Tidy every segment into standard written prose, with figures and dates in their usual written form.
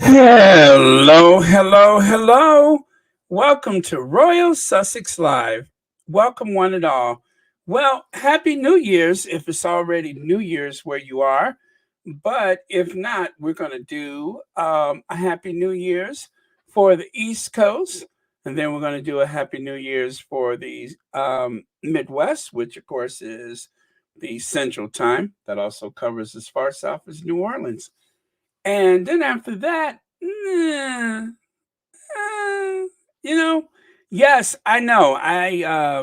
Hello, hello, hello. Welcome to Royal Sussex Live. Welcome, one and all. Well, Happy New Year's if it's already New Year's where you are. But if not, we're going to do a Happy New Year's for the East Coast. And then we're going to do a Happy New Year's for the Midwest, which of course is the Central Time. That also covers as far south as New Orleans. And then after that, you know, yes, I know. I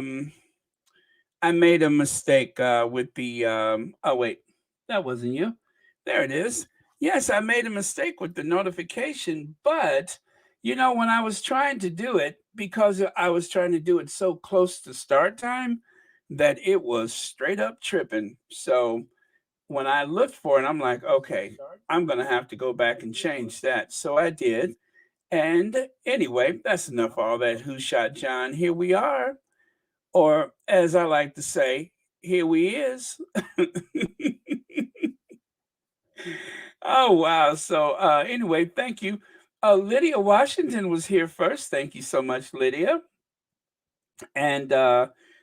made a mistake with the oh wait, that wasn't you. There it is. Yes, I made a mistake with the notification, but when I was trying to do it, because I was trying to do it so close to start time, that it was straight up tripping. So when I looked for it, I'm like, okay, I'm gonna have to go back and change that. So I did. And anyway, that's enough of all that who shot John. Here we are. Or as I like to say, here we is. Oh wow. So anyway, thank you. Lydia Washington was here first. Thank you so much, Lydia. And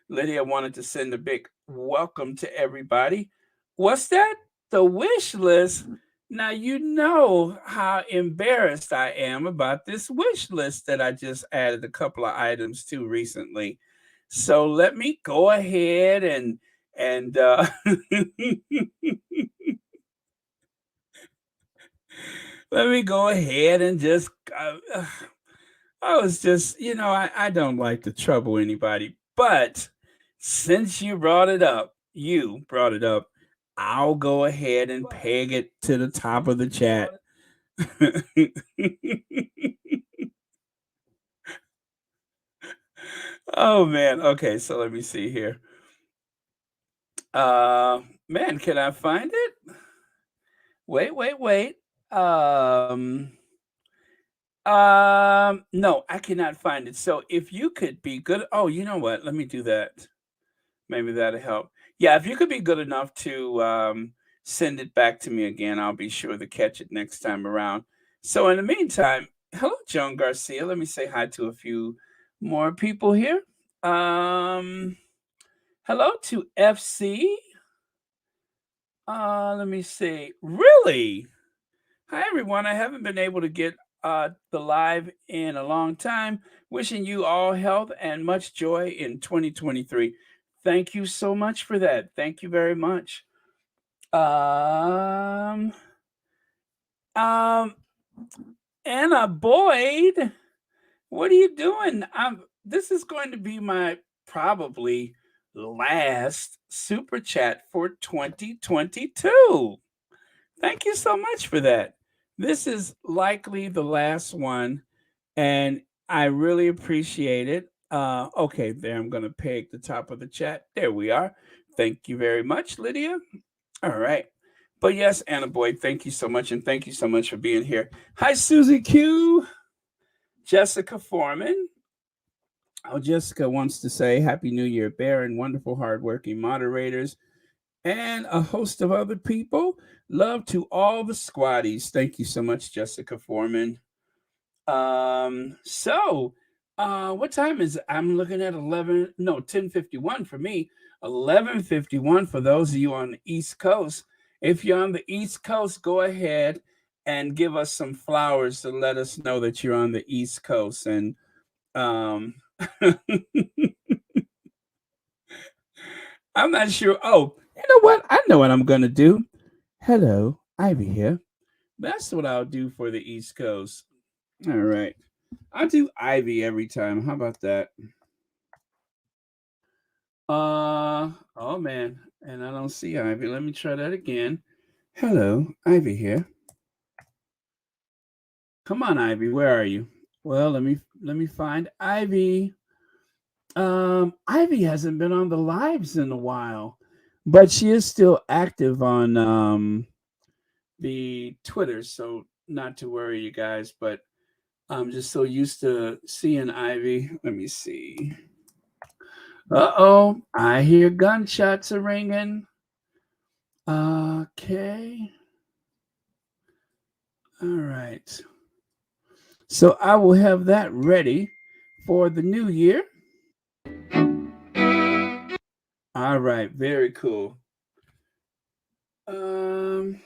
Lydia wanted to send a big welcome to everybody. What's that? The wish list. Now, you know how embarrassed I am about this wish list that I just added a couple of items to recently. So let me go ahead and let me go ahead and just I was just, I don't like to trouble anybody, but since you brought it up, I'll go ahead and peg it to the top of the chat. Oh man. Okay, so let me see here. Uh Man, can I find it? Wait, wait, wait. Um no, I cannot find it. So if you could be good, oh, you know what? Let me do that. Maybe that'll help. Yeah, if you could be good enough to send it back to me again, I'll be sure to catch it next time around. So in the meantime, hello, Joan Garcia. Let me say hi to a few more people here. Um, Hello to FC. Let me see. Really? Hi, everyone. I haven't been able to get the live in a long time. Wishing you all health and much joy in 2023. Thank you so much for that. Thank you very much. Um, um, Anna Boyd, what are you doing? This is going to be my probably last super chat for 2022. Thank you so much for that. This is likely the last one, and I really appreciate it. Okay, there, I'm going to peg the top of the chat. There we are. Thank you very much, Lydia. All right. But yes, Anna Boyd, thank you so much, and thank you so much for being here. Hi, Susie Q. Jessica Foreman. Oh, Jessica wants to say Happy New Year, Bear, and wonderful, hardworking moderators and a host of other people. Love to all the squatties. Thank you so much, Jessica Foreman. What time is it? I'm looking at 10:51 for me. 11:51 for those of you on the East Coast. If you're on the East Coast, go ahead and give us some flowers to let us know that you're on the East Coast. And I'm not sure. Oh, you know what? I know what I'm gonna do. Hello, Ivy here. That's what I'll do for the East Coast. All right. I'll do Ivy every time. How about that? Oh man. And I don't see Ivy. Let me try that again. Hello, Ivy here. Come on, Ivy. Where are you? Well, let me find Ivy. Ivy hasn't been on the lives in a while, but she is still active on the Twitter, so not to worry, you guys. But I'm just so used to seeing Ivy. Let me see. Uh-oh, I hear gunshots are ringing. Okay. All right. So I will have that ready for the new year. All right, very cool. Um,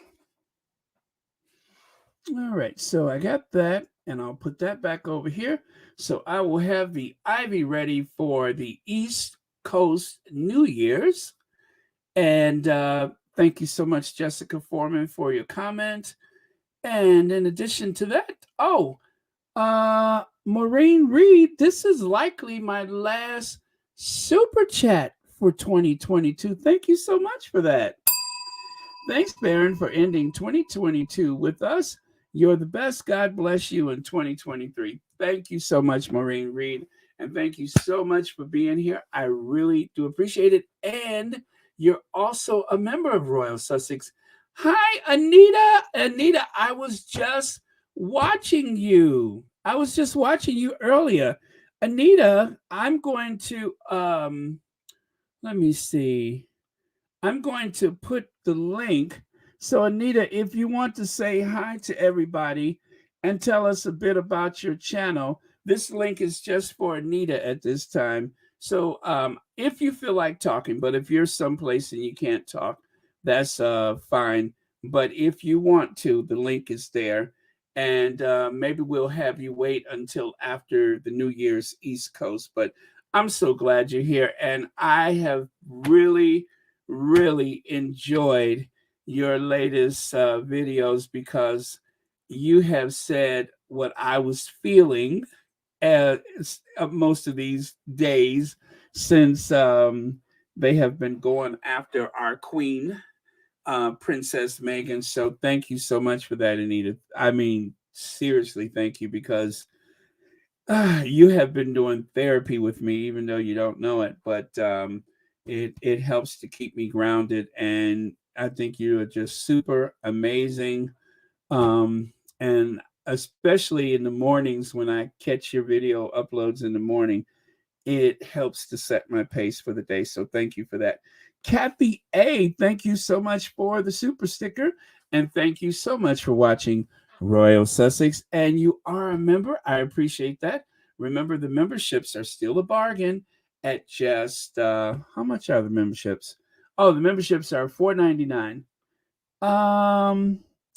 all right, so I got that, and I'll put that back over here. So I will have the Ivy ready for the East Coast New Year's. And thank you so much, Jessica Foreman, for your comment. And in addition to that, Maureen Reed, this is likely my last super chat for 2022. Thank you so much for that. Thanks, Baron, for ending 2022 with us. You're the best. God bless you in 2023. Thank you so much, Maureen Reed. And thank you so much for being here. I really do appreciate it. And you're also a member of Royal Sussex. Hi, Anita. Anita, I was just watching you. I was just watching you earlier. Anita, I'm going to let me see. I'm going to put the link. So, Anita, if you want to say hi to everybody and tell us a bit about your channel, this link is just for Anita at this time. So, if you feel like talking, but if you're someplace and you can't talk, that's fine. But if you want to, the link is there. And maybe we'll have you wait until after the New Year's East Coast. But I'm so glad you're here. And I have really enjoyed your latest videos because you have said what I was feeling uh, most of these days since they have been going after our queen, Princess Megan. So thank you so much for that, Anita. I mean, seriously, thank you because you have been doing therapy with me, even though you don't know it, but it helps to keep me grounded, and I think you are just super amazing. And especially in the mornings when I catch your video uploads in the morning, it helps to set my pace for the day. So thank you for that. Kathy A, thank you so much for the super sticker. And thank you so much for watching Royal Sussex. And you are a member. I appreciate that. Remember, the memberships are still a bargain at just how much are the memberships? Oh, the memberships are $4.99.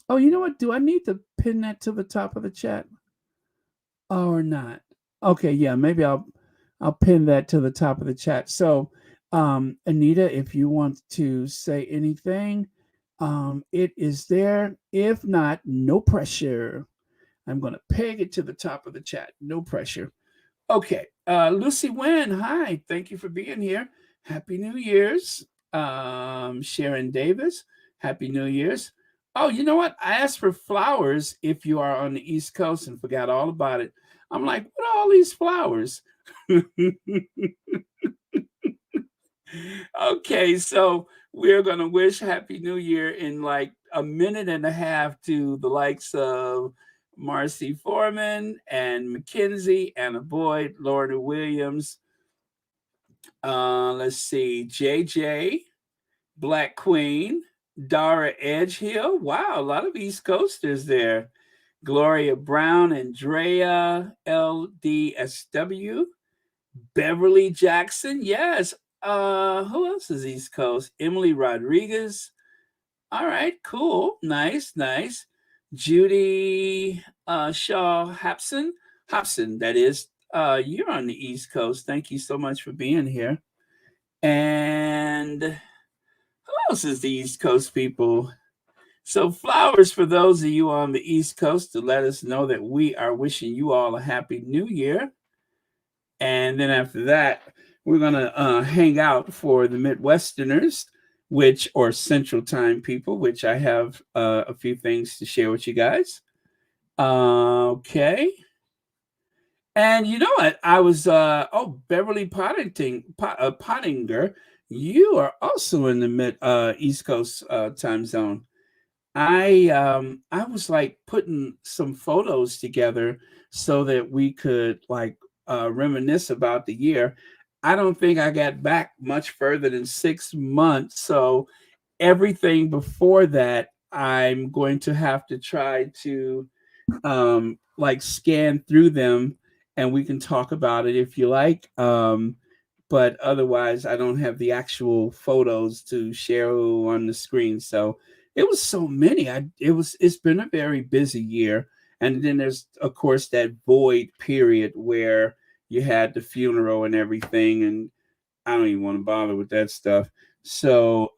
Oh, you know what? Do I need to pin that to the top of the chat? Or not? Okay, yeah, maybe I'll pin that to the top of the chat. So, Anita, if you want to say anything, it is there. If not, no pressure. I'm going to peg it to the top of the chat. No pressure. Okay. Lucy Wen, hi. Thank you for being here. Happy New Year's. Sharon Davis, Happy New Year's. Oh, you know what? I asked for flowers if you are on the East Coast and forgot all about it. I'm like, what are all these flowers? Okay, so we're going to wish Happy New Year in like a minute and a half to the likes of Marcy Foreman and Mackenzie, Anna Boyd, Lorna Williams. Let's see, JJ, Black Queen, Dara Edgehill. Wow, a lot of East Coasters there. Gloria Brown, Andrea, LDSW, Beverly Jackson. Yes. Who else is East Coast? Emily Rodriguez. All right, cool. Nice. Judy Shaw Hobson. Hobson, that is. You're on the East Coast. Thank you so much for being here. And who else is the East Coast people? So, flowers for those of you on the East Coast to let us know that we are wishing you all a happy new year. And then after that, we're going to hang out for the Midwesterners, which, or Central Time people, which I have a few things to share with you guys. Okay. And you know what? I was Beverly Pottinger, you are also in the mid East Coast time zone. I was like putting some photos together so that we could like reminisce about the year. I don't think I got back much further than 6 months, so everything before that I'm going to have to try to like scan through them and we can talk about it if you like. But otherwise, I don't have the actual photos to share on the screen. So it was so many. It's been a very busy year. And then there's of course that void period where you had the funeral and everything, and I don't even want to bother with that stuff. So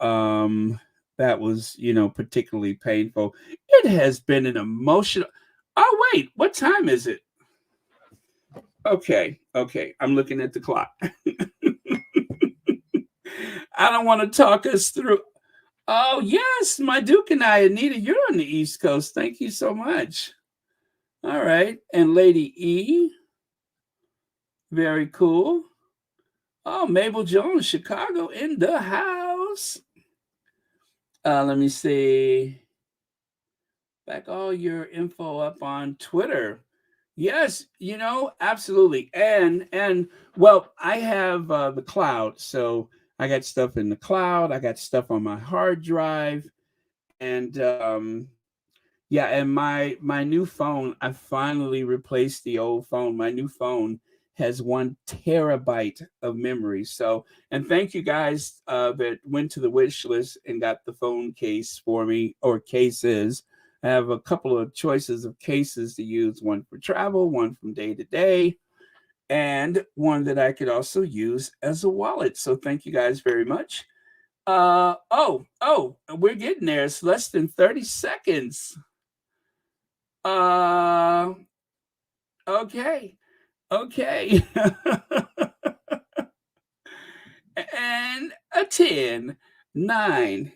that was, particularly painful. It has been an emotional. Oh wait, what time is it? Okay. I'm looking at the clock. I don't want to talk us through. Oh yes, my Duke and I, Anita, you're on the East Coast. Thank you so much. All right, and Lady E, very cool. Oh, Mabel Jones, Chicago in the house. Let me see. Back all your info up on Twitter. Yes, absolutely. And well, I have the cloud, so I got stuff in the cloud. I got stuff on my hard drive, and yeah, and my new phone. I finally replaced the old phone. My new phone has 1 terabyte of memory. So, and thank you guys that went to the wish list and got the phone case for me, or cases. I have a couple of choices of cases to use, one for travel, one from day to day, and one that I could also use as a wallet. So thank you guys very much. We're getting there. It's less than 30 seconds. Uh okay. Okay. And a 10, 9,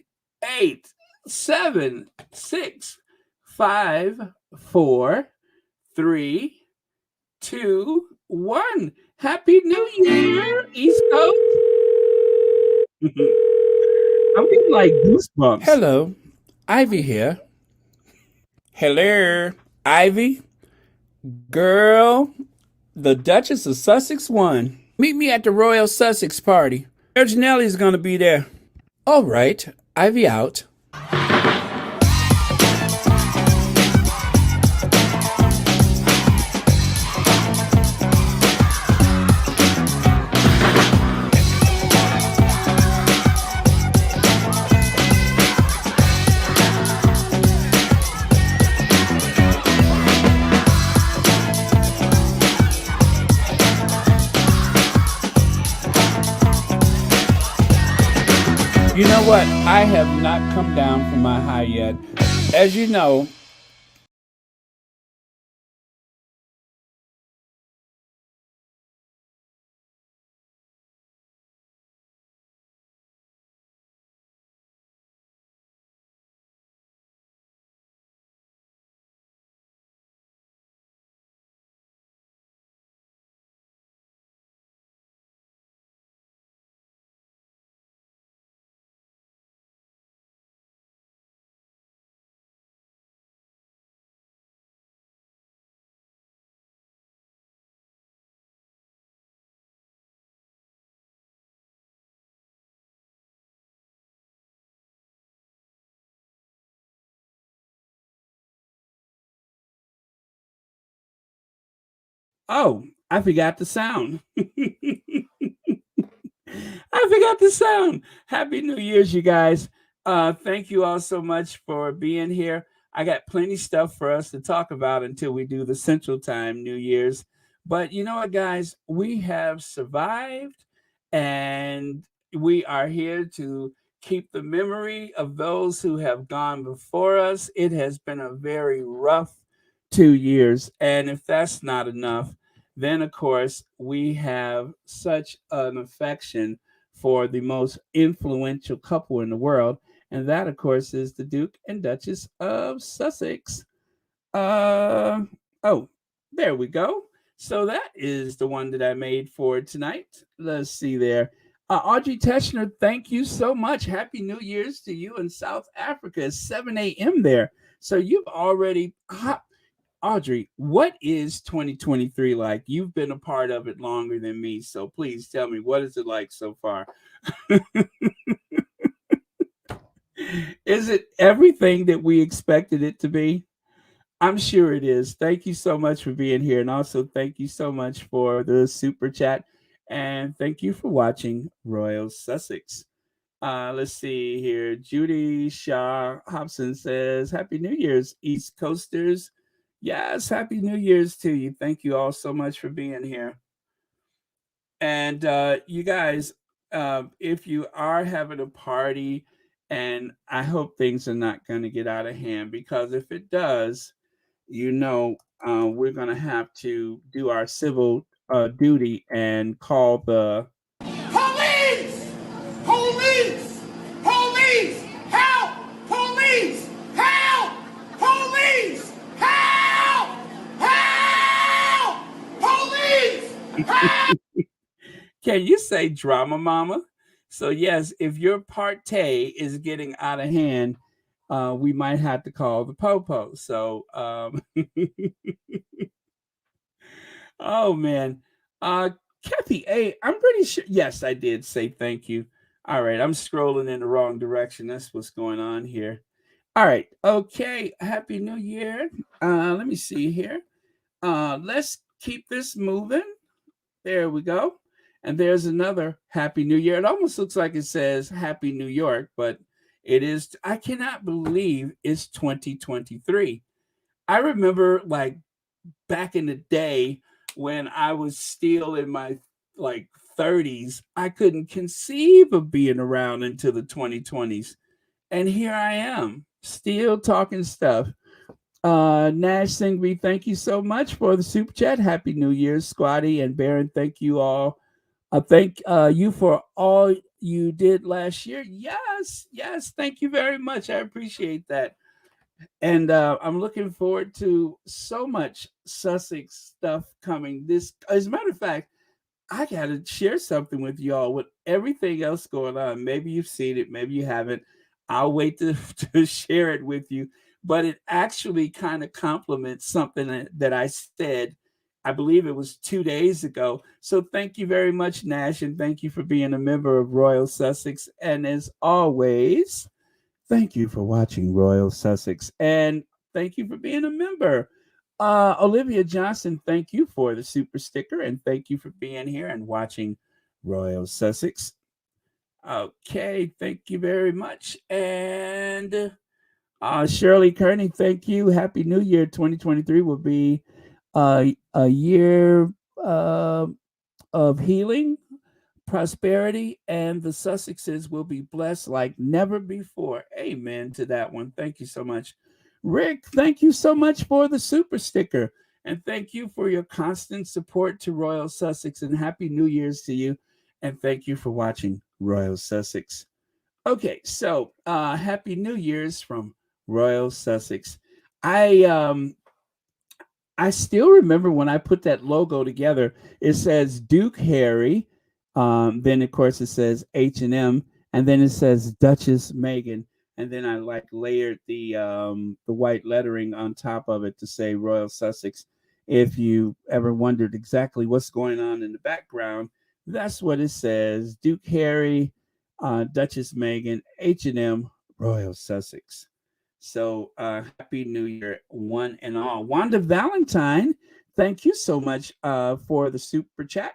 8, 7, 6, 5, 4, 3, 2, 1. Happy New Year, East Coast. I'm getting like goosebumps. Hello, Ivy here. Hello, Ivy. Girl, the Duchess of Sussex won. Meet me at the Royal Sussex party. Janelle's gonna be there. All right, Ivy out. You know what? I have not come down from my high yet. As you know, Oh, I forgot the sound. I forgot the sound. Happy New Year's, you guys. Thank you all so much for being here. I got plenty stuff for us to talk about until we do the Central Time New Year's. But you know what, guys? We have survived, and we are here to keep the memory of those who have gone before us. It has been a very rough 2 years. And if that's not enough, then of course, we have such an affection for the most influential couple in the world. And that, of course, is the Duke and Duchess of Sussex. Uh oh, there we go. So that is the one that I made for tonight. Let's see there. Audrey Teschner, thank you so much. Happy New Year's to you in South Africa. It's 7 a.m. there. So you've already Audrey, what is 2023 like? You've been a part of it longer than me, so please tell me, what is it like so far? Is it everything that we expected it to be? I'm sure it is. Thank you so much for being here. And also, thank you so much for the super chat. And thank you for watching Royal Sussex. Let's see here. Judy Shaw Hobson says, Happy New Year's, East Coasters. Yes, Happy New Year's to you. Thank you all so much for being here. And you guys, if you are having a party, and I hope things are not going to get out of hand, because if it does, we're going to have to do our civil duty and call the Police! Police! Police! Help! Police! Help! Police! Help! Help! Police! Help! Can you say drama mama? So yes, if your partay is getting out of hand, we might have to call the popo. So oh man. Kathy A, I'm pretty sure, yes, I did say thank you. All right, I'm scrolling in the wrong direction. That's what's going on here. All right. Okay. Happy New Year. Let me see here. Let's keep this moving. There we go. And there's another Happy New Year. It almost looks like it says Happy New York, but it is. I cannot believe it's 2023. I remember like back in the day when I was still in my like 30s, I couldn't conceive of being around into the 2020s. And here I am, still talking stuff. Nash Singby, thank you so much for the super chat. Happy New Year, Squatty and Baron. Thank you all. I thank you for all you did last year. Yes, yes. Thank you very much. I appreciate that. And I'm looking forward to so much Sussex stuff coming. This, as a matter of fact, I got to share something with y'all with everything else going on. Maybe you've seen it, maybe you haven't. I'll wait to, to share it with you. But it actually kind of complements something that I said, I believe it was 2 days ago. So thank you very much, Nash, and thank you for being a member of Royal Sussex. And as always, thank you for watching Royal Sussex. And thank you for being a member. Olivia Johnson, thank you for the super sticker, and thank you for being here and watching Royal Sussex. Okay, thank you very much. And Shirley Kearney, thank you. Happy New Year. 2023 will be a year uh, of healing, prosperity, and the Sussexes will be blessed like never before. Amen to that one. Thank you so much. Rick, thank you so much for the super sticker. And thank you for your constant support to Royal Sussex. And Happy New Year's to you. And thank you for watching Royal Sussex. Okay, so Happy New Year's from Royal Sussex. I I still remember when I put that logo together. It says Duke Harry, then of course it says H&M, and then it says Duchess Megan, and then I like layered the white lettering on top of it to say Royal Sussex. If you ever wondered exactly what's going on in the background, that's what it says: Duke Harry, Duchess Megan, H&M, Royal Sussex. So happy New Year, one and all. Wanda Valentine, thank you so much for the super chat.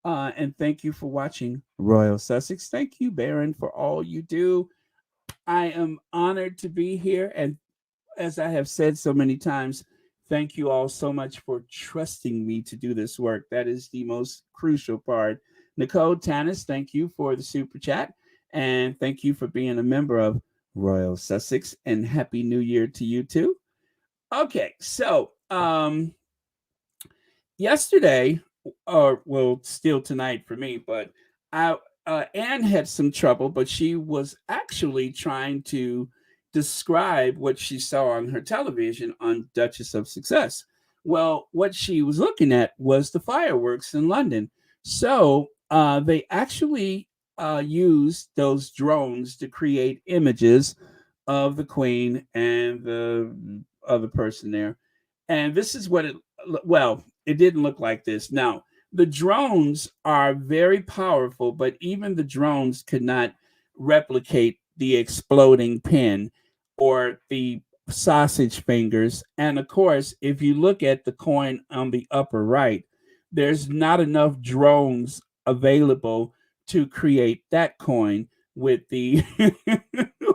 And thank you for watching Royal Sussex. Thank you, Baron, for all you do. I am honored to be here. And as I have said so many times, Thank you all so much for trusting me to do this work. That is the most crucial part. Nicole Tanis, thank you for the super chat. And thank you for being a member of Royal Sussex. And Happy New Year to you too. Okay, so yesterday, or well, still tonight for me, but I Anne had some trouble, but she was actually trying to describe what she saw on her television on Duchess of Success. Well, what she was looking at was the fireworks in London. So they actually used those drones to create images of the Queen and the other person there. And this is what well, it didn't look like this. Now, the drones are very powerful, but even the drones could not replicate the exploding pin or the sausage fingers. And of course, if you look at the coin on the upper right, there's not enough drones available to create that coin with the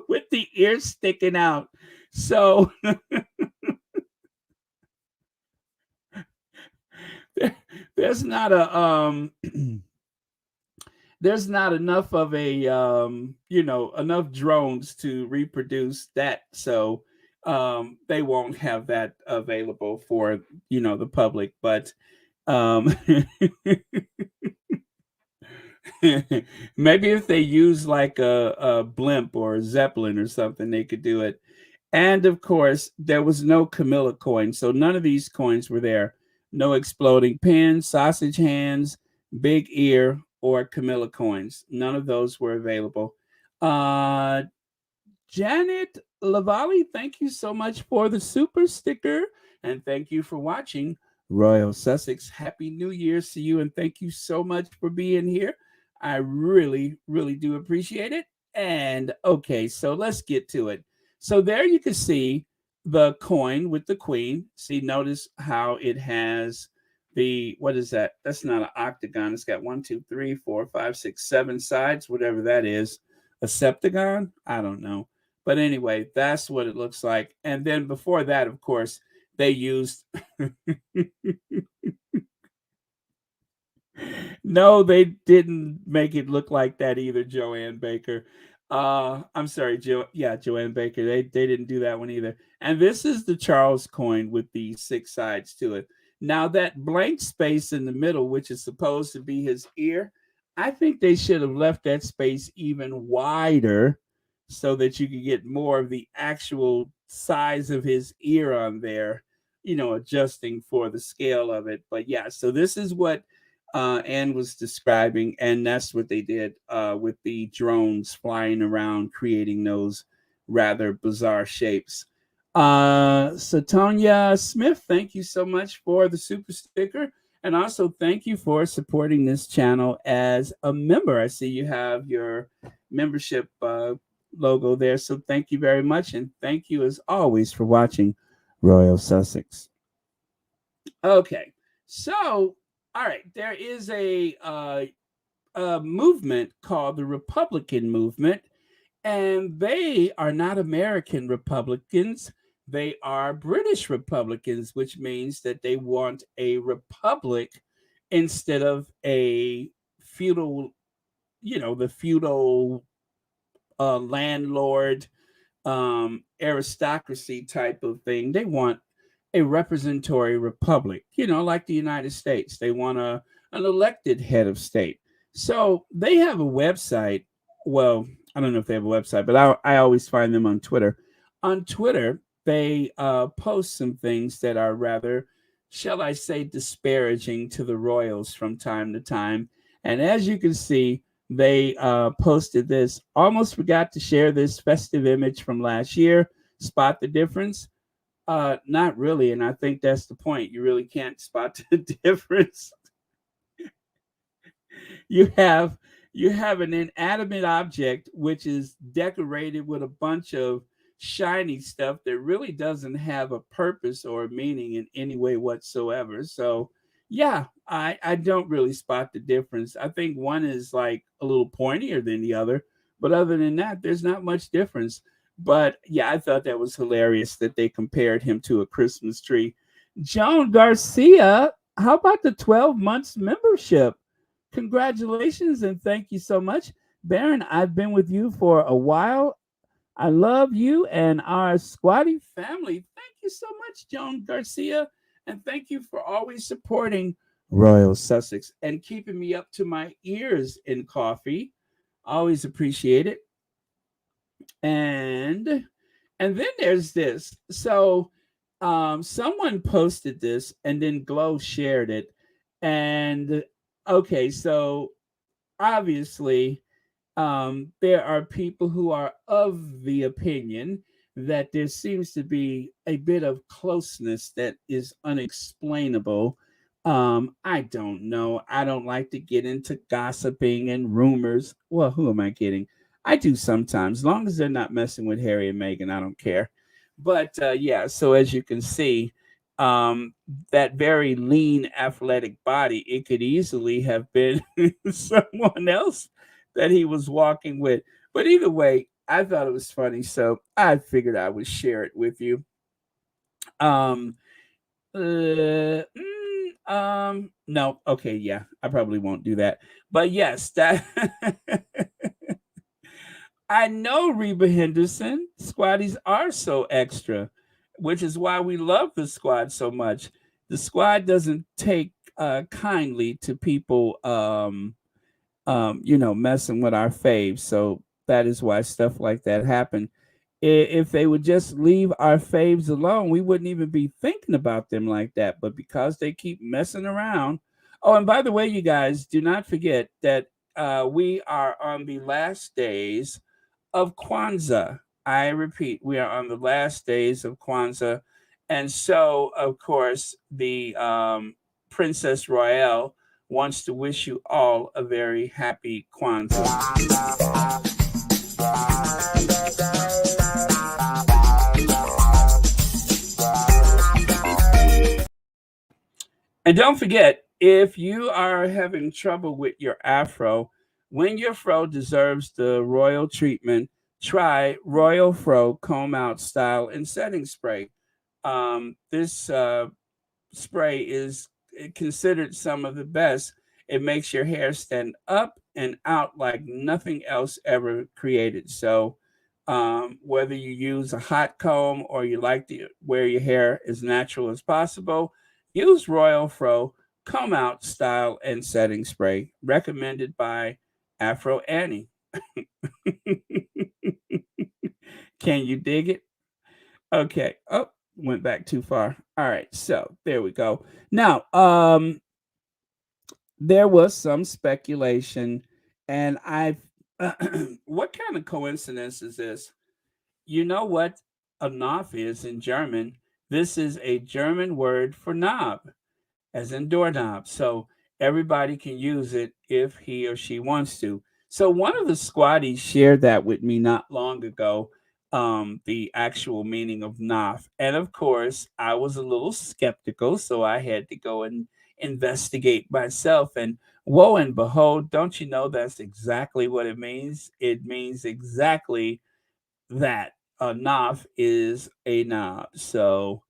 with the ears sticking out. So there's not a there's not enough of a enough drones to reproduce that, so they won't have that available for the public, but um maybe if they use like a blimp or a zeppelin or something, they could do it. And of course, there was no Camilla coin, so none of these coins were there. No exploding pin, sausage hands, big ear, or Camilla coins. None of those were available. Uh, Janet Lavalley, thank you so much for the super sticker, and thank you for watching Royal Sussex. Happy New Year's to you, and thank you so much for being here. I really, really do appreciate it. And okay, so let's get to it. So there you can see the coin with the queen. See, notice how it has the what is that? That's not an octagon. It's got 1, 2, 3, 4, 5, 6, 7 sides, whatever that is. A septagon? I don't know. But anyway, that's what it looks like. And then before that, of course, they used no, they didn't make it look like that either, Joanne Baker. I'm sorry, Joanne Baker. They didn't do that one either. And this is the Charles coin with the 6 sides to it. Now that blank space in the middle, which is supposed to be his ear, I think they should have left that space even wider so that you could get more of the actual size of his ear on there, adjusting for the scale of it. But yeah, so this is what Anne was describing, and that's what they did with the drones flying around, creating those rather bizarre shapes. Satonia Smith, thank you so much for the super sticker, and also thank you for supporting this channel as a member. I see you have your membership logo there, so thank you very much, and thank you as always for watching Royal Sussex. Okay, so all right, there is a movement called the Republican movement, and they are not American Republicans. They are British Republicans, which means that they want a republic instead of a feudal, the feudal landlord aristocracy type of thing. They want a representatory republic, like the United States. They want an elected head of state. So they have a website. Well, I don't know if they have a website, but I always find them on Twitter. On Twitter, they post some things that are rather, shall I say, disparaging to the royals from time to time. And as you can see, they posted this. Almost forgot to share this festive image from last year. Spot the difference? Not really, and I think that's the point. You really can't spot the difference. you have you have an inanimate object which is decorated with a bunch of shiny stuff that really doesn't have a purpose or a meaning in any way whatsoever. So yeah, I don't really spot the difference. I think one is like a little pointier than the other, but other than that, there's not much difference. But yeah, I thought that was hilarious that they compared him to a Christmas tree. Joan Garcia, how about the 12 months membership? Congratulations and thank you so much. Baron, I've been with you for a while. I love you and our squatty family. Thank you so much, Joan Garcia. And thank you for always supporting Royal Sussex and keeping me up to my ears in coffee. Always appreciate it. And and then there's this. So someone posted this and then Glow shared it. And okay, so obviously there are people who are of the opinion that there seems to be a bit of closeness that is unexplainable. I don't know. I don't like to get into gossiping and rumors. Well, who am I kidding? I do sometimes, as long as they're not messing with Harry and Meghan. I don't care. But yeah, so as you can see, um, that very lean, athletic body, it could easily have been someone else that he was walking with. But either way, I thought it was funny, so I figured I would share it with you. Um, no, okay, yeah, I probably won't do that. But yes, that I know Reba Henderson. Squaddies are so extra, which is why we love the squad so much. The squad doesn't take kindly to people messing with our faves. So that is why stuff like that happen. If they would just leave our faves alone, we wouldn't even be thinking about them like that. But because they keep messing around. Oh, and by the way, you guys, do not forget that we are on the last days of Kwanzaa. I repeat, we are on the last days of Kwanzaa. And so, of course, the Princess Royale wants to wish you all a very happy Kwanzaa. And don't forget, if you are having trouble with your afro, when your fro deserves the royal treatment, try Royal Fro Comb Out Style and Setting Spray. This spray is considered some of the best. It makes your hair stand up and out like nothing else ever created. So, whether you use a hot comb or you like to wear your hair as natural as possible, use Royal Fro Comb Out Style and Setting Spray, recommended by Afro Annie. Can you dig it? Okay. Oh, went back too far. All right. So there we go. Now, there was some speculation, and I've. What kind of coincidence is this? You know what a Knopf is in German? This is a German word for knob, as in doorknob. So everybody can use it if he or she wants to. So one of the squatties shared that with me not long ago, the actual meaning of Knopf. And of course, I was a little skeptical, so I had to go and investigate myself. And woe and behold, don't you know that's exactly what it means? It means exactly that. A Knopf is a knob. So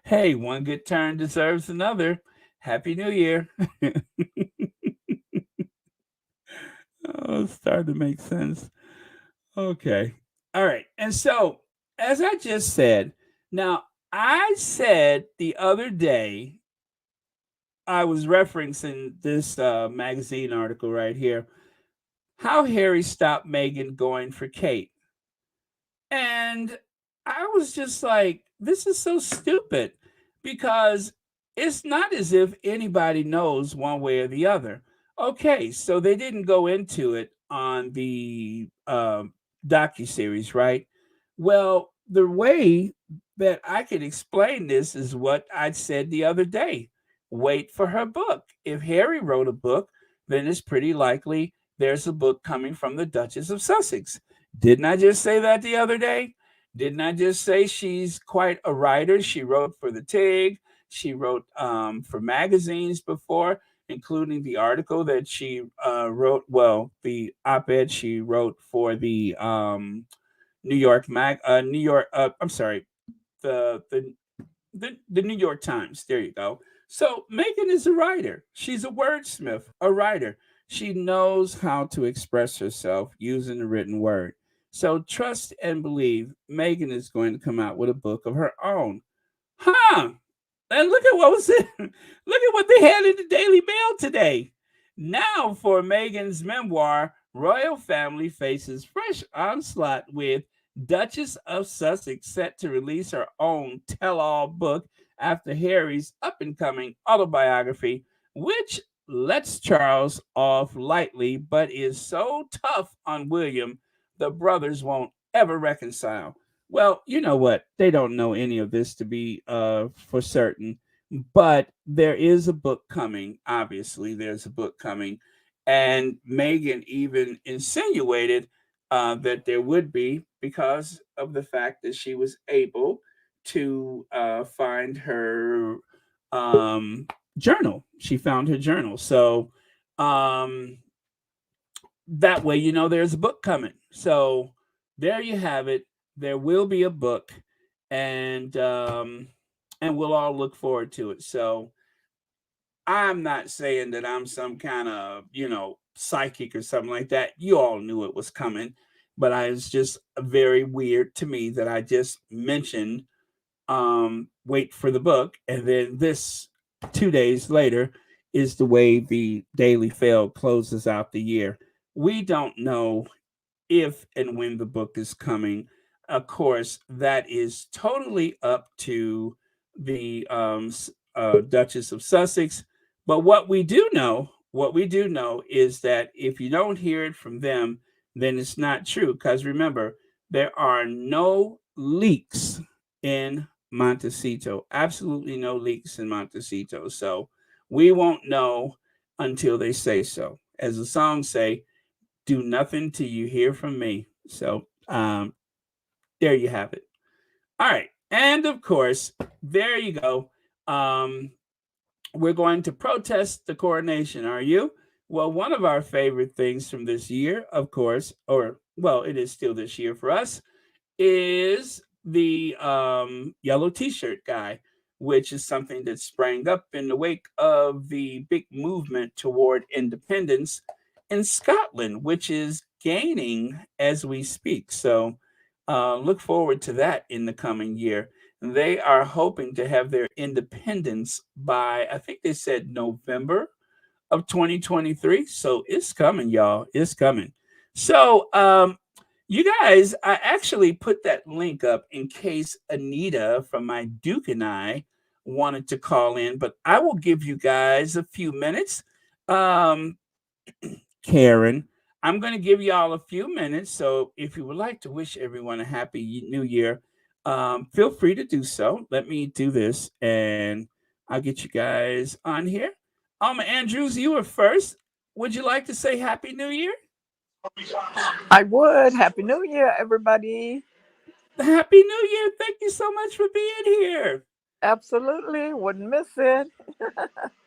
hey, one good turn deserves another. Happy New Year. Oh, it's starting to make sense. Okay. All right. And so, as I just said, now I said the other day, I was referencing this magazine article right here, how Harry stopped Meghan going for Kate. And I was just like, this is so stupid because it's not as if anybody knows one way or the other. Okay, so they didn't go into it on the docu-series, right? Well, the way that I could explain this is what I said the other day. Wait for her book. If Harry wrote a book, then it's pretty likely there's a book coming from the Duchess of Sussex. Didn't I just say that the other day? Didn't I just say she's quite a writer? She wrote for the TIG. She wrote for magazines before, including the article that she wrote. Well, the op-ed she wrote for the New York. I'm sorry. the the the New York Times. There you go. So Megan is a writer. She's a wordsmith, a writer. She knows how to express herself using the written word. So trust and believe Megan is going to come out with a book of her own. Huh? And look at what was it. Look at what they had in the Daily Mail today. Now for Meghan's memoir, royal family faces fresh onslaught with Duchess of Sussex set to release her own tell-all book after Harry's up-and-coming autobiography, which lets Charles off lightly but is so tough on William the brothers won't ever reconcile. Well, you know what? They don't know any of this to be for certain, but there is a book coming. Obviously, there's a book coming, and Megan even insinuated that there would be because of the fact that she was able to find her um, journal. She found her journal, so um, that way you know there's a book coming. So there you have it. There will be a book, and and we'll all look forward to it. So I'm not saying that I'm some kind of, psychic or something like that. You all knew it was coming, but I was just very weird to me that I just mentioned wait for the book, and then this 2 days later is the way the Daily Fail closes out the year. We don't know if and when the book is coming. Of course, that is totally up to the Duchess of Sussex. But what we do know is that if you don't hear it from them, then it's not true. Because remember, there are no leaks in Montecito. Absolutely no leaks in Montecito. So we won't know until they say so. As the song say, do nothing till you hear from me. So there you have it. All right. And of course, there you go. Um, we're going to protest the coronation. Are you? Well, one of our favorite things from this year, of course, or well, it is still this year for us, is the yellow t-shirt guy, which is something that sprang up in the wake of the big movement toward independence in Scotland, which is gaining as we speak. So look forward to that in the coming year. They are hoping to have their independence by, I think they said November of 2023. So it's coming, y'all. It's coming. So, you guys, I actually put that link up in case Anita from my Duke and I wanted to call in, but I will give you guys a few minutes. Um, Karen, I'm going to give you all a few minutes. So if you would like to wish everyone a happy new year, feel free to do so. Let me do this and I'll get you guys on here. Andrews, you were first. Would you like to say Happy New Year? I would. Happy New Year, everybody. Happy New Year. Thank you so much for being here. Absolutely. Wouldn't miss it.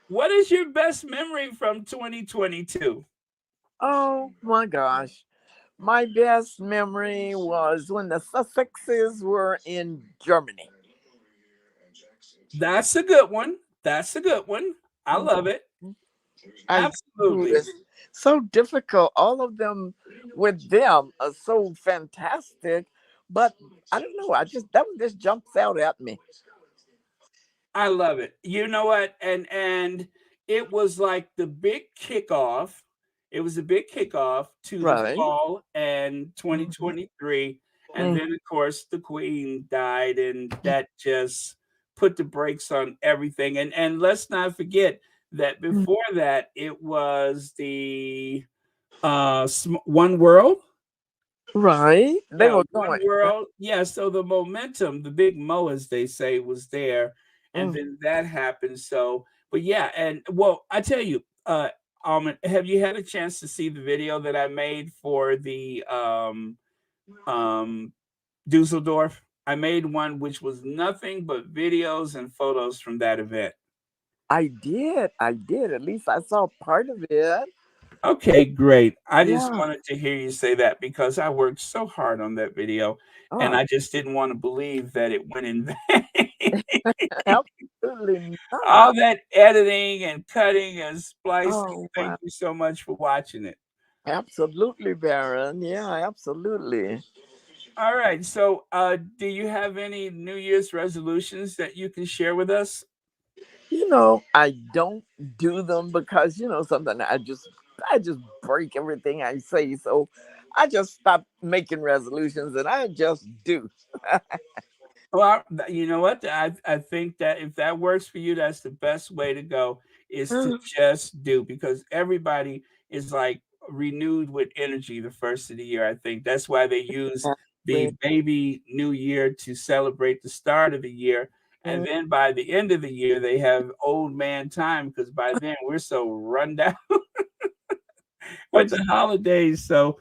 What is your best memory from 2022? Oh my gosh. My best memory was when the Sussexes were in Germany. That's a good one. That's a good one. I Mhm. love it. I do. Absolutely. It's so difficult. All of them with them are so fantastic. But I don't know. That one just jumps out at me. I love it. You know what? And it was like the big kickoff. It was a big kickoff to the Right. fall and Mhm. 2023. And Mm. then of course the queen died and that just put the brakes on everything. And let's not forget that before that it was the one world. Right. They Yeah, were one going. world. Yeah, so the momentum, the big mo, as they say, was there, and Mm. then that happened. So, but yeah, and well, I tell you, have you had a chance to see the video that I made for the um Dusseldorf? I made one which was nothing but videos and photos from that event. I did. I did. At least I saw part of it. Okay, great. I just Yeah. wanted to hear you say that because I worked so hard on that video, and Oh, I just didn't want to believe that it went in vain. absolutely not. All that editing and cutting and splicing. Oh, Thank wow. you so much for watching it. Absolutely, Baron. Yeah, absolutely. All right. So, do you have any New Year's resolutions that you can share with us? I don't do them because something I just break everything I say. So I just stop making resolutions and I just do. Well, you know what? I think that if that works for you, that's the best way to go is to just do because everybody is like renewed with energy the first of the year. I think that's why they use the Exactly. baby new year to celebrate the start of the year. And Mm, then by the end of the year, they have old man time because by then we're so run down with abs- the holidays. So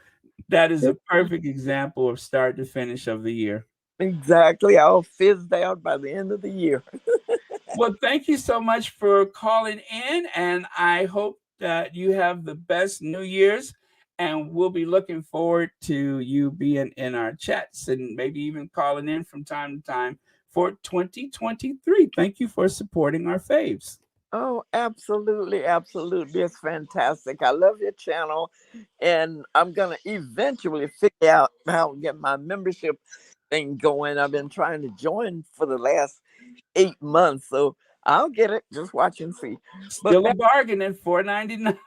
that is a perfect example of start to finish of the year. Exactly. I'll fizzed out by the end of the year. Well, thank you so much for calling in, and I hope that you have the best New Year's. And we'll be looking forward to you being in our chats and maybe even calling in from time to time for 2023. Thank you for supporting our faves. Oh, absolutely, absolutely. It's fantastic. I love your channel. And I'm gonna eventually figure out how to get my membership thing going. I've been trying to join for the last 8 months. So I'll get it. Just watch and see. But Still a bargain at 4.99.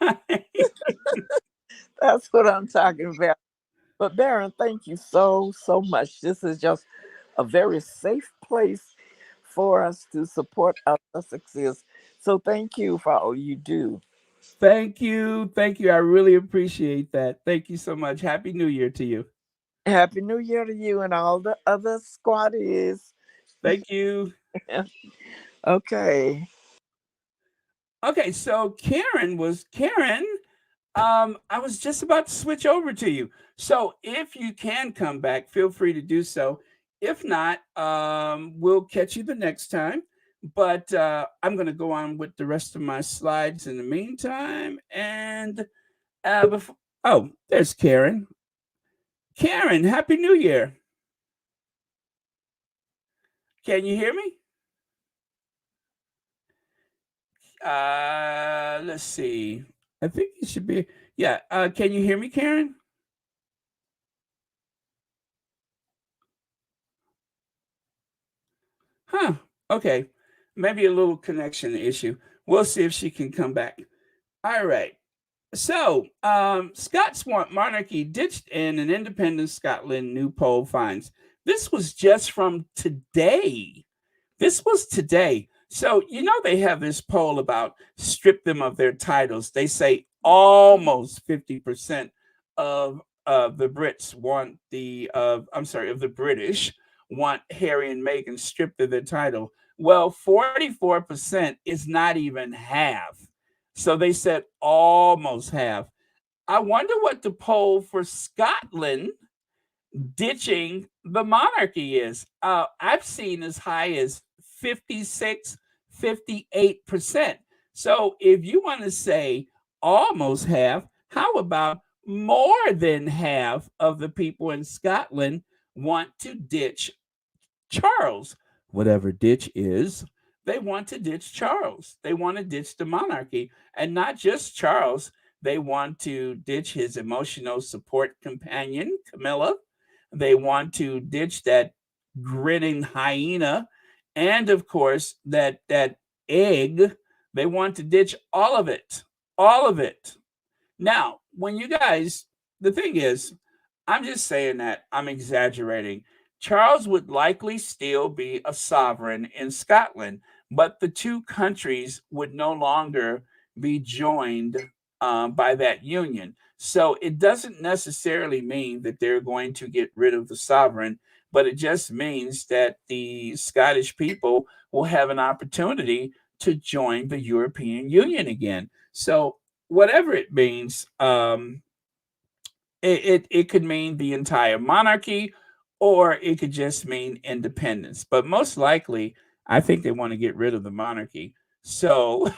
that's what I'm talking about. But Baron, thank you so, so much. This is just a very safe place for us to support our Sussexes. So thank you for all you do. Thank you. Thank you. I really appreciate that. Thank you so much. Happy New Year to you. Happy New Year to you and all the other squaddies. Thank you. Okay. Okay, so Karen. I was just about to switch over to you. So if you can come back, feel free to do so. If not, we'll catch you the next time. But I'm going to go on with the rest of my slides in the meantime. And before, oh, there's Karen. Karen, Happy New Year. Can you hear me? Let's see. I think it should be. Yeah. Can you hear me, Karen? Huh. Okay. Maybe a little connection issue. We'll see if she can come back. All right. So, Scots want monarchy ditched in an independent Scotland, new poll finds. This was just from today. This was today. So, they have this poll about strip them of their titles. They say almost 50% of the Brits want of the British want Harry and Meghan stripped of their title. Well, 44% is not even half. So they said almost half. I wonder what the poll for Scotland ditching the monarchy is. I've seen as high as 56, 58%. So if you want to say almost half, how about more than half of the people in Scotland want to ditch Charles? Whatever ditch is, they want to ditch Charles. They want to ditch the monarchy. And not just Charles, they want to ditch his emotional support companion, Camilla. They want to ditch that grinning hyena. And of course, that egg. They want to ditch all of it. All of it. Now, when you guys, the thing is, I'm just saying that I'm exaggerating. Charles would likely still be a sovereign in Scotland, but the two countries would no longer be joined by that union. So it doesn't necessarily mean that they're going to get rid of the sovereign, but it just means that the Scottish people will have an opportunity to join the European Union again. So whatever it means, it could mean the entire monarchy, or it could just mean independence. But most likely, I think they want to get rid of the monarchy. So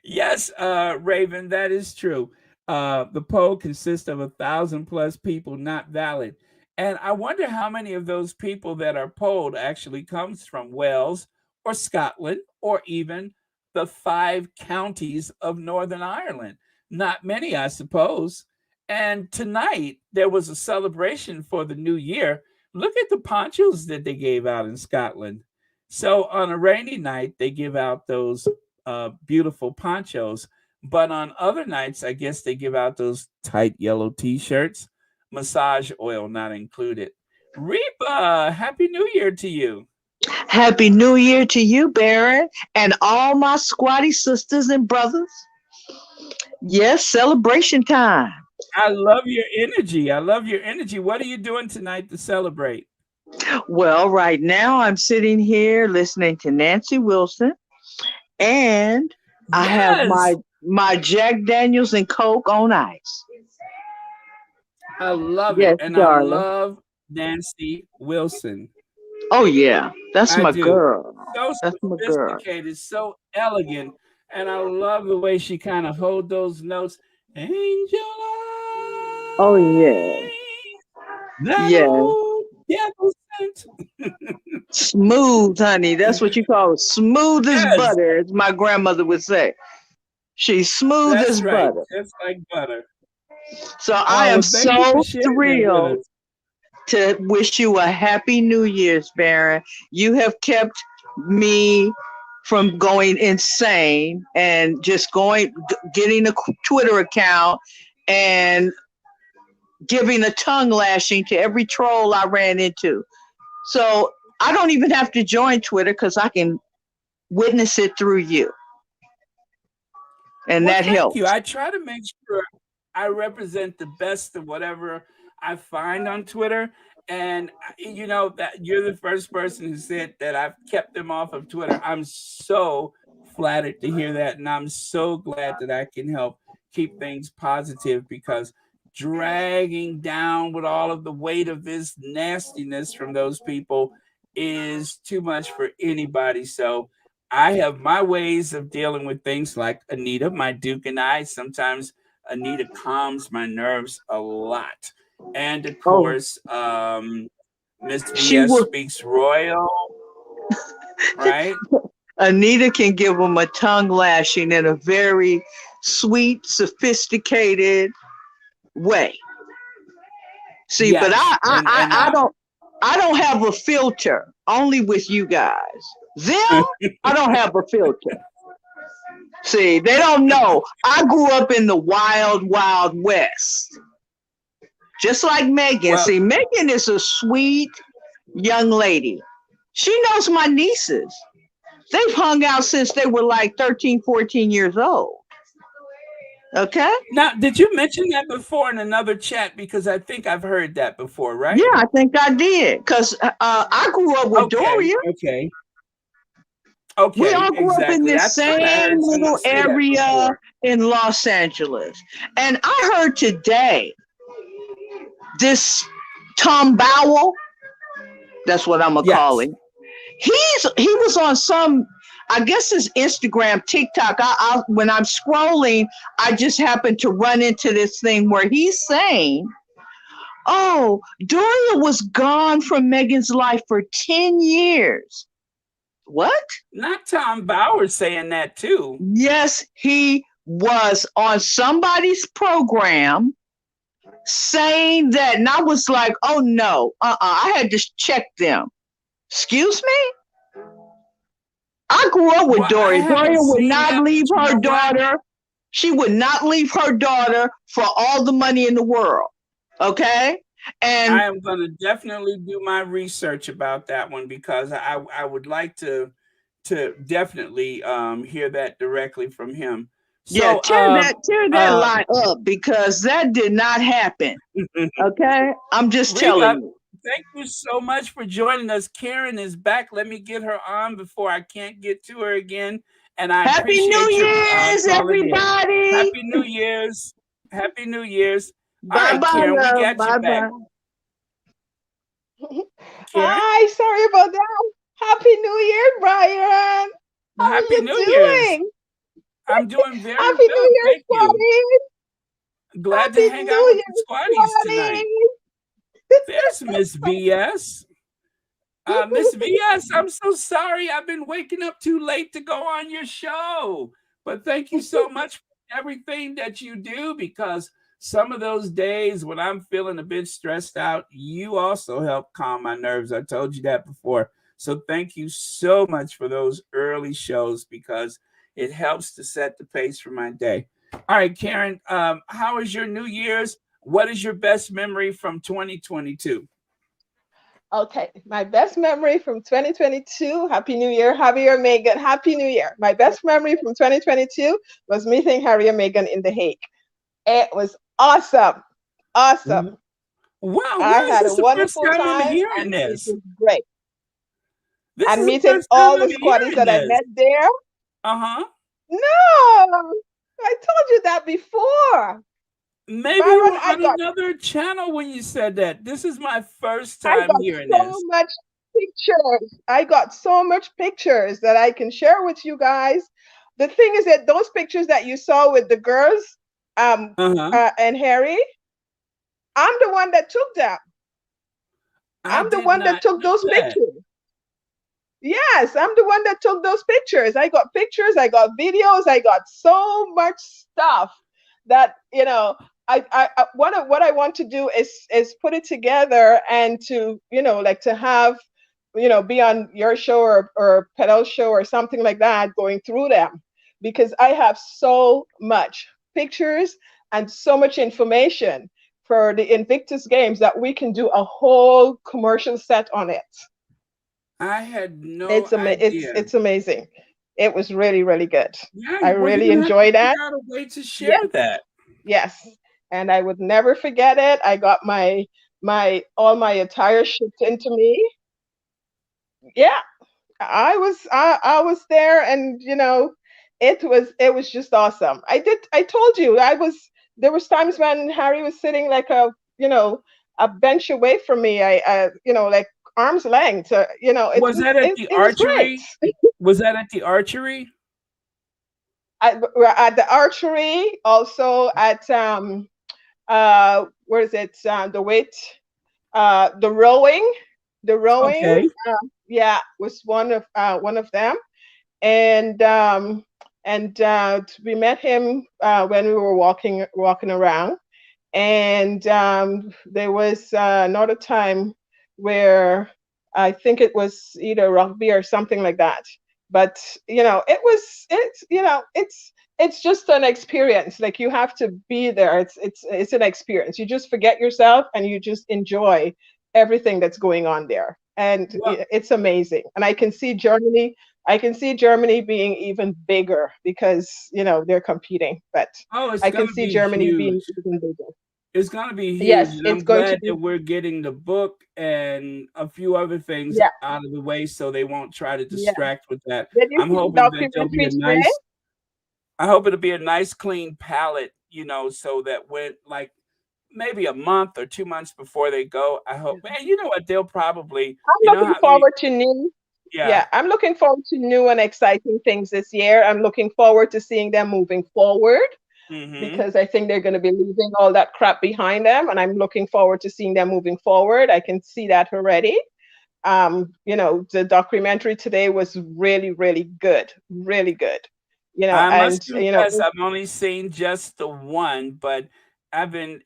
Yes, Raven, that is true. The poll consists of 1,000 plus people not valid. And I wonder how many of those people that are polled actually comes from Wales or Scotland or even the 5 counties of Northern Ireland. Not many, I suppose. And tonight there was a celebration for the new year. Look at the ponchos that they gave out in Scotland. So on a rainy night, they give out those beautiful ponchos. But on other nights, I guess they give out those tight yellow t-shirts, massage oil not included. Reba, Happy New Year to you. Happy New Year to you, Baron, and all my squatty sisters and brothers. Yes, celebration time. I love your energy. I love your energy. What are you doing tonight to celebrate? Well, right now I'm sitting here listening to Nancy Wilson, and I have Yes, my Jack Daniels and Coke on ice. I love it. Yes, And I darling. love Nancy Wilson. Oh yeah, that's I my do. girl. So That's my girl. sophisticated, so elegant, and I love the way she kind of hold those notes. Angel Oh yeah, eyes, that yeah. old devil sent. Smooth, honey. That's what you call it. Smooth as Yes, butter, as my grandmother would say. She's smooth that's as right, butter. just like butter. So I Oh, am well, thank you for so sharing that with thrilled us. to wish you a happy New Year's, Baron. You have kept me from going insane and just getting a Twitter account and giving a tongue lashing to every troll I ran into. So I don't even have to join Twitter because I can witness it through you, and Well, that thank you. helps. I try to make sure I represent the best of whatever I find on Twitter. And you know that you're the first person who said that I've kept them off of Twitter. I'm so flattered to hear that, and I'm so glad that I can help keep things positive because dragging down with all of the weight of this nastiness from those people is too much for anybody. So I have my ways of dealing with things like Anita, my Duke, and I. Sometimes Anita calms my nerves a lot. And of Oh, course, Miss she VS will. speaks royal, right? Anita can give them a tongue lashing in a very sweet, sophisticated way. See, but Yes, I don't have a filter. Only with you guys. Them, I don't have a filter. See, they don't know. I grew up in the wild, wild west, just like Megan. well, See, Megan is a sweet young lady. She knows my nieces. They've hung out since they were like 13, 14 years old. Okay? now did you mention that before in another chat? Because I think I've heard that before, Yeah, right? I think I did. Because I grew up with Okay, Doria. okay, We okay, all grew up in exactly. this I thought I same heard someone little say that area before. in Los Angeles. And I heard today this Tom Bowell, that's what I'm going to call Yes. him. He was on some, I guess his Instagram, TikTok. When I'm scrolling, I just happened to run into this thing where he's saying, "Oh, Doria was gone from Megan's life for 10 years." What? Not Tom Bauer saying that too. Yes, he was on somebody's program saying that, and I was like, "Oh no, I had to check them." Excuse me? I grew up with Well, I Doria. haven't Doria would seen not that, leave but you her know what? daughter. She would not leave her daughter for all the money in the world. Okay? And I am going to definitely do my research about that one because I would like to definitely hear that directly from him. yeah, So tear that uh lie up because that did not happen. Okay? I'm just telling Reba, you. thank you so much for joining us. Karen is back. Let me get her on before I can't get to her again. And I Happy New appreciate your Year's, calling in. everybody. Happy New Year's. Happy New Year's. All Bye right, bye, Karen, we love. got you Bye back. bye. Karen, Hi, sorry about that. Happy New Year, Brian. How are Happy you New Year's. doing? I'm doing very Happy well, New Year, thank you. Squatty! Glad to Happy hang out New with Year, the squatties tonight. Squatty! There's Miss VS. Miss VS, I'm so sorry. I've been waking up too late to go on your show. But thank you so much for everything that you do, because some of those days when I'm feeling a bit stressed out, you also help calm my nerves. I told you that before. So thank you so much for those early shows, because it helps to set the pace for my day. All right, Karen, how is your New Year's? What is your best memory from 2022? Okay, my best memory from 2022, Happy New Year, Harry and Meghan, Happy New Year. My best memory from 2022 was meeting Harry and Meghan in The Hague. It was awesome, awesome. Wow, I why is had a this the first wonderful time I'm time hearing and it this? was great. This And is the meeting first time all the I'm squaddies hearing that I this. met there. Uh-huh. No, I told you that before. Maybe you Byron, were on another channel when you said that. This is my first I time got hearing so this. much pictures. I got so much pictures that I can share with you guys. The thing is that those pictures that you saw with the girls, Uh-huh. and Harry, I'm the one that took them. I I'm the did one that not took know those that. pictures. Yes, I'm the one that took those pictures. I got pictures, I got videos, I got so much stuff that what I want to do is put it together and to like to have be on your show or Pedal's show or something like that, going through them, because I have so much pictures and so much information for the Invictus Games that we can do a whole commercial set on it. I had no idea. It's amazing. It was really, really good. Yeah, I well, you're really gonna have to enjoyed that. figure out a way to share Yes, that. yes. And I would never forget it. I got my all my attire shipped into me. Yeah, I was there, and it was just awesome. I told you there was times when Harry was sitting like a bench away from me. Like arm's length. Was that at the It was great. archery? Was that at the archery? At the archery, also at where is it? The weight, the rowing, the rowing. Okay. Yeah, was one of them, and we met him when we were walking around, and there was another time where I think it was either rugby or something like that. But it's just an experience. Like, you have to be there. It's an experience. You just forget yourself and you just enjoy everything that's going on there, and Well, it's amazing. And I can see Germany. I can see Germany being even bigger because they're competing. But oh, it's I can gonna see be Germany being huge. even bigger. It's gonna be huge, Yes, and it's I'm going to glad be. that we're getting the book and a few other things Yeah, out of the way so they won't try to yeah. distract with that. Did you I'm see the hoping that there'll be documentary a today? nice I hope it'll be a nice clean palette, so that when like maybe a month or 2 months before they go, I hope, Yeah. and you know what, they'll probably, I'm you know looking how many forward to new. yeah. Yeah, I'm looking forward to new and exciting things this year. I'm looking forward to seeing them moving forward, Mhm. because I think they're going to be leaving all that crap behind them, and I'm looking forward to seeing them moving forward. I can see that already. The documentary today was really, really good, really good. I And must confess, I've only seen just the one, but I've been,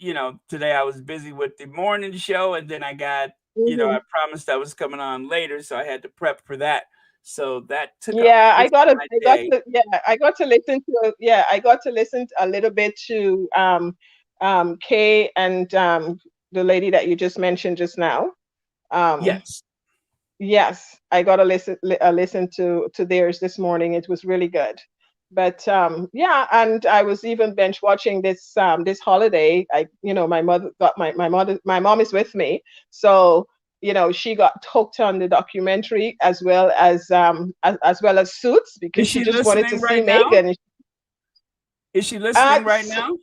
today I was busy with the morning show, and then I got, I mhm. promised I was coming on later, so I had to prep for that. So that took up Yeah, most of my day. I got to listen a little bit to Kay and the lady that you just mentioned just now. Um, Yes. yes, I got to listen to theirs this morning. It was really good. But yeah, and I was even bench watching this holiday. My mother got my mom is with me, so she got hooked on the documentary as well as Suits, Is because she she just wanted to listening see right now? Megan. Is she Uh, listening right s- now?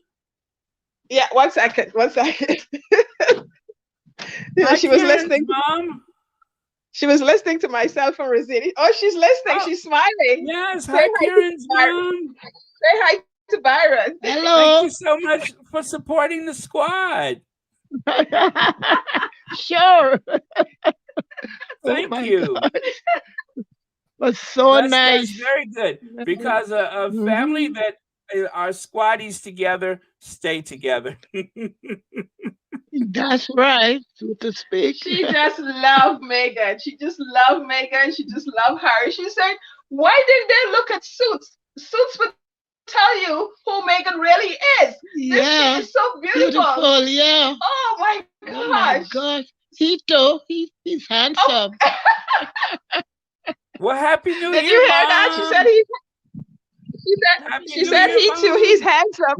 yeah, one second. Hi, She was Karen's listening. mom. She was listening to myself from Rosini. Oh, she's listening. Oh, She's smiling. yes. Say Hi, hi to Karen's Byron. mom. Say hi to Byron. Thank Hello. you so much for supporting the squad. Sure. Oh Thank my you. God. Was so That's nice. very good because a family Mhm. that are squaddies together stay together. That's right, so to speak. She just loved Megan. She just loved Megan. She just loved Harry. She said, "Why did they look at Suits? Suits would tell you who Megan really is. This kid Yeah, is so beautiful. beautiful. Yeah. Oh my Oh my gosh. gosh. He's Oh, handsome. Well, Happy New did Year, you hear that? She said Mom. he. Happy She New said Year, he too. He's Mom. handsome.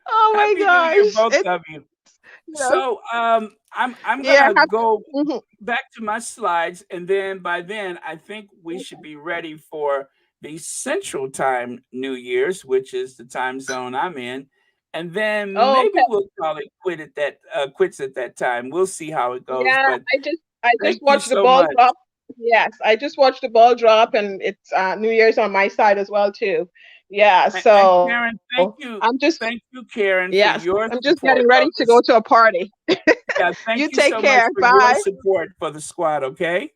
Oh my Happy New Year, gosh. both It's of you. you know, So I'm yeah. gonna go Mhm. back to my slides, and then by then I think we should be ready for the Central Time New Year's, which is the time zone I'm in, and then Oh, maybe okay. we'll call it quits at that time. We'll see how it goes. Yeah, But I just thank you watched the so ball much. drop. Yes, I just watched the ball drop, and it's New Year's on my side as well too. Yeah, And so Karen, thank you, Karen, for yes, your I'm just support getting of ready to this. go to a party. Yeah, thank You you take so much care. for your Bye. support for the squad. Okay.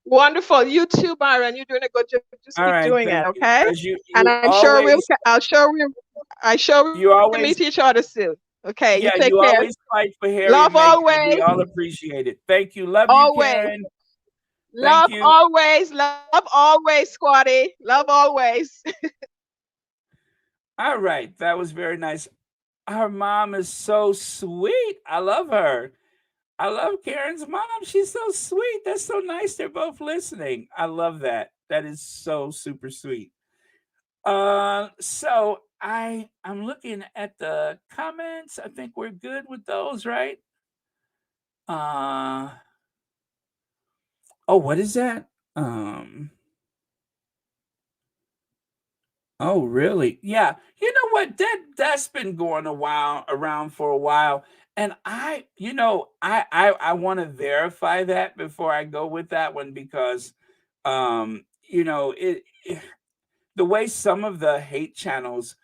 Wonderful. You too, Byron. You're doing a good job. Just All keep right, doing it, thank you. okay? Because And you I'm sure you we'll always meet each other soon. Okay, you yeah, take you care. always fight for Harry Love and Megan, and we always. all appreciate it. Thank you. Love you, Always. Karen. Thank Love you. always. Love always, Squatty. Love always. All right, that was very nice. Her mom is so sweet. I love her. I love Karen's mom. She's so sweet. That's so nice. They're both listening. I love that. That is so super sweet. So I'm looking at the comments. I think we're good with those, right? Uh oh, what is that? Um oh really? Yeah. You know what? That's been going a while around for a while. And I want to verify that before I go with that one because the way some of the hate channels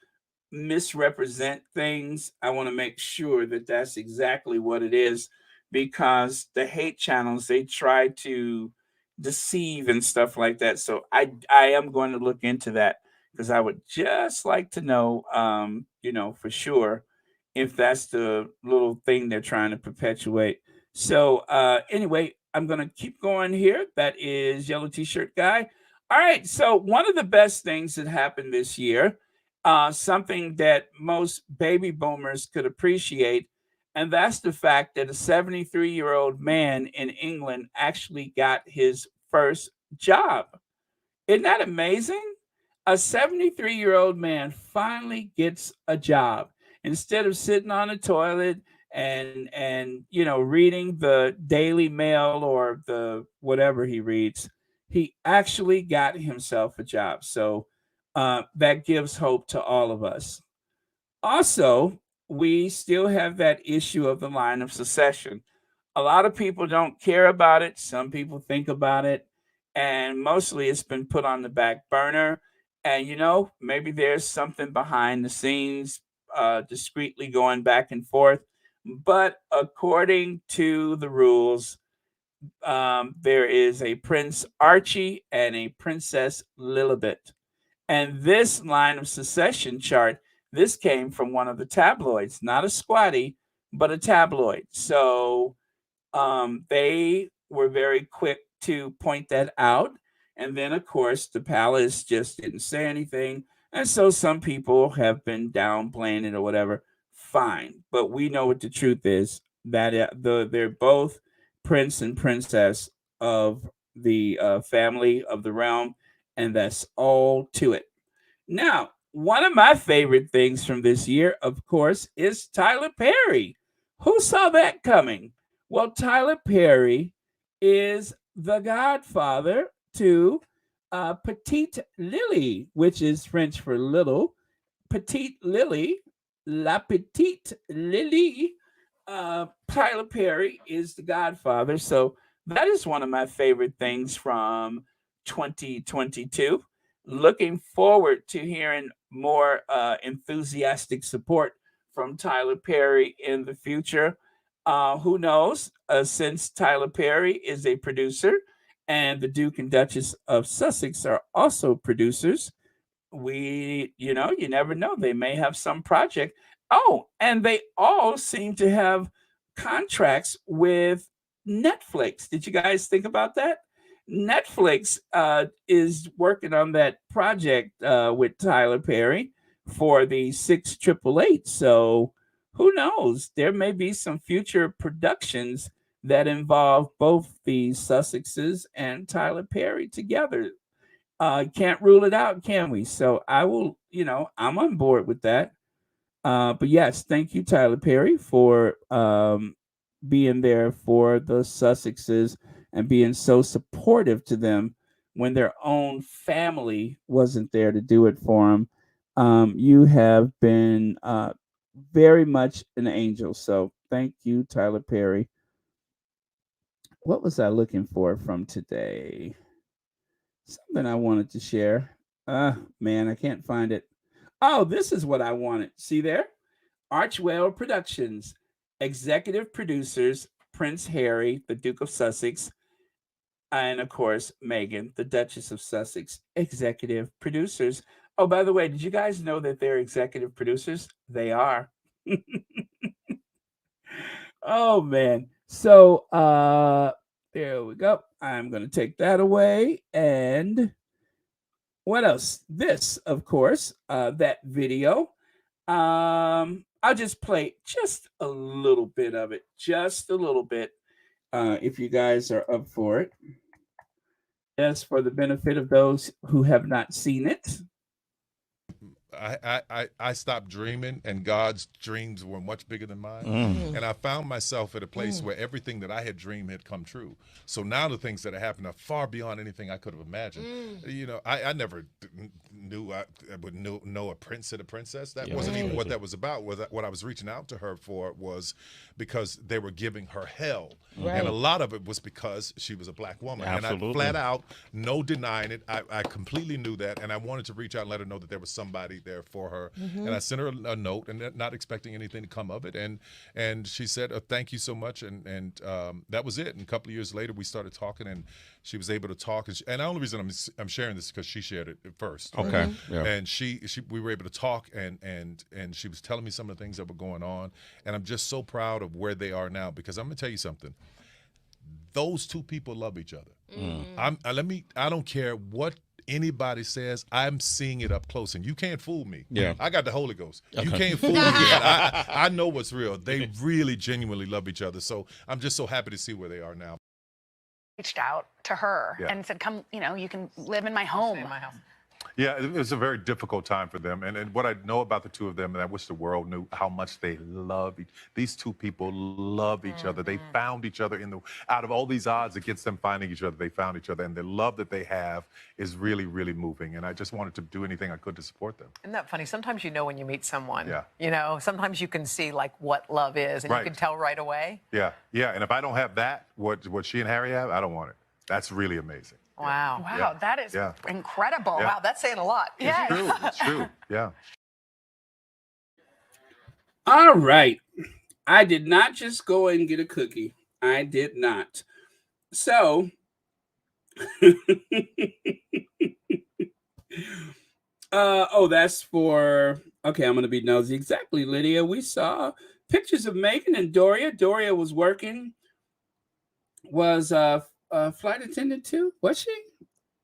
misrepresent things, I want to make sure that that's exactly what it is because the hate channels they try to deceive and stuff like that. So I am going to look into that because I would just like to know for sure if that's the little thing they're trying to perpetuate. So anyway, I'm going to keep going here. That is Yellow T-shirt guy. All right, so one of the best things that happened this year, something that most baby boomers could appreciate, and that's the fact that a 73-year-old man in England actually got his first job. Isn't that amazing? A 73-year-old man finally gets a job instead of sitting on a toilet and reading the Daily Mail or the whatever he reads. He actually got himself a job. So that gives hope to all of us. Also, we still have that issue of the line of succession. A lot of people don't care about it. Some people think about it, and mostly it's been put on the back burner. And maybe there's something behind the scenes, discreetly going back and forth. But according to the rules, there is a Prince Archie and a Princess Lilibet. And this line of succession chart, this came from one of the tabloids, not a squatty, but a tabloid. So they were very quick to point that out. And then, of course, the palace just didn't say anything. And so some people have been downplaying it or whatever. Fine. But we know what the truth is that they're both prince and princess of the family of the realm. And that's all to it. Now, one of my favorite things from this year, of course, is Tyler Perry. Who saw that coming? Well, Tyler Perry is the godfather to Petite Lily, which is French for little. Petite Lily La Petite Lily. Tyler Perry is the Godfather. So that is one of my favorite things from 2022. Looking forward to hearing more enthusiastic support from Tyler Perry in the future. Who knows? Since Tyler Perry is a producer and the Duke and Duchess of Sussex are also producers, you never know, they may have some project. Oh, and they all seem to have contracts with Netflix. Did you guys think about that? Netflix is working on that project with Tyler Perry for the 6888. So who knows, there may be some future productions that involve both the Sussexes and Tyler Perry together. Can't rule it out, can we? So I will, I'm on board with that. But yes, thank you, Tyler Perry, for being there for the Sussexes and being so supportive to them when their own family wasn't there to do it for them. You have been very much an angel. So thank you, Tyler Perry. What was I looking for from today? Something I wanted to share. Man, I can't find it. Oh, this is what I wanted. See there? Archwell Productions, executive producers Prince Harry, the Duke of Sussex, and of course, Meghan, the Duchess of Sussex, executive producers. Oh, by the way, did you guys know that they're executive producers? They are. Oh, man. So, there we go. I'm going to take that away. And what else? This, of course, that video. I'll just play just a little bit of it, just a little bit, if you guys are up for it. Just for the benefit of those who have not seen it. I stopped dreaming, and God's dreams were much bigger than mine. And I found myself at a place where everything that I had dreamed had come true. So now the things that are happening are far beyond anything I could have imagined. I never knew I would know a prince and a princess. That wasn't even what that was about. What I was reaching out to her for was because they were giving her hell. And a lot of it was because she was a black woman. Absolutely. And I flat out, no denying it, I completely knew that. And I wanted to reach out and let her know that there was somebody there for her. And I sent her a note, and not expecting anything to come of it. And she said, thank you so much. And that was it. And a couple of years later, we started talking, and she was able to talk. And the only reason I'm sharing this is because she shared it first. Okay. Yeah. And we were able to talk, and she was telling me some of the things that were going on. And I'm just so proud of where they are now, because I'm going to tell you something. Those two people love each other. I don't care what anybody says, I'm seeing it up close, and you can't fool me. Yeah. I got the Holy Ghost. You can't fool me. I know what's real. They really genuinely love each other. So I'm just so happy to see where they are now. Reached out to her and said, come, you can live in my home. Yeah, it was a very difficult time for them. And what I know about the two of them, and I wish the world knew how much they love these two people love each other. They found each other out of all these odds against them finding each other, they found each other. And the love that they have is really, really moving. And I just wanted to do anything I could to support them. Isn't that funny? Sometimes when you meet someone, Yeah. sometimes you can see like what love is, and you can tell right away. Yeah, yeah. And if I don't have that, what she and Harry have, I don't want it. That's really amazing. Wow. Wow, Yeah. that is incredible. Yeah. Wow, that's saying a lot. Yes. It's true. It's true. Yeah. All right. I did not just go and get a cookie. I did not. So, that's for, okay, I'm going to be nosy. Exactly, Lydia. We saw pictures of Megan and Doria. Doria was a flight attendant too, was she?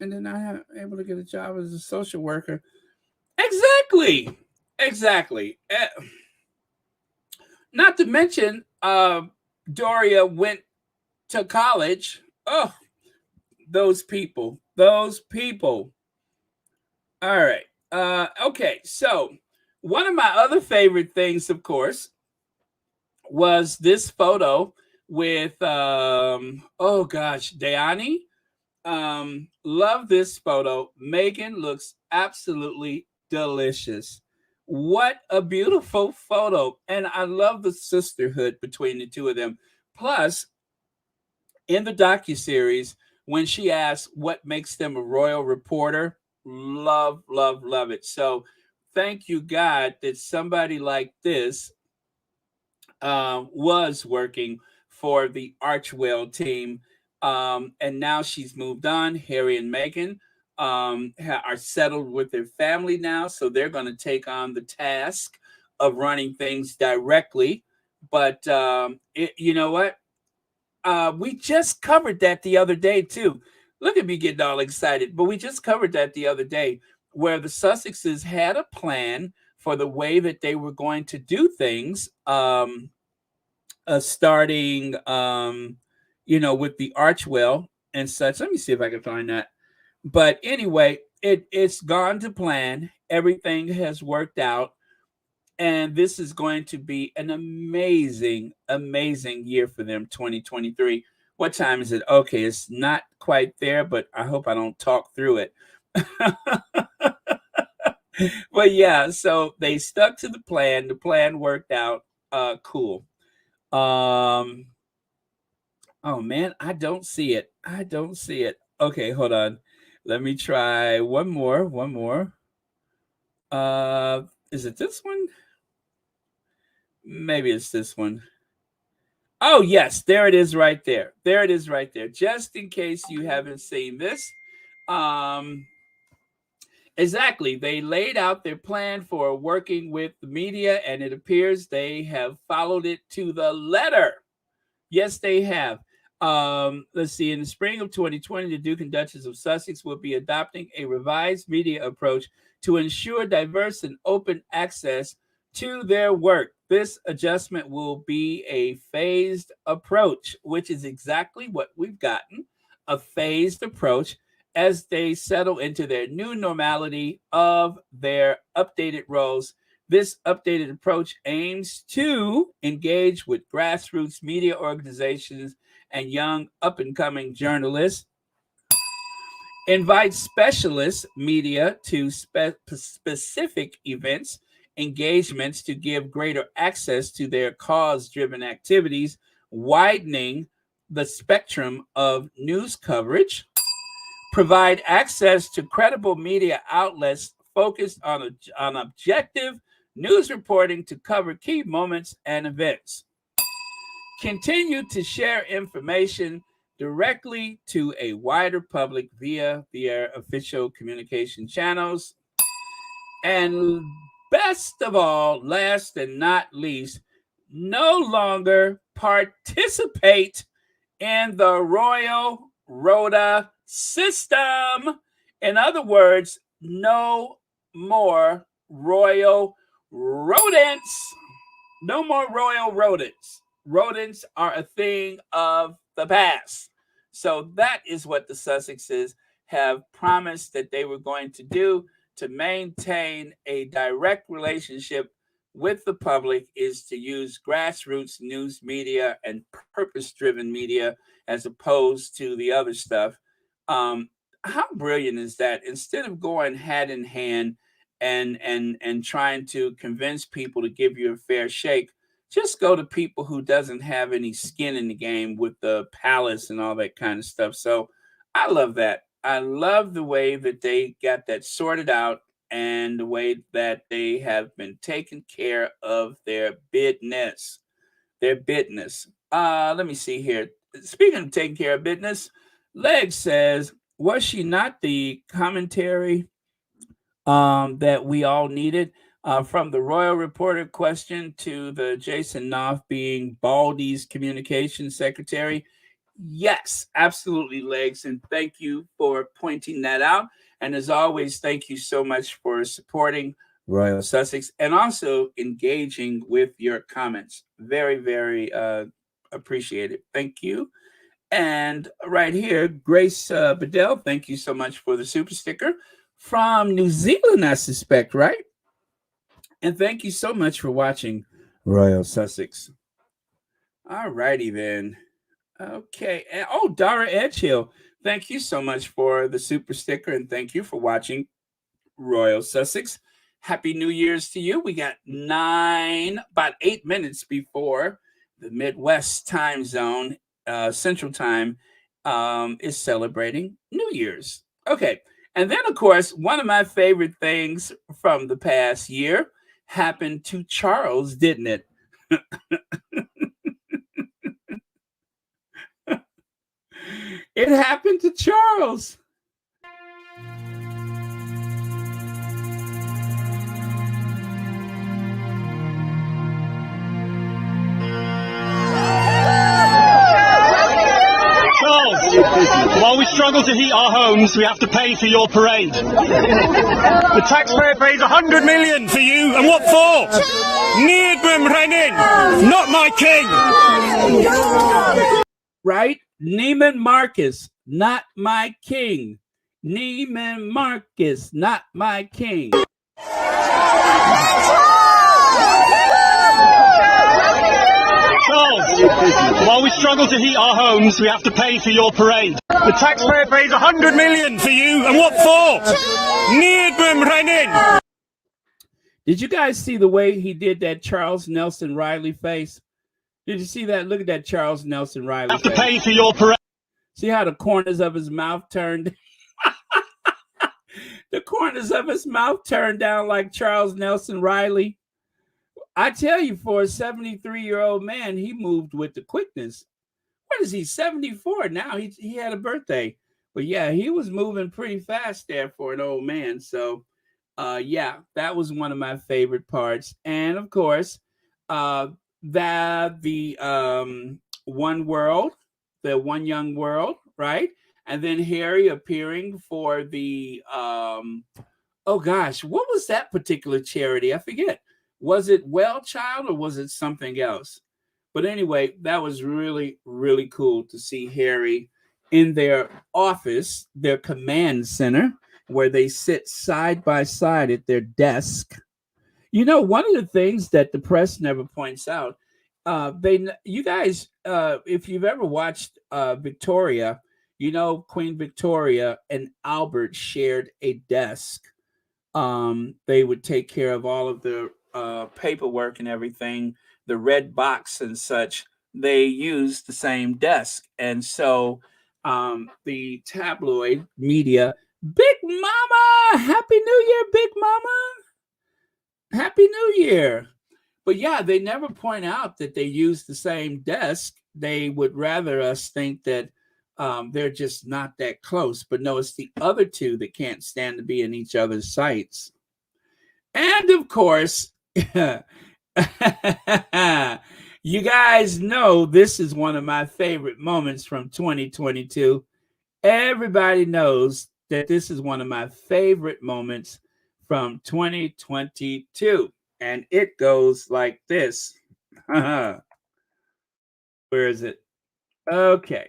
And then I was able to get a job as a social worker. Exactly. Not to mention, Doria went to college. Oh, those people. All right. Okay. So one of my other favorite things, of course, was this photo with Dayani. Love this photo. Megan looks absolutely delicious. What a beautiful photo. And I love the sisterhood between the two of them. Plus, in the docuseries, when she asks what makes them a royal reporter, love, love, love it. So thank you, God, that somebody like this was working for the Archwell team. And now she's moved on. Harry and Meghan are settled with their family now. So they're going to take on the task of running things directly. But you know what? We just covered that the other day, too. Look at me getting all excited. But we just covered that the other day where the Sussexes had a plan for the way that they were going to do things. Starting with the Archwell and such. Let me see if I can find that. But anyway, it's gone to plan. Everything has worked out, and this is going to be an amazing, amazing year for them. 2023. What time is it? Okay, it's not quite there, but I hope I don't talk through it. But yeah, so they stuck to the plan. The plan worked out. Cool. Um, Oh man, I don't see it. I don't see it. Okay, hold on. Let me try one more. One more. Is it this one? Maybe it's this one. Oh yes, there it is right there. There it is right there. Just in case you haven't seen this. Um Exactly. They laid out their plan for working with the media, and it appears they have followed it to the letter. Yes, they have. Let's see. In the spring of 2020, the Duke and Duchess of Sussex will be adopting a revised media approach to ensure diverse and open access to their work. This adjustment will be a phased approach, which is exactly what we've gotten, a phased approach as they settle into their new normality of their updated roles. This updated approach aims to engage with grassroots media organizations and young up and coming journalists, invite specialist media to specific events, engagements to give greater access to their cause driven activities, widening the spectrum of news coverage, provide access to credible media outlets focused on objective news reporting to cover key moments and events. Continue to share information directly to a wider public via their official communication channels. And best of all, last and not least, no longer participate in the Royal Rota system. In other words, no more royal rodents. No more royal rodents. Rodents are a thing of the past. So that is what the Sussexes have promised that they were going to do to maintain a direct relationship with the public, is to use grassroots news media and purpose-driven media as opposed to the other stuff. How brilliant is that? Instead of going hand in hand and trying to convince people to give you a fair shake, just go to people who doesn't have any skin in the game with the palace and all that kind of stuff. So I love that. I love the way that they got that sorted out and the way that they have been taking care of their business. Their business. Let me see here. Speaking of taking care of business, Leg says, was she not the commentary that we all needed? From the Royal Reporter question to the Jason Knopf being Baldy's communication secretary. Yes, absolutely, Legs. And thank you for pointing that out. And as always, thank you so much for supporting Royal Sussex and also engaging with your comments. Very, very appreciated. Thank you. And right here, Grace Bedell, thank you so much for the super sticker from New Zealand, I suspect, right? And thank you so much for watching Royal Sussex. All righty then. Okay. And, Dara Edgehill, thank you so much for the super sticker and thank you for watching Royal Sussex. Happy New Year's to you. We got about 8 minutes before the Midwest time zone, Central Time, is celebrating New Year's. Okay. And then, of course, one of my favorite things from the past year happened to Charles, didn't it? It happened to Charles. While we struggle to heat our homes, we have to pay for your parade. The taxpayer pays 100 million for you, and what for? Needham Renin, not my king. Right? Neiman Marcus, not my king. Neiman Marcus, not my king. While we struggle to heat our homes, we have to pay for your parade. The taxpayer pays 100 million for you, and what for? Needham Renin. Did you guys see the way he did that Charles Nelson Riley face? Did you see that? Look at that Charles Nelson Riley Have to face. pay for your parade. See how the corners of his mouth turned? The corners of his mouth turned down like Charles Nelson Riley. I tell you, for a 73-year-old man, he moved with the quickness. What is he, 74 now? He had a birthday. But yeah, he was moving pretty fast there for an old man. So, yeah, that was one of my favorite parts. And, of course, the One World, the One Young World, right? And then Harry appearing for the, oh gosh, what was that particular charity? I forget. Was it Well Child or was it something else? But anyway, that was really, really cool to see Harry in their office, their command center, where they sit side by side at their desk. You know, one of the things that the press never points out, you guys, if you've ever watched Victoria, you know, Queen Victoria and Albert shared a desk. They would take care of all of the paperwork and everything, the red box and such. They used the same desk. And so the tabloid media, Big Mama, Happy New Year, Big Mama, Happy New Year. But yeah, they never point out that they use the same desk. They would rather us think that they're just not that close. But no, it's the other two that can't stand to be in each other's sights. And of course, you guys know this is one of my favorite moments from 2022. Everybody knows that this is one of my favorite moments from 2022. And it goes like this. Where is it? Okay.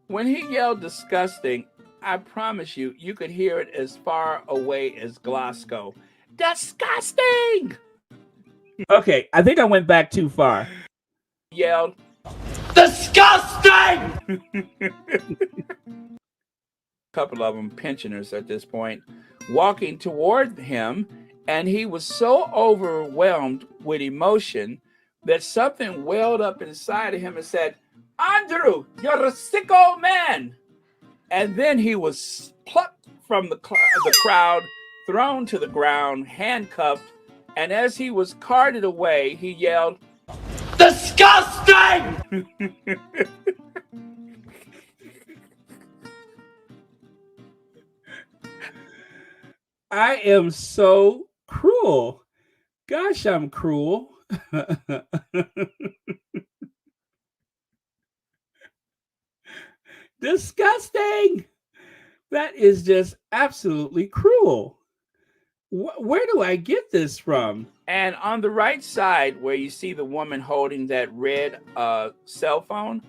When he yelled disgusting, I promise you, you could hear it as far away as Glasgow. Disgusting! Okay, I think I went back too far. He yelled, disgusting! Couple of them pensioners at this point, walking toward him, and he was so overwhelmed with emotion that something welled up inside of him and said, Andrew, you're a sick old man. And then he was plucked from the crowd, thrown to the ground, handcuffed, and as he was carted away, he yelled, disgusting! I am so cruel. Gosh, I'm cruel. Disgusting. That is just absolutely cruel. Where do I get this from? And on the right side, where you see the woman holding that red cell phone,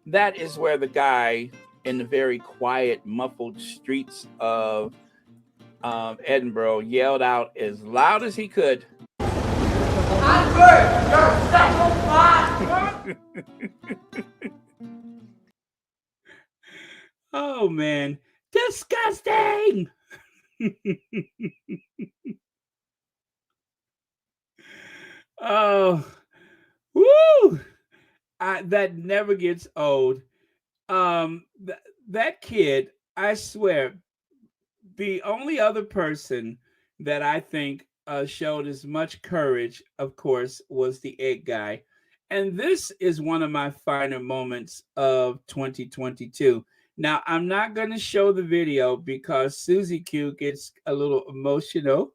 that is where the guy in the very quiet, muffled streets of Edinburgh yelled out as loud as he could. Oh man, Disgusting. Oh, woo! That never gets old. That kid, I swear, the only other person that I think showed as much courage, of course, was the egg guy. And this is one of my finer moments of 2022. Now, I'm not going to show the video because Susie Q gets a little emotional.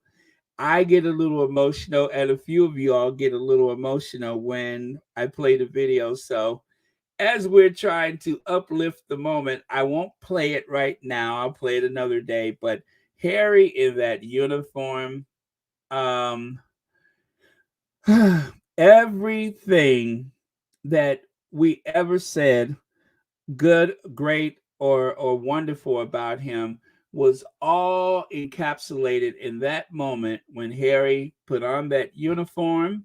I get a little emotional, and a few of you all get a little emotional when I play the video. So, as we're trying to uplift the moment, I won't play it right now. I'll play it another day. But Harry in that uniform, um, everything that we ever said, good, great, or wonderful about him, was all encapsulated in that moment when Harry put on that uniform.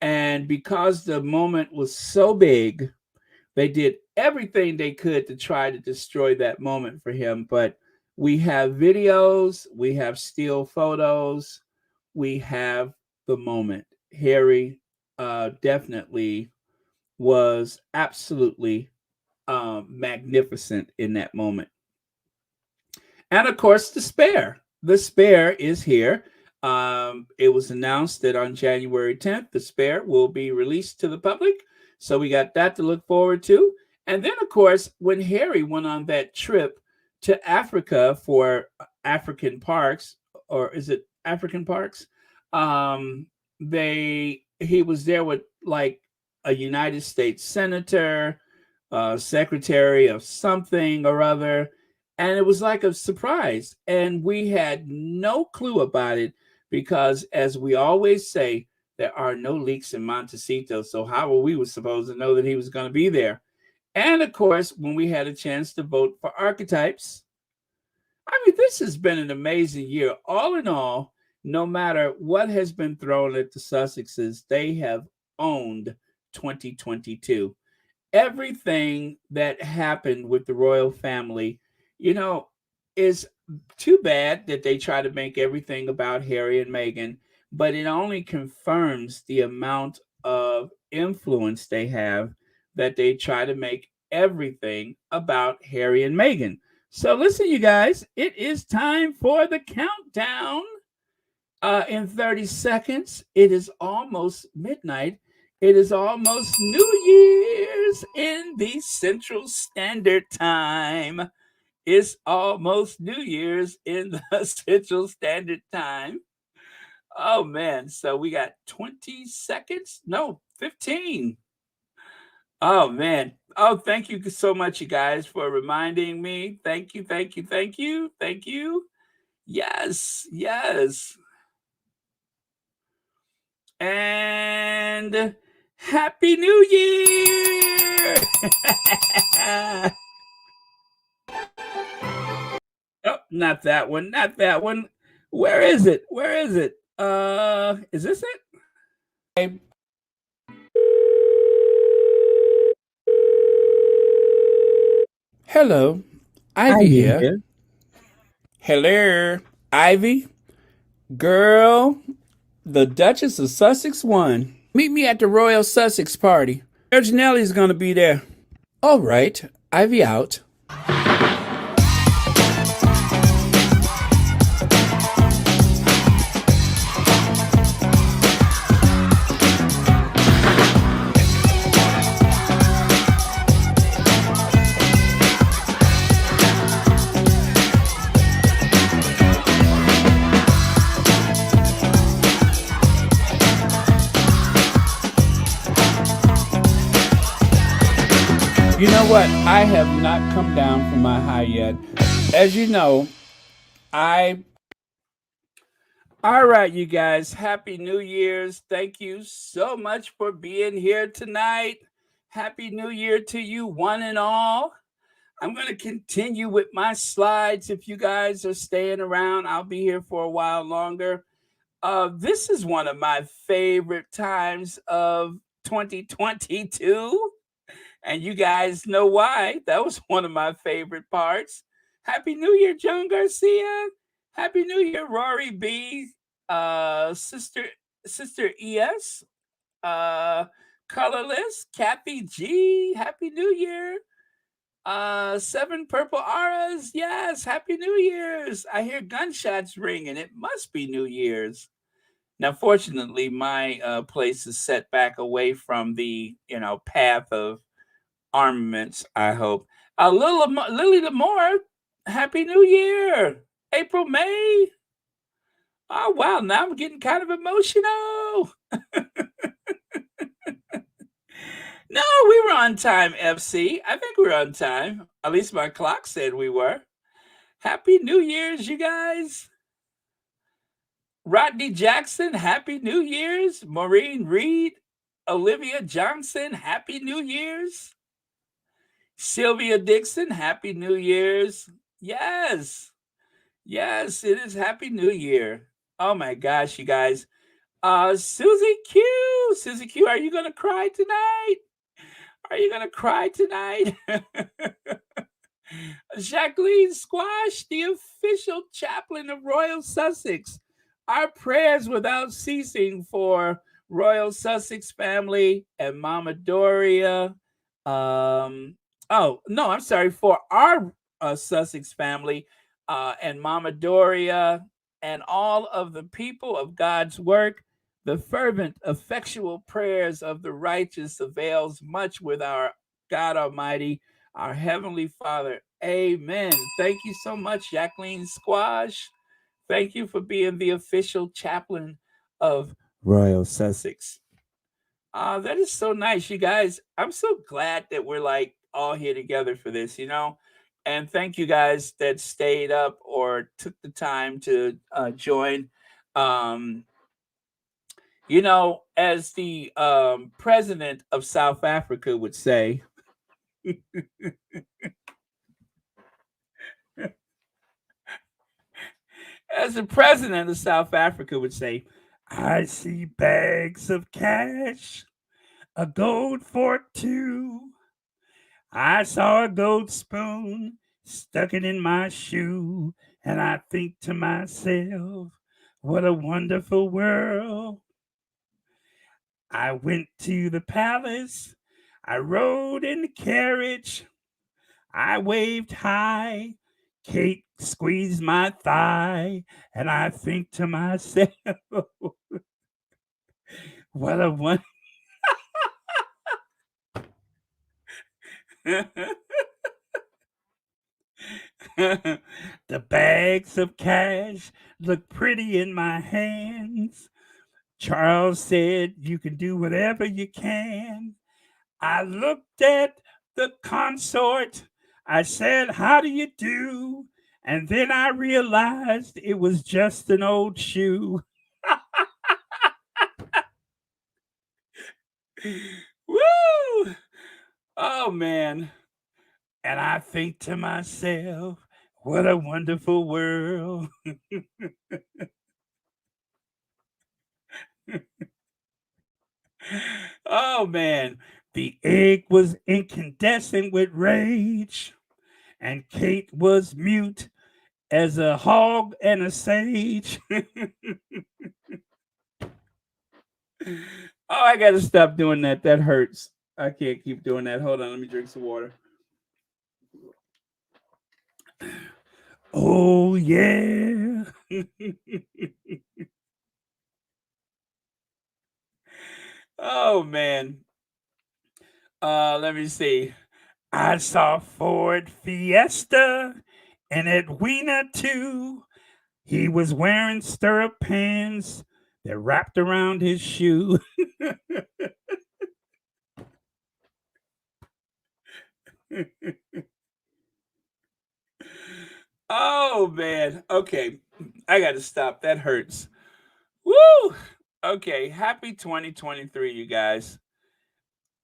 And because the moment was so big, they did everything they could to try to destroy that moment for him. But we have videos, we have still photos, we have the moment. Harry definitely was absolutely magnificent in that moment. And of course, the spare. The spare is here. It was announced that on January 10th, the spare will be released to the public. So we got that to look forward to. And then, of course, when Harry went on that trip to Africa for African parks, or is it African parks? He was there with like a United States senator, secretary of something or other, and it was like a surprise. And we had no clue about it because, as we always say, there are no leaks in Montecito. So how were we supposed to know that he was going to be there? And of course, when we had a chance to vote for Archetypes, I mean, this has been an amazing year. All in all, no matter what has been thrown at the Sussexes, they have owned 2022. Everything that happened with the royal family, you know, is too bad that they try to make everything about Harry and Meghan, but it only confirms the amount of influence they have that they try to make everything about Harry and Meghan. So listen, you guys, it is time for the countdown. In 30 seconds, it is almost midnight. It is almost New Year's in the Central Standard Time. It's almost New Year's in the Central Standard Time. Oh, man. So we got 20 seconds? No, 15. Oh, man. Oh, thank you so much, you guys, for reminding me. Thank you, thank you, thank you, thank you. Yes, yes. And Happy New Year! Oh, not that one, not that one. Where is it? Where is it? Is this it? Hello, Ivy here. Hello, Ivy. Girl, the Duchess of Sussex won. Meet me at the Royal Sussex party. Serge Nelly's gonna be there. All right, Ivy out. You know what? I have not come down from my high yet. As you know, All right, you guys. Happy New Year's. Thank you so much for being here tonight. Happy New Year to you, one and all. I'm going to continue with my slides. If you guys are staying around, I'll be here for a while longer. This is one of my favorite times of 2022. And you guys know why. That was one of my favorite parts Happy New Year, John Garcia. Happy New Year, Rory B. Sister ES. Uh, Colorless, Kathy G. Happy New Year. Seven Purple Auras. Yes, Happy New Year's. I hear gunshots ringing. It must be New Year's. Now, fortunately, my place is set back away from the path of armaments. I hope. Lily Lamore, Happy New Year. April May. Oh wow! Now I'm getting kind of emotional. No, we were on time, FC. I think we were on time. At least my clock said we were. Happy New Year's, you guys. Rodney Jackson, Happy New Year's. Maureen Reed, Olivia Johnson, Happy New Year's. Sylvia Dixon, Happy New Year's. Yes. Yes, it is Happy New Year. Oh my gosh, you guys. Susie Q. Susie Q, are you gonna cry tonight? Are you gonna cry tonight? Jacqueline Squash, the official chaplain of Royal Sussex. Our prayers without ceasing for Royal Sussex family and Mama Doria. Oh, no, I'm sorry, for our Sussex family and Mama Doria and all of the people of God's work. The fervent, effectual prayers of the righteous avails much with our God Almighty, our Heavenly Father. Amen. Thank you so much, Jacqueline Squash. Thank you for being the official chaplain of Royal Sussex. That is so nice, you guys. I'm so glad that we're like all here together for this, And thank you guys that stayed up or took the time to join. As the president of South Africa would say, as the president of South Africa would say, I see bags of cash, a gold fork too. I saw a gold spoon, stuck it in my shoe, and I think to myself, what a wonderful world. I went to the palace, I rode in the carriage, I waved high, Kate squeezed my thigh, and I think to myself, what a one. The bags of cash look pretty in my hands. Charles said, you can do whatever you can. I looked at the consort. I said, how do you do? And then I realized it was just an old shoe. Woo! Oh, man. And I think to myself, what a wonderful world. Oh, man. The egg was incandescent with rage, and Kate was mute as a hog and a sage. Oh, I got to stop doing that. That hurts. I can't keep doing that. Hold on. Let me drink some water. Oh, yeah. Oh, man. Let me see. I saw Ford Fiesta and Edwina too. He was wearing stirrup pants that wrapped around his shoe. Oh man. Okay. I got to stop. That hurts. Woo! Okay. Happy 2023, you guys.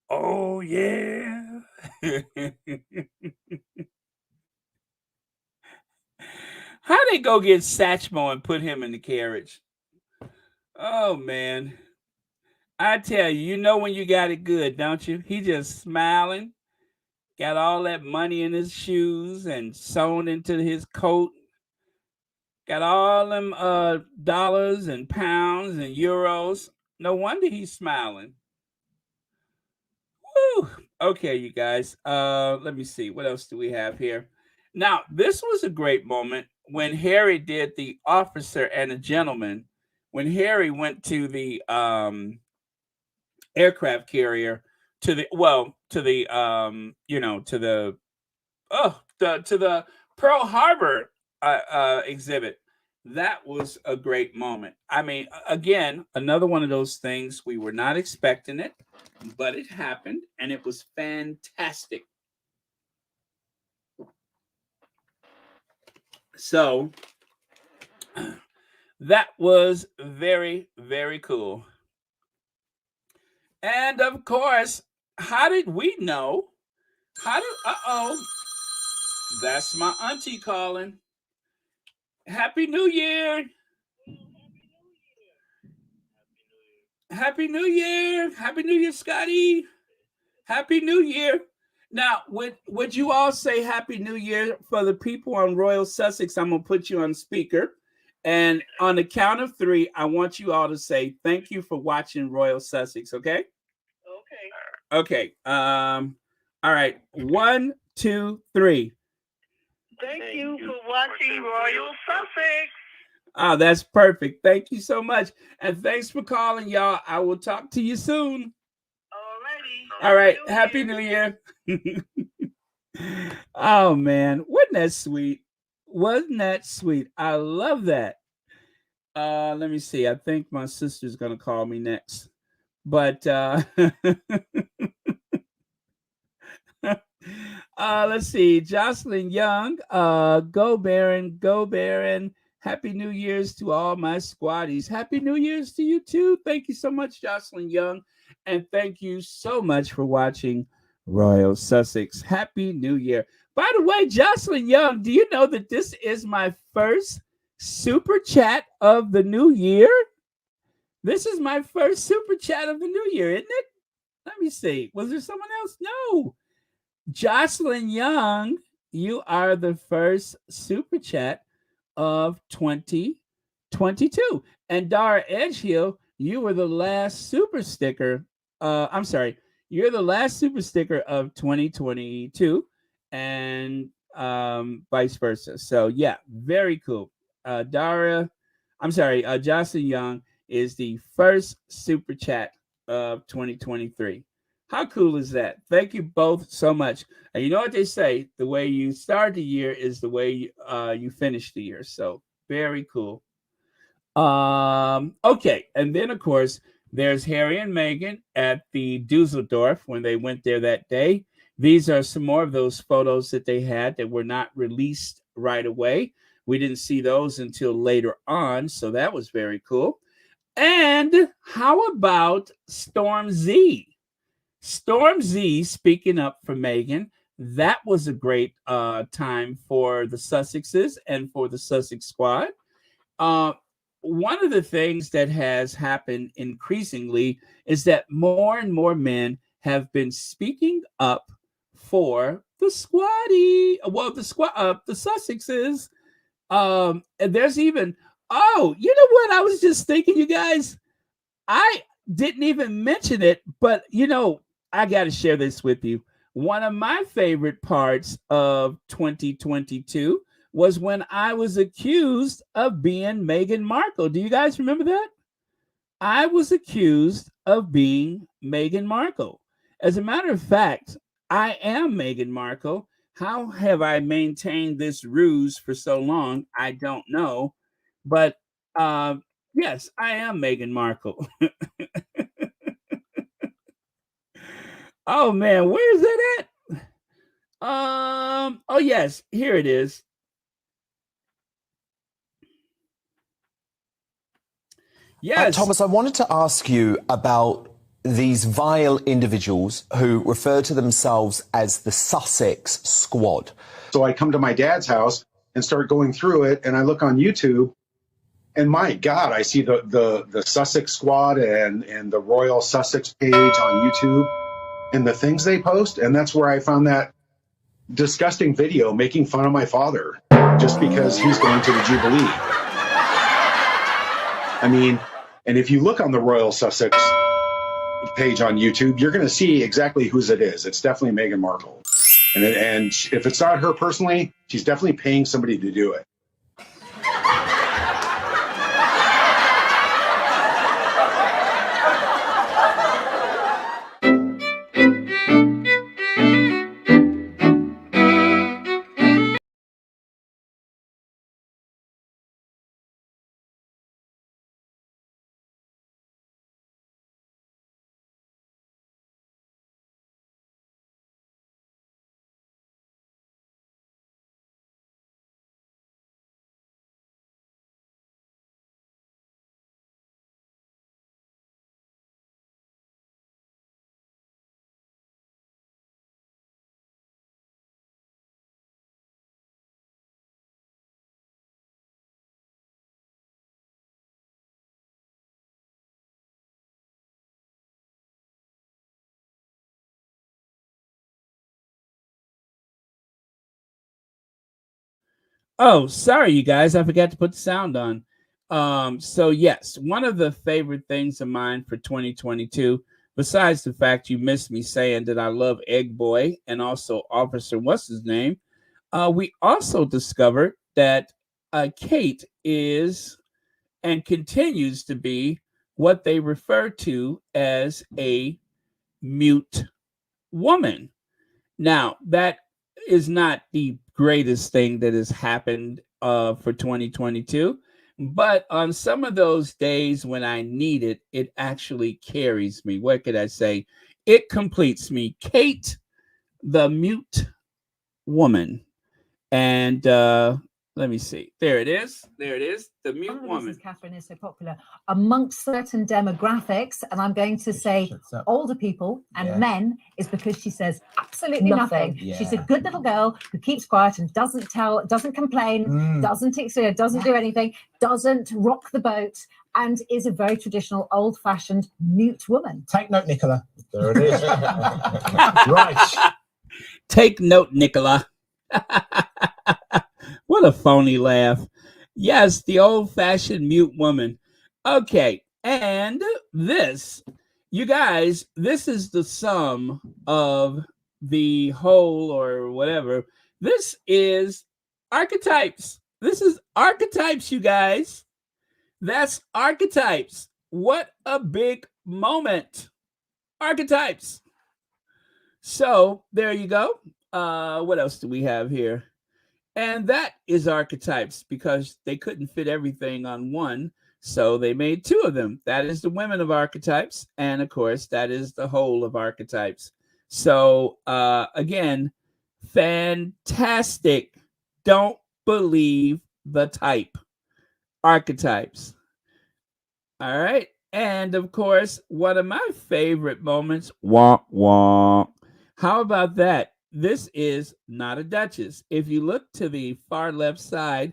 Oh yeah. How they go get Satchmo and put him in the carriage? Oh man. I tell you, you know when you got it good, don't you? He just smiling. Got all that money in his shoes and sewn into his coat. Got all them dollars and pounds and euros. No wonder he's smiling. Woo. Okay, you guys. Let me see. What else do we have here? Now, this was a great moment when Harry did the officer and a gentleman. When Harry went to the aircraft carrier to the to the Pearl Harbor exhibit. That was a great moment. I mean, again, another one of those things we were not expecting it, but it happened and it was fantastic. So that was very, very cool. And of course, how did we know? That's my auntie calling. Happy New Year. Happy New Year. Happy New Year, Scotty. Happy New Year. Now, would you all say Happy New Year for the people on Royal Sussex? I'm going to put you on speaker. And on the count of 3, I want you all to say thank you for watching Royal Sussex, okay? Okay. All right. 1, 2, 3. Thank you for watching Royal Sussex. Oh, that's perfect. Thank you so much. And thanks for calling, y'all. I will talk to you soon. All right. Happy New Year. Oh, man. Wasn't that sweet? Wasn't that sweet? I love that. Let me see. I think my sister's going to call me next. But let's see. Jocelyn Young. Go Baron. Go Baron. Happy New Year's to all my squaddies. Happy New Year's to you too. Thank you so much, Jocelyn Young. And thank you so much for watching Royal Sussex. Happy New Year. By the way, Jocelyn Young, do you know that this is my first super chat of the new year? This is my first super chat of the new year, isn't it? Let me see. Was there someone else? No. Jocelyn Young, you are the first super chat of 2022. And Dara Edgehill, you were the last super sticker. I'm sorry, you're the last super sticker of 2022, and vice versa. So yeah, very cool. Jocelyn Young is the first super chat of 2023. How cool is that? Thank you both so much. And you know what they say, the way you start the year is the way you finish the year. So very cool. Okay. And then of course, there's Harry and Meghan at the Dusseldorf when they went there that day. These are some more of those photos that they had that were not released right away. We didn't see those until later on. So that was very cool. And how about Storm Z? Storm Z speaking up for Meghan. That was a great time for the Sussexes and for the Sussex squad. One of the things that has happened increasingly is that more and more men have been speaking up for the squaddy. Well, the Sussexes. And there's even, you know what? I was just thinking, you guys, I didn't even mention it, but I got to share this with you. One of my favorite parts of 2022 was when I was accused of being Meghan Markle. Do you guys remember that? I was accused of being Meghan Markle. As a matter of fact, I am Meghan Markle. How have I maintained this ruse for so long? I don't know. But yes, I am Meghan Markle. Oh man, where is that at? Oh yes, here it is. Yes. Thomas, I wanted to ask you about these vile individuals who refer to themselves as the Sussex Squad. So I come to my dad's house and start going through it, and I look on YouTube, and my God, I see the Sussex Squad and the Royal Sussex page on YouTube and the things they post, and that's where I found that disgusting video making fun of my father just because he's going to the Jubilee. I mean, and if you look on the Royal Sussex page on YouTube, you're going to see exactly whose it is. It's definitely Meghan Markle. And if it's not her personally, she's definitely paying somebody to do it. Oh, sorry, you guys. I forgot to put the sound on. So yes, one of the favorite things of mine for 2022, besides the fact you missed me saying that I love Egg Boy and also Officer What's His Name, we also discovered that Kate is and continues to be what they refer to as a mute woman. Now, that is not the greatest thing that has happened for 2022, but on some of those days when I need it, it actually carries me. What could I say? It completes me. Kate, the mute woman. And let me see. There it is. There it is. The mute woman. This is Catherine is so popular amongst certain demographics, and I'm going to say older people and men, is because she says absolutely nothing. She's a good little girl who keeps quiet and doesn't complain, doesn't do anything, doesn't rock the boat, and is a very traditional, old-fashioned mute woman. Take note, Nicola. There it is. Right. Take note, Nicola. What a phony laugh. Yes, the old-fashioned mute woman. Okay, and this, you guys, this is the sum of the whole or whatever. This is Archetypes. This is Archetypes, you guys. That's Archetypes. What a big moment. Archetypes. So there you go. What else do we have here? And that is Archetypes, because they couldn't fit everything on one, so they made two of them. That is the women of Archetypes, and of course, that is the whole of Archetypes. So again, fantastic. Don't believe the type. Archetypes. All right. And of course, one of my favorite moments, wah, wah. How about that? This is not a Duchess. If you look to the far left side,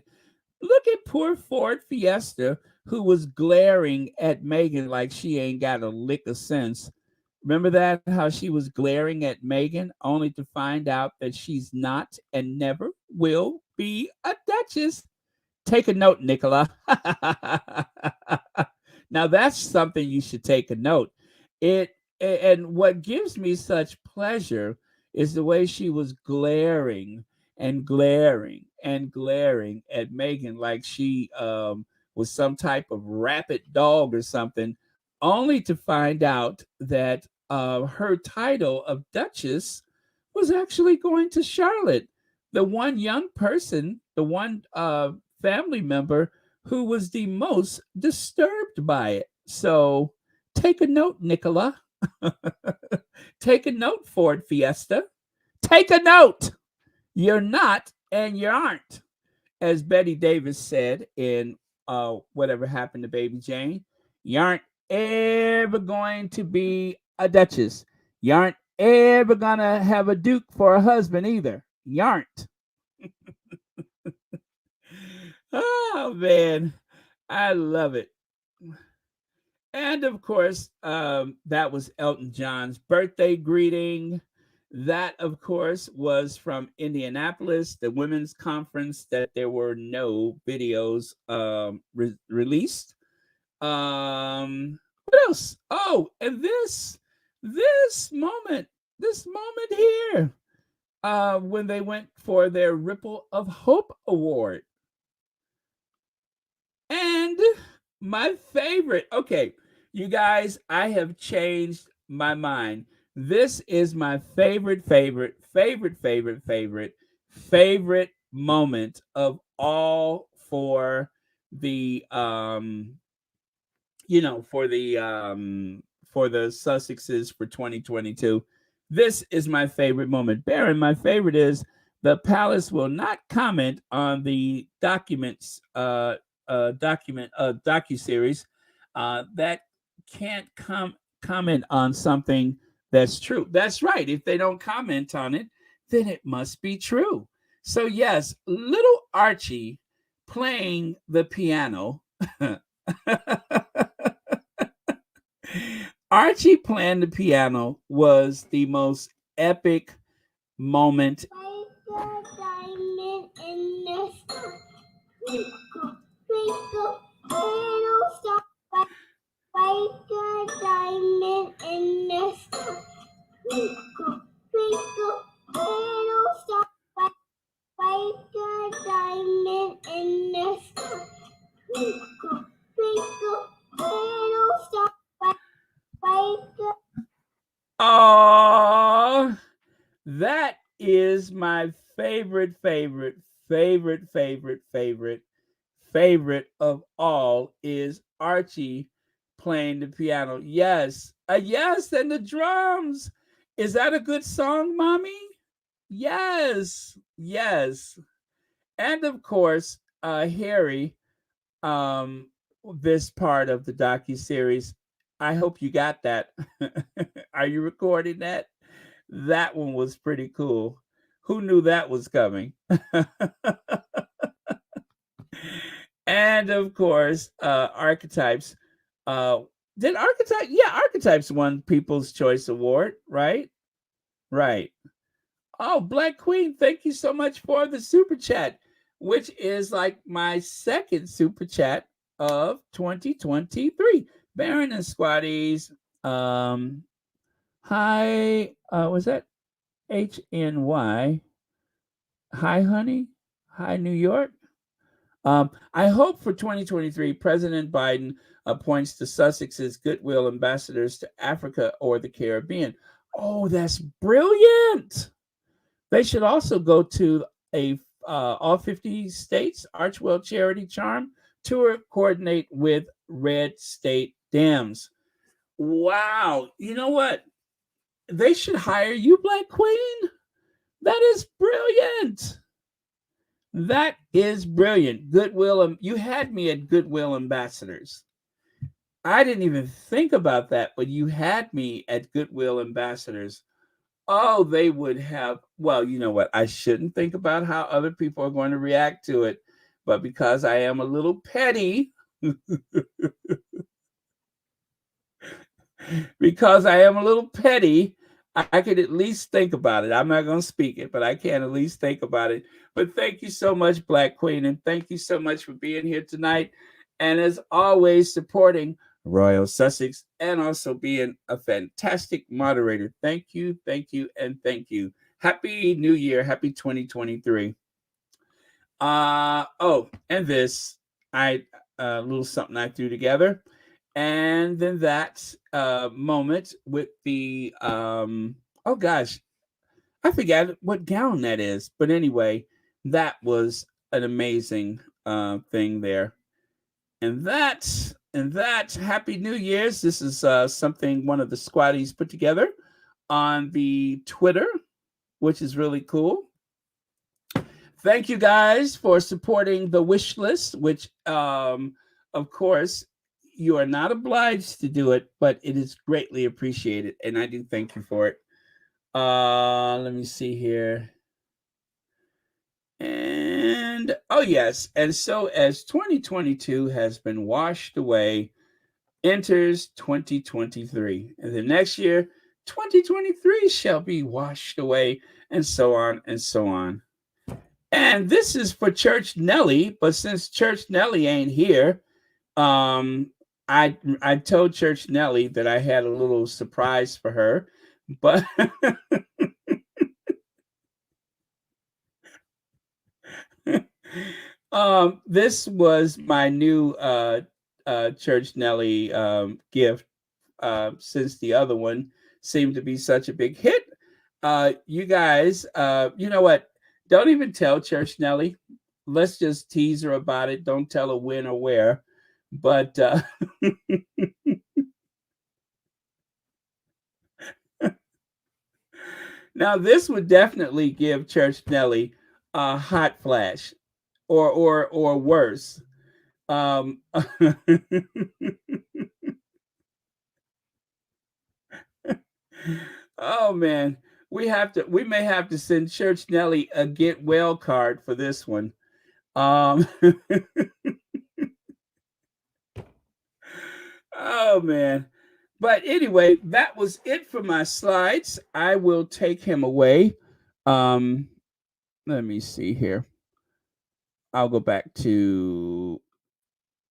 look at poor Ford Fiesta, who was glaring at Meghan like she ain't got a lick of sense. Remember that? How she was glaring at Meghan, only to find out that she's not and never will be a Duchess. Take a note, Nicola. Now that's something you should take a note. And what gives me such pleasure is the way she was glaring and glaring and glaring at Meghan like she was some type of rabid dog or something, only to find out that her title of Duchess was actually going to Charlotte, the one young person, the one family member who was the most disturbed by it. So take a note, Nicola. Take a note, Ford Fiesta. Take a note. You're not and you aren't. As Betty Davis said in Whatever Happened to Baby Jane, you aren't ever going to be a Duchess. You aren't ever going to have a Duke for a husband either. You aren't. Oh, man. I love it. And of course, that was Elton John's birthday greeting. That, of course, was from Indianapolis, the women's conference, that there were no videos released. What else? Oh, and this moment here, when they went for their Ripple of Hope Award. And my favorite, okay, you guys, I have changed my mind. This is my favorite moment of all for the for the Sussexes for 2022. This is my favorite moment. Baron, my favorite is the palace will not comment on the docuseries that can't comment on something that's true. That's right. If they don't comment on it, then it must be true. So yes, little Archie playing the piano. Archie playing the piano was the most epic moment. Oh, that is my favorite of all is Archie playing the piano. Yes, yes, and the drums. Is that a good song, Mommy? Yes, yes. And of course, Harry, this part of the docuseries. I hope you got that. Are you recording that? That one was pretty cool. Who knew that was coming? And of course, Archetypes. Did Archetypes? Yeah, Archetypes won People's Choice Award, right? Right. Oh, Black Queen, thank you so much for the super chat, which is like my second super chat of 2023. Baron and Squatties. Hi, was that HNY? Hi, honey. Hi, New York. I hope for 2023, President Biden appoints the Sussexes goodwill ambassadors to Africa or the Caribbean. Oh, that's brilliant. They should also go to a all 50 states Archwell Charity Charm tour, coordinate with Red State Dams. Wow. You know what? They should hire you, Black Queen. That is brilliant. That is brilliant. Goodwill. You had me at Goodwill Ambassadors. I didn't even think about that, but you had me at Goodwill Ambassadors. Oh, they would have. Well, you know what? I shouldn't think about how other people are going to react to it. But because I am a little petty, I could at least think about it. I'm not going to speak it, but I can at least think about it. But thank you so much, Black Queen. And thank you so much for being here tonight. And as always, supporting Royal Sussex and also being a fantastic moderator. Thank you, and thank you. Happy New Year. Happy 2023. Oh, and this, a little something I threw together. And then that moment with the oh gosh, I forgot what gown that is. But anyway, that was an amazing thing there. And that Happy New Year's. This is something one of the squatties put together on the Twitter, which is really cool. Thank you guys for supporting the wish list, which of course you are not obliged to do it, but it is greatly appreciated, and I do thank you for it. Let me see here. And oh yes, and so as 2022 has been washed away, enters 2023. And the next year, 2023 shall be washed away, and so on and so on. And this is for Church Nellie, but since Church Nellie ain't here, I told Church Nellie that I had a little surprise for her, but this was my new Church Nellie gift, since the other one seemed to be such a big hit. You guys, you know what? Don't even tell Church Nellie. Let's just tease her about it. Don't tell her when or where. But now this would definitely give Church Nellie a hot flash, or worse. Oh man, we may have to send Church Nellie a get well card for this one. Oh man. But anyway, that was it for my slides. I will take him away. Let me see here. I'll go back to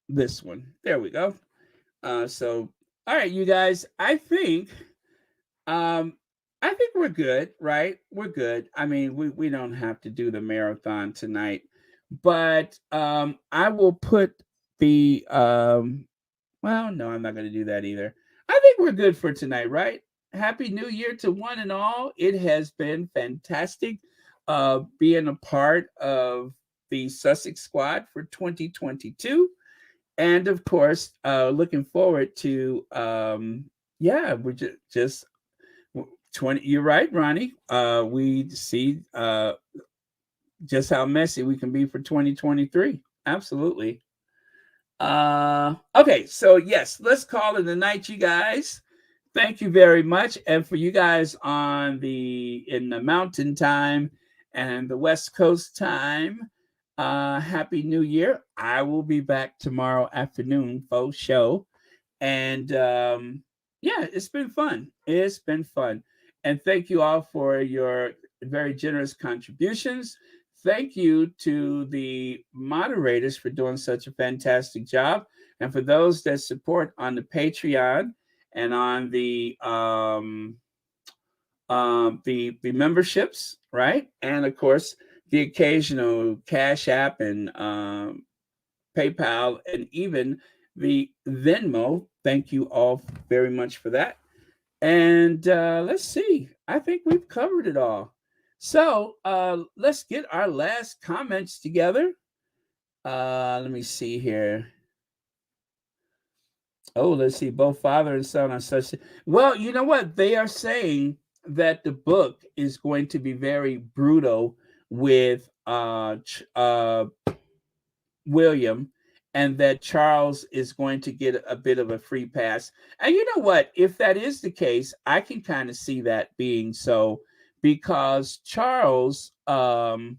this one. There we go. So all right, you guys, I think we're good, right? We're good. I mean, we don't have to do the marathon tonight, but I will put the well, no, I'm not going to do that either. I think we're good for tonight, right? Happy New Year to one and all. It has been fantastic being a part of the Sussex squad for 2022. And of course, looking forward to, we're just 20. You're right, Ronnie. We see just how messy we can be for 2023. Absolutely. Okay, so yes, let's call it a night, you guys. Thank you very much. And for you guys in the mountain time and the West Coast time, happy New Year. I will be back tomorrow afternoon for show. And it's been fun. It's been fun. And thank you all for your very generous contributions. Thank you to the moderators for doing such a fantastic job. And for those that support on the Patreon and on the memberships, right? And of course, the occasional Cash App and PayPal and even the Venmo. Thank you all very much for that. And let's see. I think we've covered it all. So let's get our last comments together. Let me see here. Oh, let's see. Both father and son are such. Well, you know what? They are saying that the book is going to be very brutal with William, and that Charles is going to get a bit of a free pass. And you know what? If that is the case, I can kind of see that being so, because Charles, I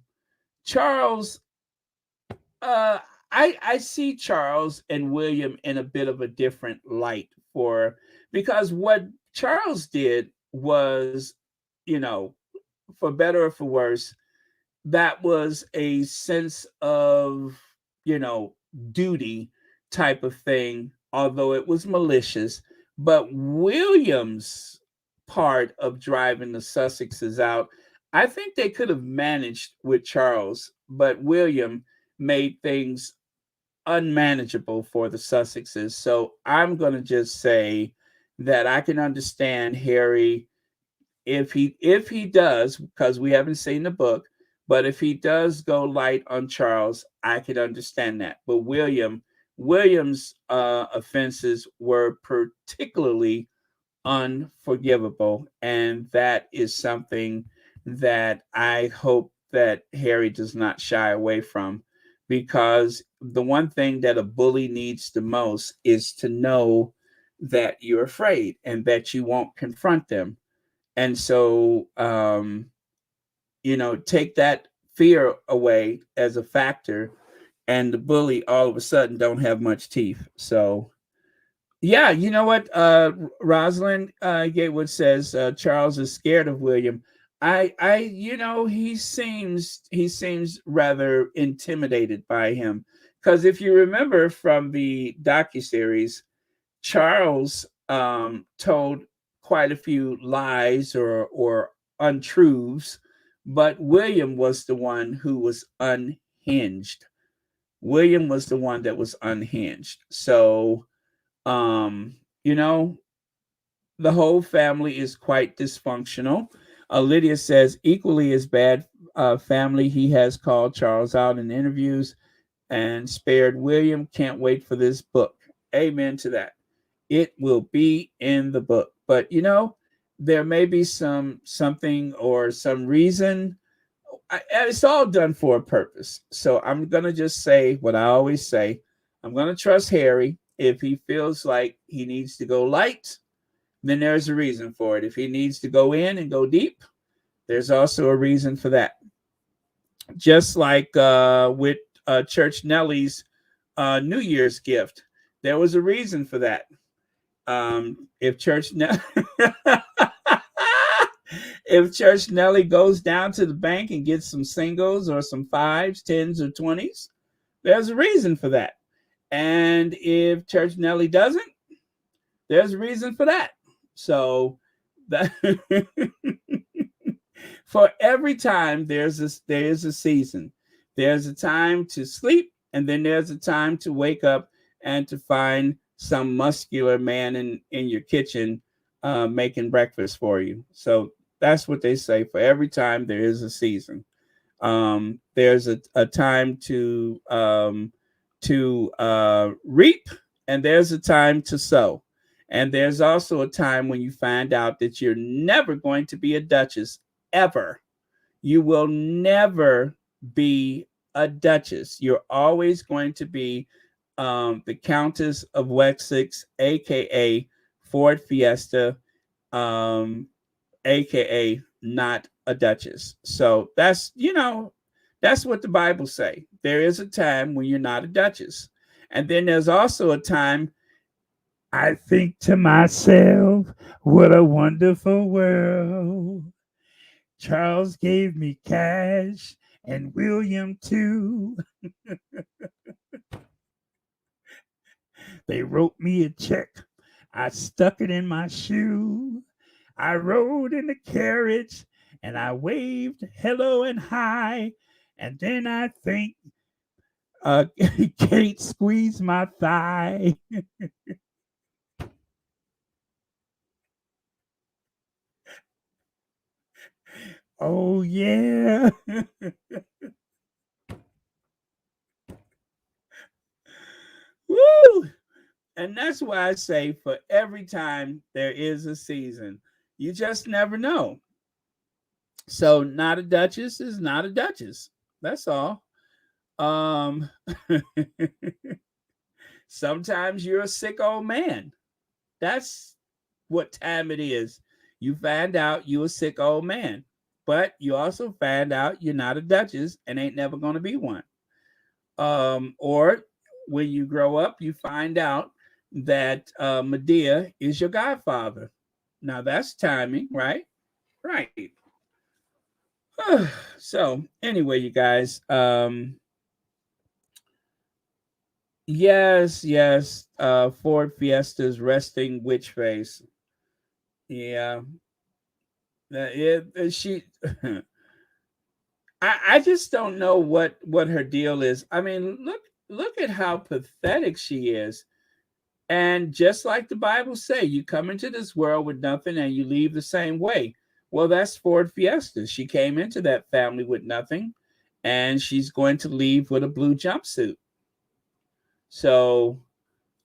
see Charles and William in a bit of a different light, because what Charles did was, for better or for worse, that was a sense of, duty type of thing, although it was malicious. But William's part of driving the Sussexes out, I think they could have managed with Charles, but William made things unmanageable for the Sussexes. So I'm going to just say that I can understand Harry if he does, because we haven't seen the book, but if he does go light on Charles, I could understand that. But William's offenses were particularly unforgivable, and that is something that I hope that Harry does not shy away from, because the one thing that a bully needs the most is to know that you're afraid and that you won't confront them. And so, take that fear away as a factor, and the bully all of a sudden don't have much teeth. So, Yeah, you know what? Rosalind Gatewood says Charles is scared of William. He seems rather intimidated by him because if you remember from the docuseries, Charles told quite a few lies or untruths, but William was the one who was unhinged. William was the one that was unhinged. So um, you know, the whole family is quite dysfunctional. Lydia says equally as bad family. He has called Charles out in interviews and spared William. Can't wait for this book. Amen to that. It will be in the book. But there may be something or some reason. It's all done for a purpose. So I'm gonna just say what I always say. I'm gonna trust Harry. If he feels like he needs to go light, then there's a reason for it. If he needs to go in and go deep, there's also a reason for that. Just like with Church Nelly's New Year's gift, there was a reason for that. If Church if Church Nelly goes down to the bank and gets some singles or some fives, tens, or 20s, there's a reason for that. And if Church Nelly doesn't, there's a reason for that. So that for every time there is a season. There's a time to sleep, and then there's a time to wake up and to find some muscular man in your kitchen making breakfast for you. So that's what they say. For every time there is a season. There's a time to reap, and there's a time to sow. And there's also a time when you find out that you're never going to be a duchess, ever. You will never be a duchess. You're always going to be the Countess of Wessex, aka Ford Fiesta, aka not a duchess. So that's what the Bible say. There is a time when you're not a duchess, and then there's also a time. I think to myself, what a wonderful world. Charles gave me cash and William too. They wrote me a check. I stuck it in my shoe. I rode in the carriage and I waved hello and hi. And then I think Kate squeezed my thigh. Oh, yeah. Woo! And that's why I say for every time there is a season, you just never know. So not a duchess is not a duchess. That's all. Um Sometimes you're a sick old man. That's what time it is. You find out you a sick old man. But you also find out you're not a duchess and ain't never gonna be one. Or when you grow up, you find out that Medea is your godfather. Now that's timing, right? Right. So anyway, you guys, yes, Ford Fiesta's resting witch face. Yeah, she. I just don't know what her deal is. I mean, look at how pathetic she is. And just like the Bible say, you come into this world with nothing and you leave the same way. Well, that's Ford Fiesta. She came into that family with nothing, and she's going to leave with a blue jumpsuit. So,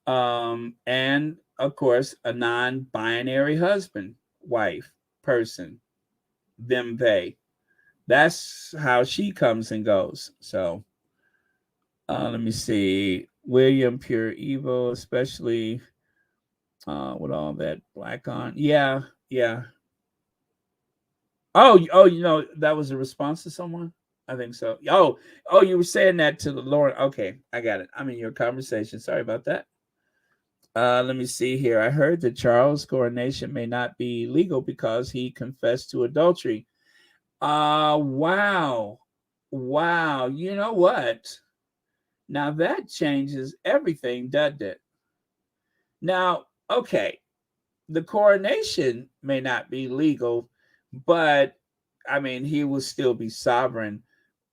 and of course, a non-binary husband, wife, person, them, they. That's how she comes and goes. So, let me see. William, pure evil, especially with all that black on. Yeah, yeah. Oh, that was a response to someone. I think so. Oh, you were saying that to the Lord. Okay, I got it. I'm in your conversation. Sorry about that. Let me see here. I heard that Charles' coronation may not be legal because he confessed to adultery. Wow. Wow. You know what? Now that changes everything, doesn't it? Now, okay, the coronation may not be legal, but I mean, he will still be sovereign.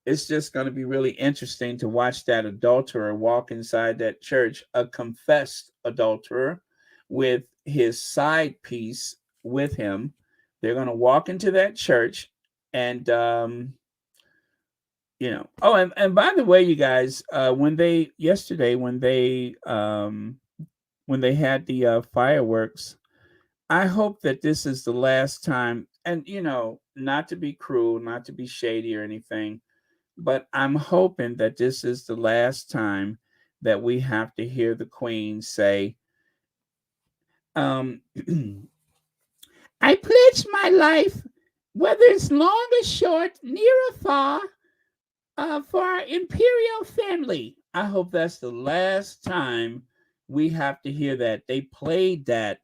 It's just going to be really interesting to watch that adulterer walk inside that church, a confessed adulterer with his side piece with him. They're going to walk into that church and, oh, and by the way, you guys, yesterday, when they had the fireworks, I hope that this is the last time, and not to be cruel, not to be shady or anything, but I'm hoping that this is the last time that we have to hear the Queen say, I pledge my life, whether it's long or short, near or far, for our imperial family. I hope that's the last time we have to hear that. They played that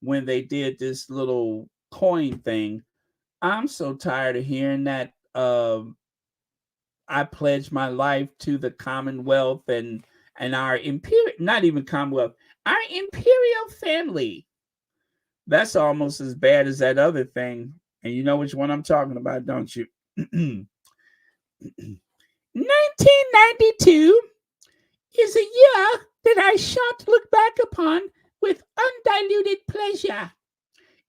when they did this little coin thing. I'm so tired of hearing that. I pledge my life to the Commonwealth and our imperial, not even Commonwealth, our imperial family. That's almost as bad as that other thing. And you know which one I'm talking about, don't you? 1992 is a year that I shan't look back upon with undiluted pleasure.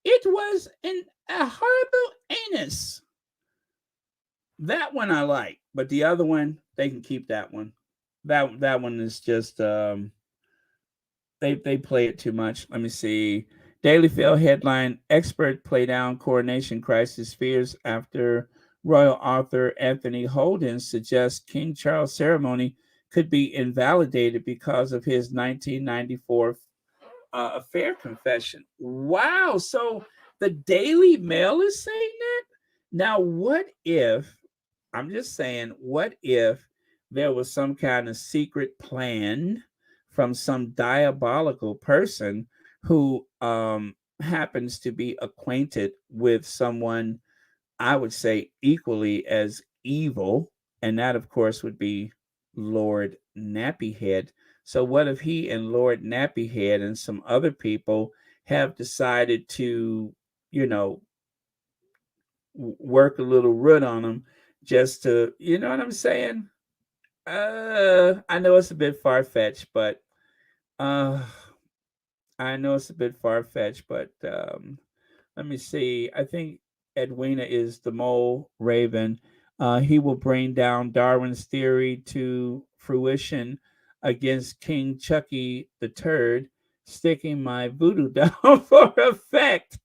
It was a horrible anus. That one I like, but the other one, they can keep that one. That one is just they play it too much. Let me see. Daily Mail headline: Expert play down coronation crisis fears after royal author Anthony Holden suggests King Charles ceremony could be invalidated because of his 1994 affair confession. Wow! So the Daily Mail is saying that. Now, what if? I'm just saying, what if there was some kind of secret plan from some diabolical person who happens to be acquainted with someone I would say equally as evil, and that of course would be Lord Nappyhead. So what if he and Lord Nappyhead and some other people have decided to, you know, work a little root on him just to, you know what I'm saying? I know it's a bit far fetched, but uh, I know it's a bit far fetched, but let me see. I think Edwina is the mole raven. He will bring down Darwin's theory to fruition against King Chucky the Turd, sticking my voodoo down for effect.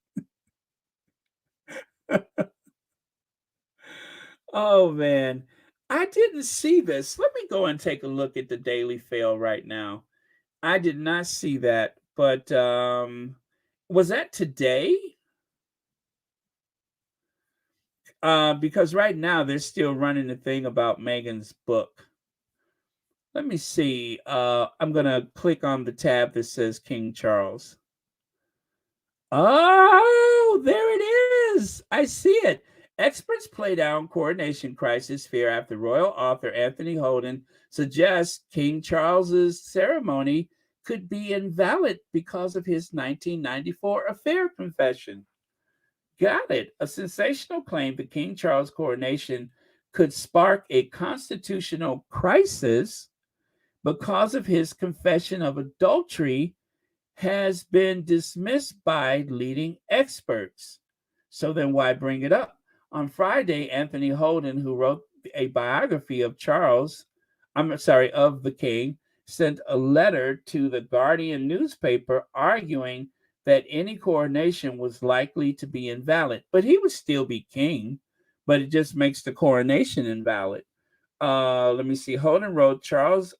Oh man, I didn't see this. Let me go and take a look at the Daily Fail right now. I did not see that, but was that today? Because right now they're still running the thing about Megan's book. Let me see. I'm gonna click on the tab that says King Charles. Oh, there it is. I see it. Experts play down coordination crisis fear after royal author Anthony Holden suggests King Charles's ceremony could be invalid because of his 1994 affair confession. Got it. A sensational claim that King Charles' coronation could spark a constitutional crisis because of his confession of adultery has been dismissed by leading experts. So then why bring it up? On Friday, Anthony Holden, who wrote a biography of of the king, sent a letter to the Guardian newspaper arguing that any coronation was likely to be invalid, but he would still be king, but it just makes the coronation invalid. Let me see. Holden wrote Charles.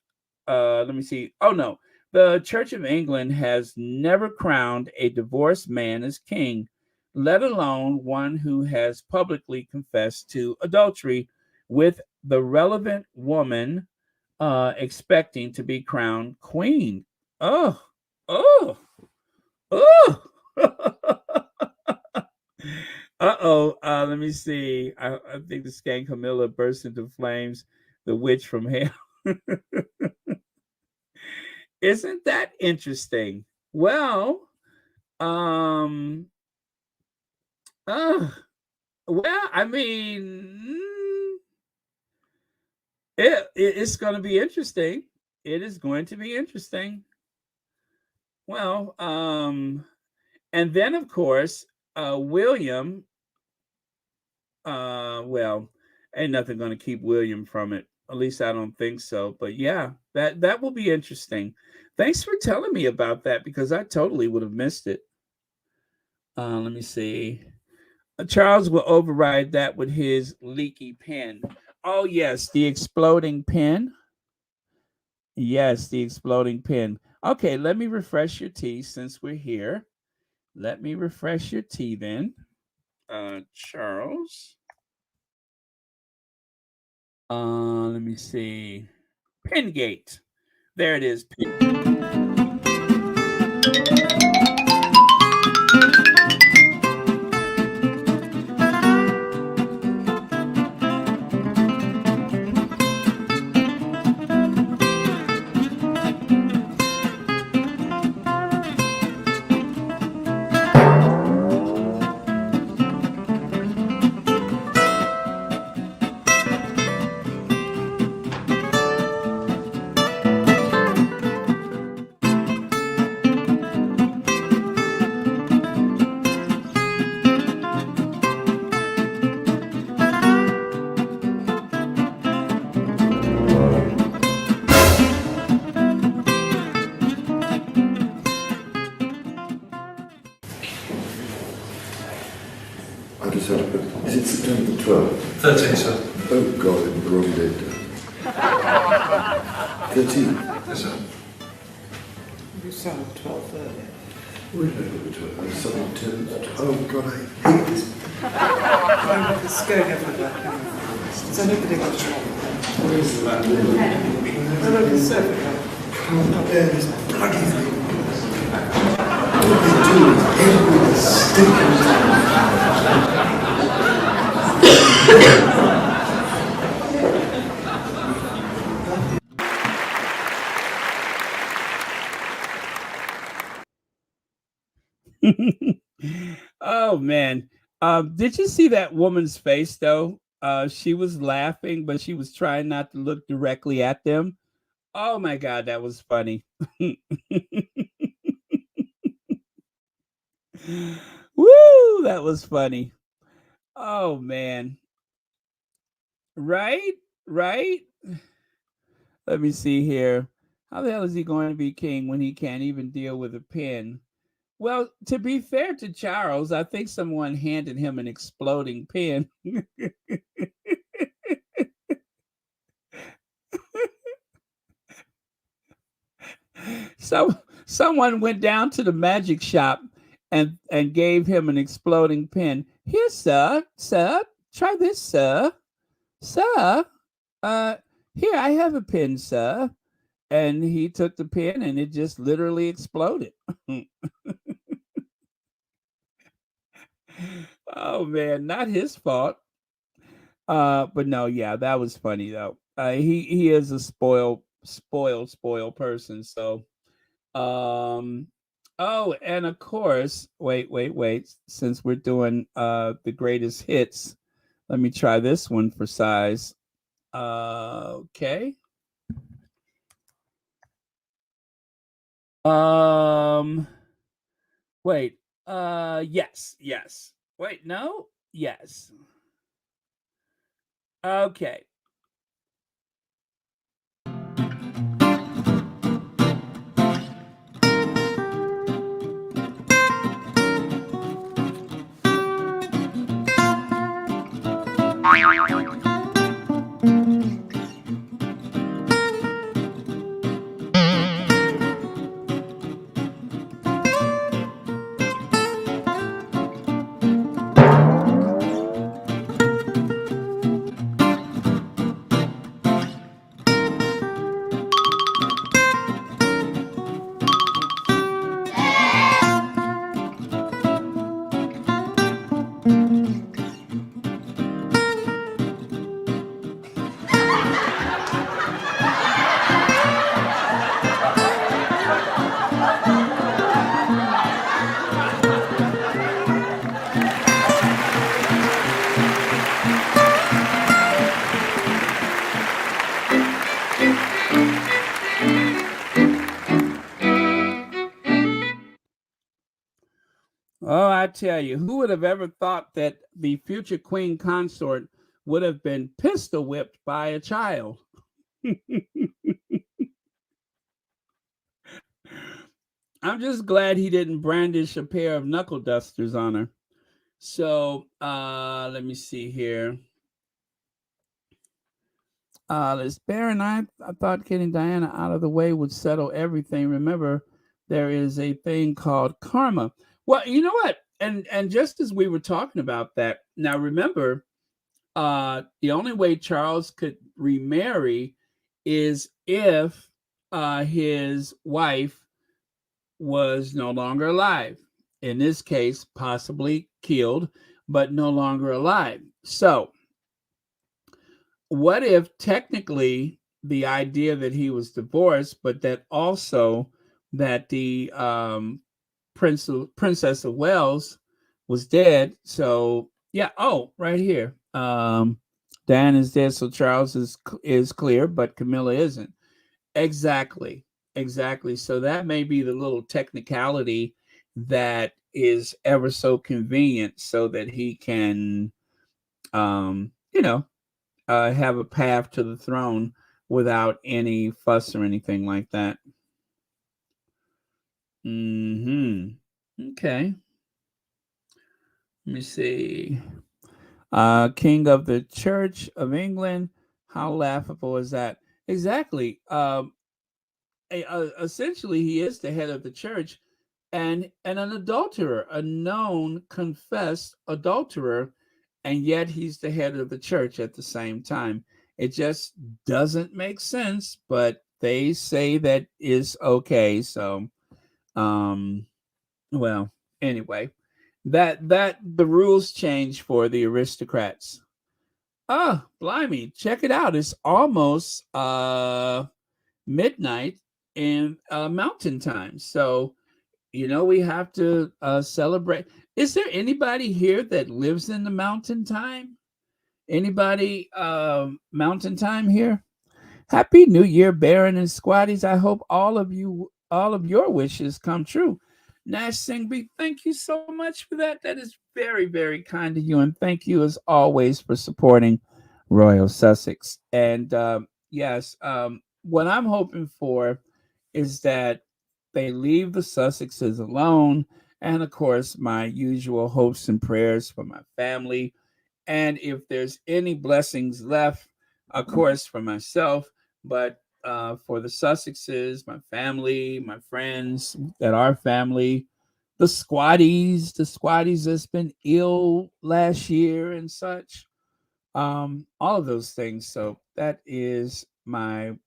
Let me see. Oh no, the Church of England has never crowned a divorced man as king, let alone one who has publicly confessed to adultery with the relevant woman expecting to be crowned queen. Oh, Oh, oh. Uh-oh. Let me see. I think the skank Camilla burst into flames. The witch from hell. Isn't that interesting? Well, um, uh, well, I mean, it's going to be interesting. It is going to be interesting. Well, and then of course, William. Well, ain't nothing going to keep William from it. At least I don't think so. But yeah, that will be interesting. Thanks for telling me about that because I totally would have missed it. Let me see. Charles will override that with his leaky pen. Oh yes, the exploding pen. Yes, the exploding pen. Okay, let me refresh your tea since we're here. Let me refresh your tea then. Charles. Let me see. Pengate. There it is. I just had a bit. Is it September the 12th? 13th, sir. Oh God, I'm the wrong date. 13th? Yes, sir. You sound 12:30. Wait a minute, I'm 17th. Oh God, I hate this. It's going everywhere. So nobody got to Where is the landlord? I know the sofa. Can't bear this bloody thing. What they do is every stinking Oh man. Did you see that woman's face though? She was laughing, but she was trying not to look directly at them. Oh my god, that was funny. Woo, that was funny. Oh man. Right? Right? Let me see here. How the hell is he going to be king when he can't even deal with a pen? Well, to be fair to Charles, I think someone handed him an exploding pen. Someone went down to the magic shop and gave him an exploding pen. Here, sir, try this, sir. Sir, here, I have a pen, sir. And he took the pen and it just literally exploded. Oh man, not his fault. But no, yeah, that was funny though. He is a spoiled person. So, oh, and of course, wait. Since we're doing the greatest hits, let me try this one for size. Okay. Wait. Yes. Wait, no. Yes. Okay. Oh, I tell you, who would have ever thought that the future queen consort would have been pistol whipped by a child? I'm just glad he didn't brandish a pair of knuckle dusters on her. So, let me see here. Let's Baron. I thought getting Diana out of the way would settle everything. Remember, there is a thing called karma. Well, you know what? And just as we were talking about that, now remember, the only way Charles could remarry is if his wife was no longer alive. In this case, possibly killed, but no longer alive. So, what if technically the idea that he was divorced, but that also that the Princess of Wales was dead? So yeah, oh, right here. Diana is dead, so Charles is clear, but Camilla isn't. Exactly. Exactly. So that may be the little technicality that is ever so convenient so that he can you know, have a path to the throne without any fuss or anything like that. Okay. Let me see. King of the Church of England. How laughable is that? Exactly. Essentially, he is the head of the church and an adulterer, a known confessed adulterer, and yet he's the head of the church at the same time. It just doesn't make sense, but they say that is okay. So, well, anyway, that the rules change for the aristocrats. Oh, blimey, check it out. It's almost midnight in mountain time. So, we have to celebrate. Is there anybody here that lives in the mountain time? Anybody mountain time here? Happy New Year, Baron and Squatties. I hope all of your wishes come true. Nash Singby, thank you so much for that. That is very, very kind of you. And thank you as always for supporting Royal Sussex. And yes, what I'm hoping for is that they leave the Sussexes alone. And of course, my usual hopes and prayers for my family. And if there's any blessings left, of course, for myself, but for the Sussexes, my family, my friends that are family, the squatties that's been ill last year and such, all of those things. So that is my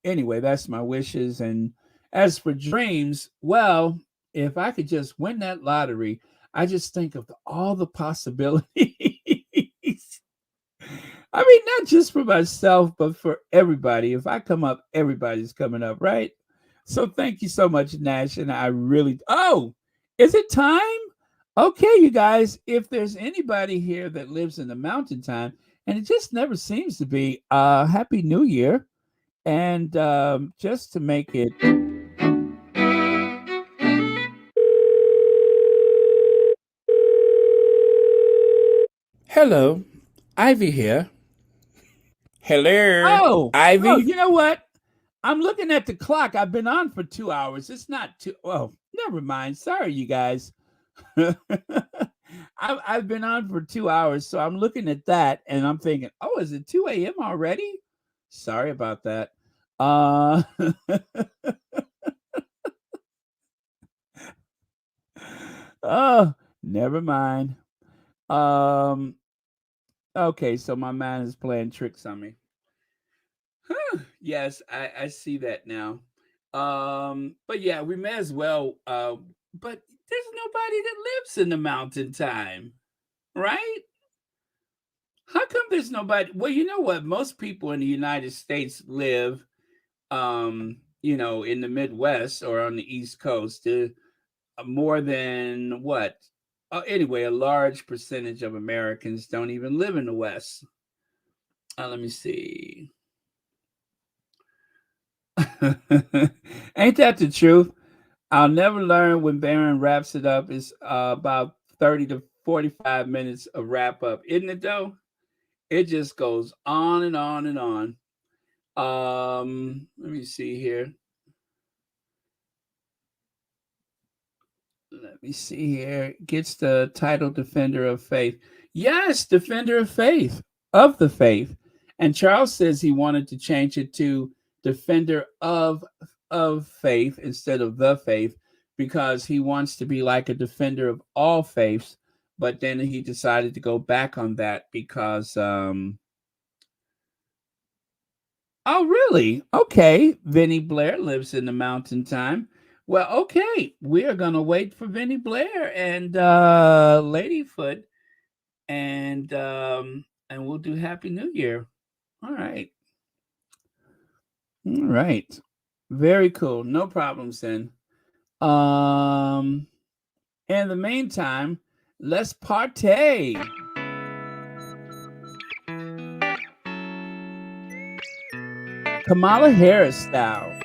anyway, that's my wishes. And as for dreams, well, if I could just win that lottery, I just think of all the possibilities. I mean, not just for myself, but for everybody. If I come up, everybody's coming up, right? So thank you so much, Nash. And I really, oh, is it time? Okay, you guys, if there's anybody here that lives in the mountain time, and it just never seems to be, Happy New Year. And just to make it. Hello, Ivy here. Hello, Ivy. oh, You know what? I'm looking at the clock. I've been on for 2 hours. It's not too. Oh, never mind. Sorry, you guys. I've been on for 2 hours, so I'm looking at that and I'm thinking, oh, is it 2 a.m. already? Sorry about that. Oh, never mind. Okay, so my mind is playing tricks on me. Yes, I see that now. But yeah, we may as well. But there's nobody that lives in the mountain time, right? How come there's nobody? Well, you know what? Most people in the United States live, in the Midwest or on the East Coast. More than what? Anyway, a large percentage of Americans don't even live in the West. Let me see. Ain't that the truth? I'll never learn when Baron wraps it up. It's about 30 to 45 minutes of wrap up, isn't it though? It just goes on and on and on. Let me see here. Let me see here. Gets the title Defender of Faith. Yes, Defender of Faith, of the Faith. And Charles says he wanted to change it to Defender of Faith instead of the Faith because he wants to be like a defender of all faiths. But then he decided to go back on that because oh, really? Okay. Vinny Blair lives in the mountain time. Well, okay. We are going to wait for Vinny Blair and Ladyfoot and we'll do Happy New Year. All right. All right. Very cool. No problems then. In the meantime, let's partay. Kamala Harris style.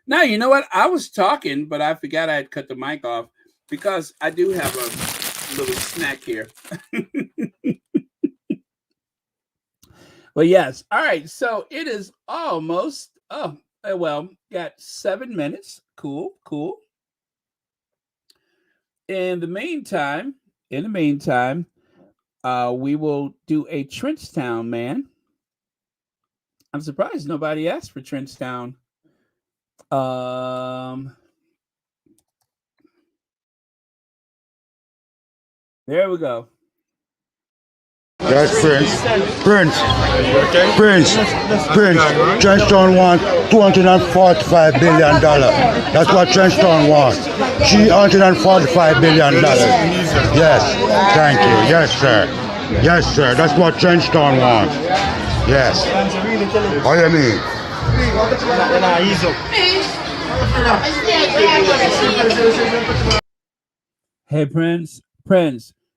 Now, you know what? I was talking, but I forgot I had cut the mic off because I do have a little snack here. Well, yes. All right. So it is almost, got 7 minutes. Cool. In the meantime, we will do a Trenchtown Man. I'm surprised nobody asked for Trenchtown. There we go. That's Prince. Trenchtown wants $245 billion. That's what Trenchtown wants. $345 billion. Yes, thank you. Yes, sir. Yes, sir. That's what Trenchtown wants. Yes. What do you mean? Hey, Prince.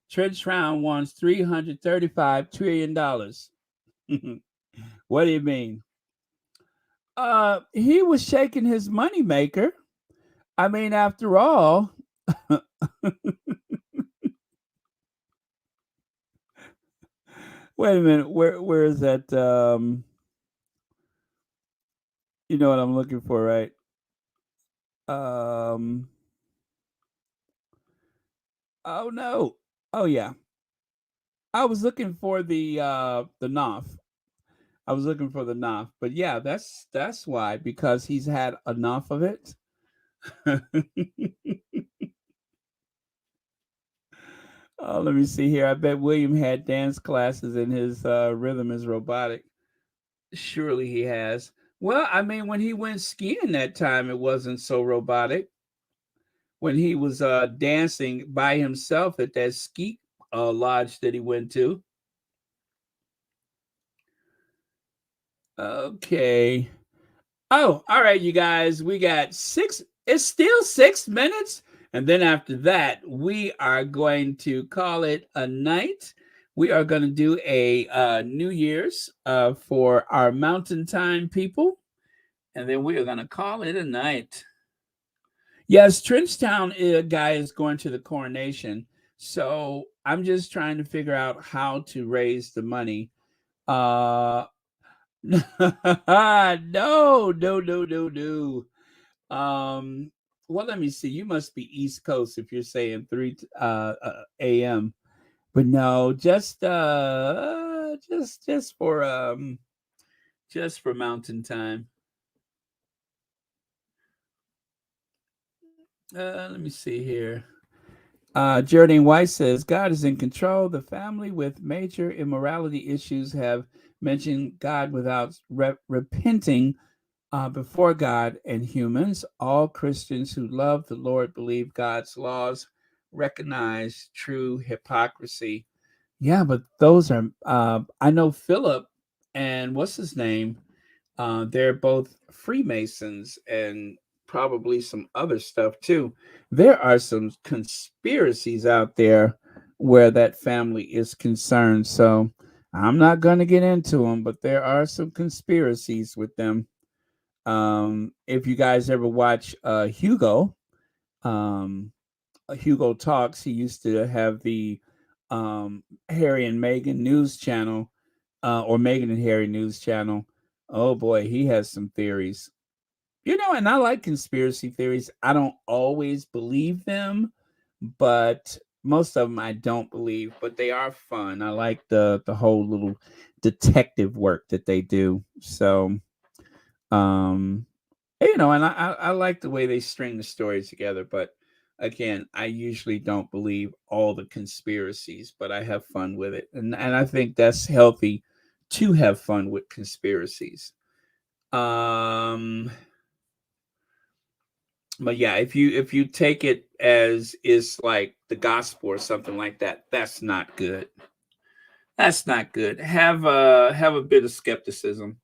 Trenchtown wants $335 trillion. What do you mean? He was shaking his moneymaker. I mean, after all, wait a minute. Where is that? You know what I'm looking for, right? Oh no. Oh yeah. I was looking for the NOF. I was looking for the NOF, but yeah, that's why, because he's had enough of it. Oh, let me see here. I bet William had dance classes and his rhythm is robotic. Surely he has. Well, I mean, when he went skiing that time, it wasn't so robotic. When he was dancing by himself at that ski lodge that he went to. Okay. Oh, all right, you guys. We got 6. It's still 6 minutes. And then after that, we are going to call it a night. We are going to do a New Year's for our Mountain Time people. And then we are going to call it a night. Yes, Trenchtown guy is going to the coronation. So I'm just trying to figure out how to raise the money. No. Well, let me see. You must be East Coast if you're saying 3 a.m. But no, just for Mountain Time. Let me see here. Geraldine White says, God is in control. The family with major immorality issues have mentioned God without repenting before God and humans. All Christians who love the Lord believe God's laws recognize true hypocrisy. Yeah, but those are, I know Philip and what's his name? They're both Freemasons and probably some other stuff too. There are some conspiracies out there where that family is concerned. So I'm not going to get into them, but there are some conspiracies with them. If you guys ever watch Hugo Talks, he used to have the Harry and Meghan news channel, or Meghan and Harry news channel. Oh boy, he has some theories. And I like conspiracy theories. I don't always believe them, but most of them I don't believe, but they are fun. I like the whole little detective work that they do. So, and I like the way they string the stories together, but again, I usually don't believe all the conspiracies, but I have fun with it. And I think that's healthy to have fun with conspiracies. But yeah, if you take it as is like the gospel or something like that, that's not good. That's not good. Have a bit of skepticism.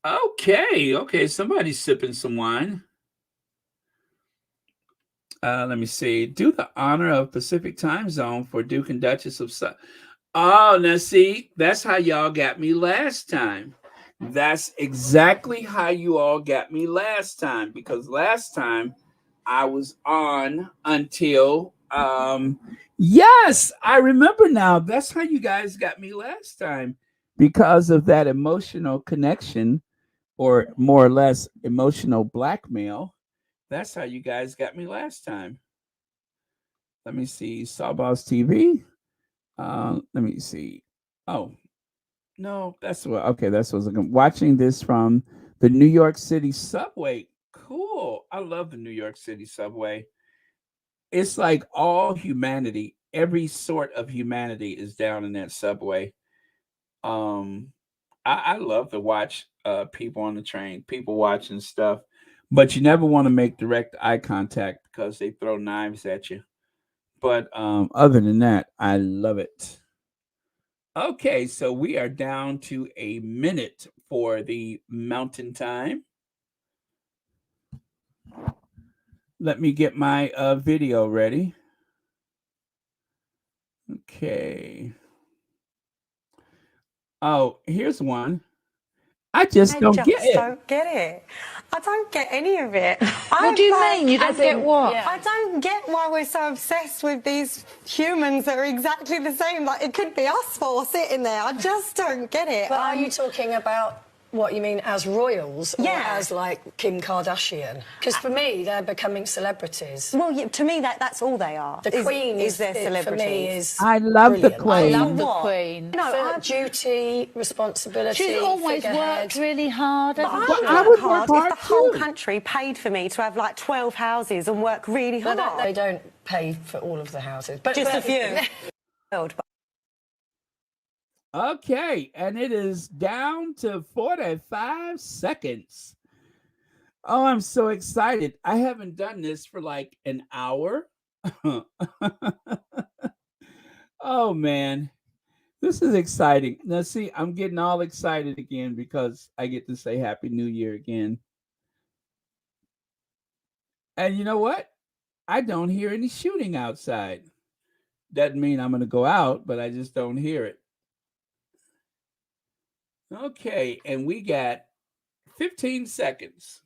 Okay. Somebody's sipping some wine. Let me see. Do the honor of Pacific Time Zone for Duke and Duchess of Sussex. Oh, now see, that's how y'all got me last time. That's exactly how you all got me last time, because last time I was on until yes, I remember now. That's how you guys got me last time, because of that emotional connection, or more or less emotional blackmail. That's how you guys got me last time. Let me see. Sawboss TV. Let me see. Oh, no, that's what. Okay, that's what I was watching this from the New York City subway. Cool. I love the New York City subway. It's like all humanity, every sort of humanity is down in that subway. Um, I love to watch people on the train, people watching stuff, but you never want to make direct eye contact because they throw knives at you. But other than that, I love it. Okay, so we are down to a minute for the mountain time. Let me get my video ready. Okay. Oh, here's one. I just don't get it. don't get it. I don't get any of it. What do you mean? You don't get what? I don't get why we're so obsessed with these humans that are exactly the same. Like, it could be us four sitting there. I just don't get it. But are you talking about what you mean as royals or as like Kim Kardashian? Because for me, they're becoming celebrities. Well, to me, that's all they are. The Queen is their celebrity. For me is I love the brilliant. Queen. I love the What? Queen. No, For duty, responsibility. She's always figurehead. worked really hard. But hasn't I she? would would work work hard hard if the whole too. country paid for me to have like 12 houses and work really No, hard. they don't pay for all of the houses. But Just a few. Okay, and it is down to 45 seconds. Oh, I'm so excited. I haven't done this for like an hour. Oh, man. This is exciting. Now, see, I'm getting all excited again because I get to say Happy New Year again. And you know what? I don't hear any shooting outside. Doesn't mean I'm going to go out, but I just don't hear it. Okay, and we got 15 seconds.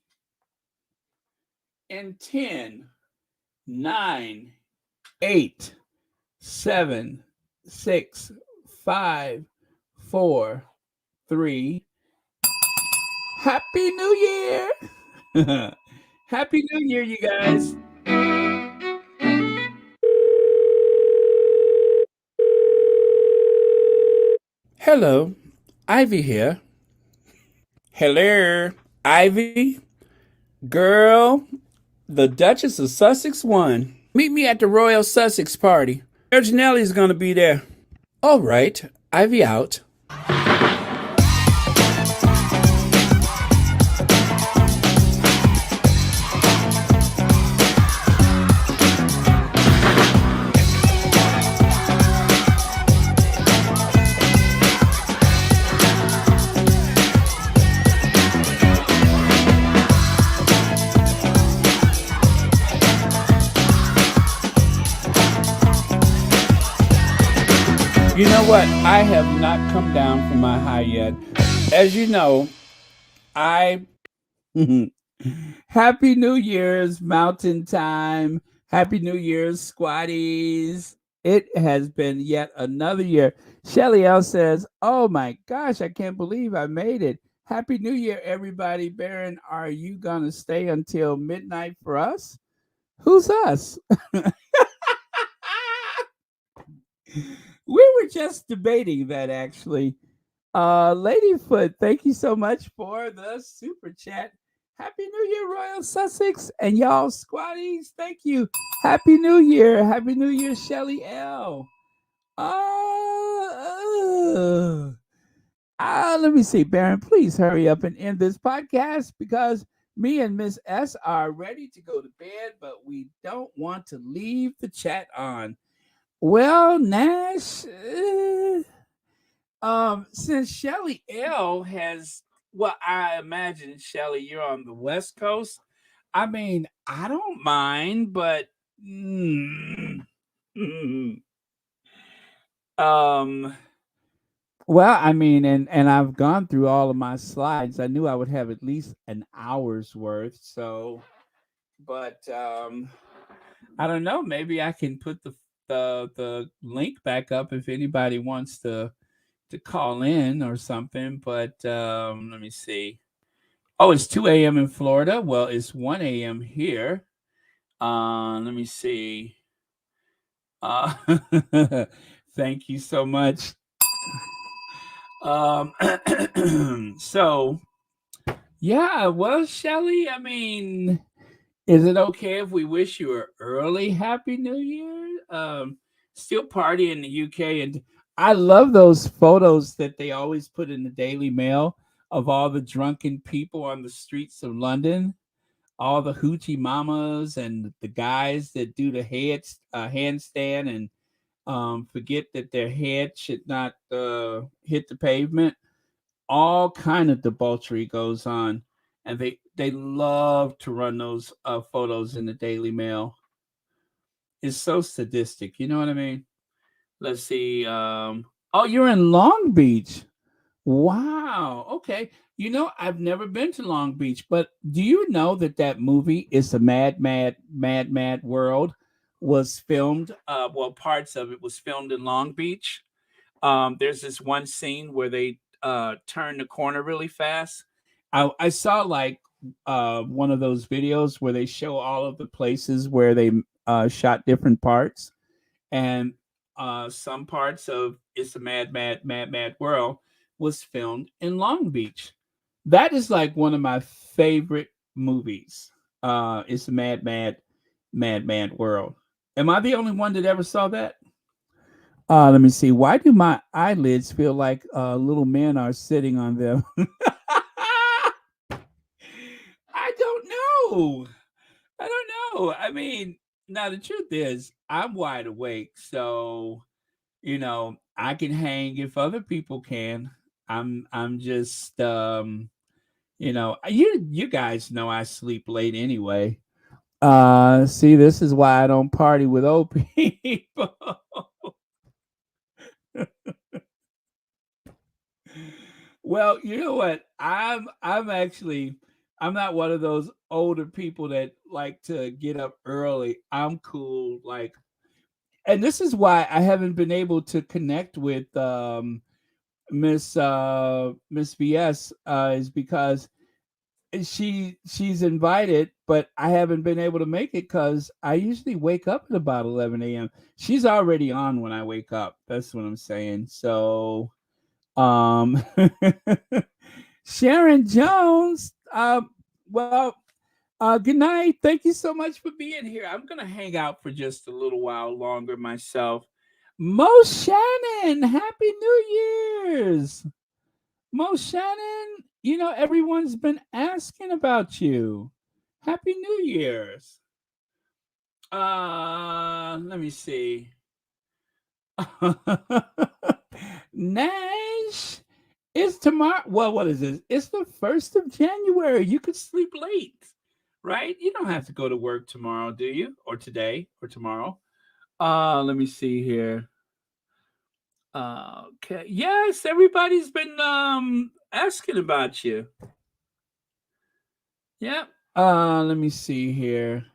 In 10, 9, 8, 7, 6, 5, 4, 3. Happy New Year! Happy New Year, you guys. Hello, Ivy here. Hello, Ivy. Girl, the Duchess of Sussex won. Meet me at the Royal Sussex party. Nelly's gonna be there. All right, Ivy out. You know what? I have not come down from my high yet. As you know, Happy New Year's, Mountain Time. Happy New Year's, Squatties. It has been yet another year. Shelly L says, oh my gosh, I can't believe I made it. Happy New Year, everybody. Baron, are you going to stay until midnight for us? Who's us? We were just debating that, actually. Ladyfoot, thank you so much for the super chat. Happy New Year, Royal Sussex. And y'all, Squatties, thank you. Happy New Year. Happy New Year, Shelly L. Let me see, Baron, please hurry up and end this podcast because me and Miss S are ready to go to bed, but we don't want to leave the chat on. Well, Nash, since Shelly L has, well, I imagine, Shelly, you're on the West Coast. I mean, I don't mind, but well, I mean, and I've gone through all of my slides. I knew I would have at least an hour's worth. So, but I don't know. Maybe I can put the link back up if anybody wants to call in or something. But let me see. Oh, it's 2 a.m. in Florida. Well, it's 1 a.m. here. Let me see. Thank you so much. So yeah, well, Shelly, I mean, is it okay if we wish you a early Happy New Year? Still party in the UK, and I love those photos that they always put in the Daily Mail of all the drunken people on the streets of London, all the hoochie mamas and the guys that do the handstand and forget that their head should not hit the pavement. All kind of debauchery goes on, and they love to run those photos in the Daily Mail. It's so sadistic, you know what I mean? Let's see. Oh, you're in Long Beach. Wow. Okay. You know, I've never been to Long Beach, but do you know that that movie is a mad world was filmed? Well, parts of it was filmed in Long Beach. There's this one scene where they turn the corner really fast. I saw like one of those videos where they show all of the places where they shot different parts, and some parts of It's a Mad World was filmed in Long Beach. That is like one of my favorite movies. It's a Mad World. Am I the only one that ever saw that? Let me see. Why do my eyelids feel like little men are sitting on them? I don't know. I don't know. I mean, now the truth is, I'm wide awake, so I can hang if other people can. I'm just you guys know I sleep late anyway. See, this is why I don't party with old people. Well, you know what? I'm not one of those older people that like to get up early. I'm cool, like, and this is why I haven't been able to connect with Miss VS is because she's invited, but I haven't been able to make it because I usually wake up at about 11 a.m. She's already on when I wake up. That's what I'm saying. So um Sharon Jones, well, good night. Thank you so much for being here. I'm gonna hang out for just a little while longer myself. Mo Shannon, Happy New Year's. Mo Shannon, everyone's been asking about you. Happy New Year's. Let me see. Nash, it's tomorrow. Well, what is this? It's the 1st of January. You could sleep late, right? You don't have to go to work tomorrow, do you? Or today or tomorrow. Let me see here. Okay. Yes, everybody's been asking about you. Yeah. Let me see here.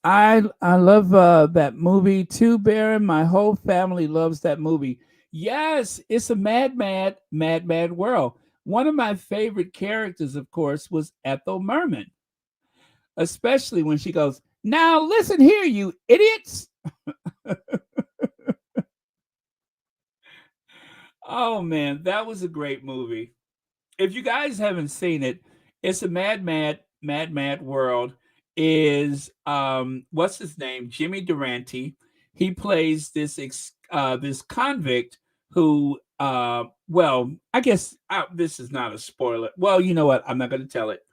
I love that movie too, Baron. My whole family loves that movie. Yes, it's a mad world. One of my favorite characters, of course, was Ethel Merman, especially when she goes, "Now listen here, you idiots." Oh man, that was a great movie. If you guys haven't seen it, it's a mad world. Is what's his name? Jimmy Durante. He plays this convict who well, I guess this is not a spoiler. Well, you know what? I'm not going to tell it.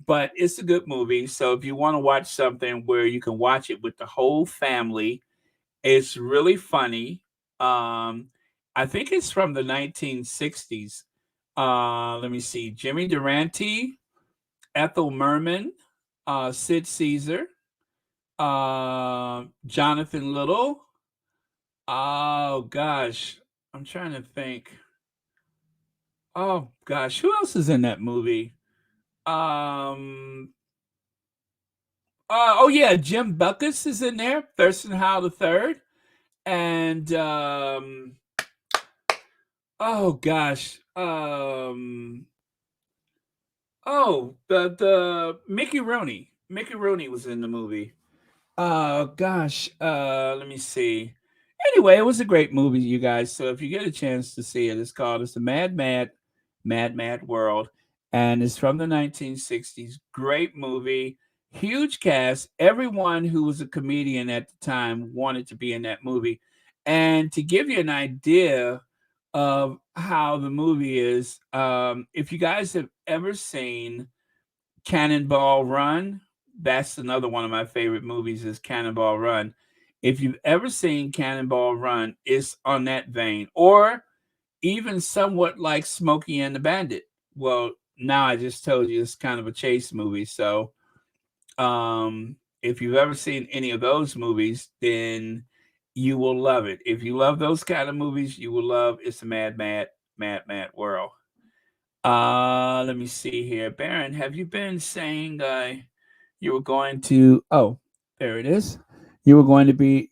But it's a good movie. So if you want to watch something where you can watch it with the whole family, it's really funny. I think it's from the 1960s. Let me see. Jimmy Durante, Ethel Merman, Sid Caesar, Jonathan Little. Oh gosh, I'm trying to think. Oh gosh, who else is in that movie? Um. Oh yeah, Jim Buckus is in there. Thurston Howell the Third, and oh gosh, oh the Mickey Rooney. Mickey Rooney was in the movie. Gosh, let me see. Anyway, it was a great movie, you guys. So if you get a chance to see it, it's a Mad World, and it's from the 1960s. Great movie, huge cast. Everyone who was a comedian at the time wanted to be in that movie. And to give you an idea of how the movie is, if you guys have ever seen Cannonball Run, that's another one of my favorite movies is Cannonball Run. If you've ever seen Cannonball Run, it's on that vein, or even somewhat like Smokey and the Bandit. Well, now I just told you it's kind of a chase movie. So, if you've ever seen any of those movies, then you will love it. If you love those kind of movies, you will love It's a Mad World. Let me see here. Baron, have you been saying you were going to there it is. You were going to be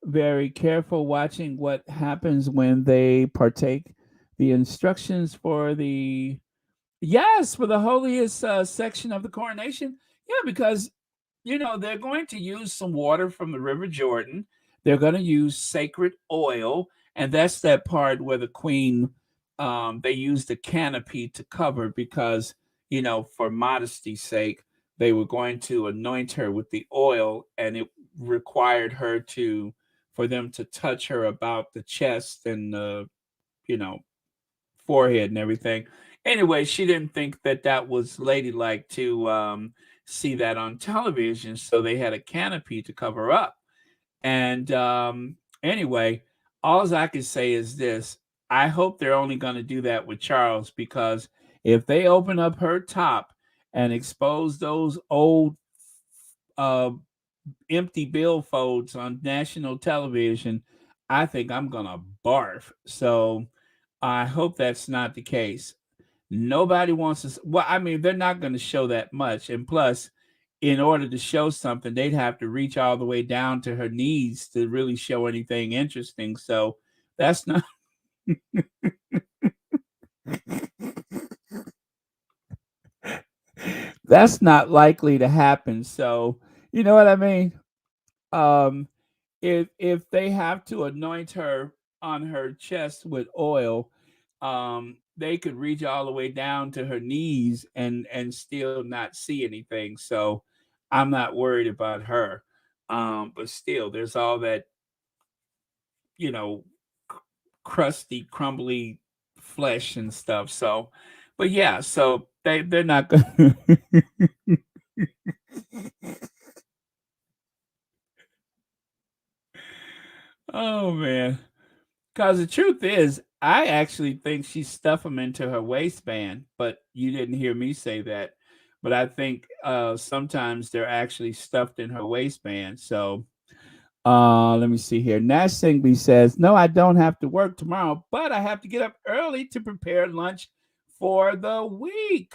very careful watching what happens when they partake the instructions for the for the holiest section of the coronation. Yeah, because they're going to use some water from the River Jordan. They're going to use sacred oil, and that's that part where the queen they used a canopy to cover because for modesty's sake they were going to anoint her with the oil, and it required for them to touch her about the chest and the forehead and everything. Anyway, she didn't think that was ladylike to see that on television, so they had a canopy to cover up. And anyway, all I can say is this: I hope they're only going to do that with Charles, because if they open up her top and expose those old empty billfolds on national television, I think I'm gonna barf. So I hope that's not the case. Nobody wants to. Well, I mean, they're not going to show that much, and plus, in order to show something, they'd have to reach all the way down to her knees to really show anything interesting. So that's not. That's not likely to happen. So you know what I mean. If they have to anoint her on her chest with oil, they could reach all the way down to her knees and still not see anything. So I'm not worried about her. But still, there's all that you know crusty, crumbly flesh and stuff. So, but yeah, so they're not going. Oh man. Because the truth is, I actually think she stuffed them into her waistband, but you didn't hear me say that. But I think sometimes they're actually stuffed in her waistband. So let me see here. Nash Singley says, "No, I don't have to work tomorrow, but I have to get up early to prepare lunch for the week."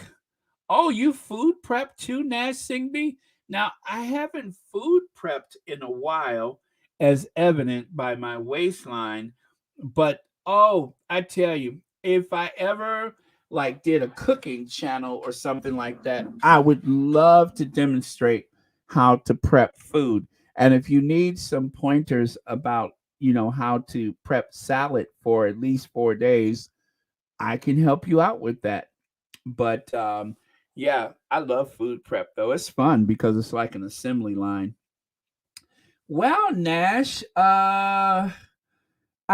Oh, you food prep too, Nash Singby? Now, I haven't food prepped in a while, as evident by my waistline. But I tell you, if I ever like did a cooking channel or something like that, I would love to demonstrate how to prep food. And if you need some pointers about, how to prep salad for at least 4 days, I can help you out with that. But yeah, I love food prep though. It's fun because it's like an assembly line. Well, Nash, I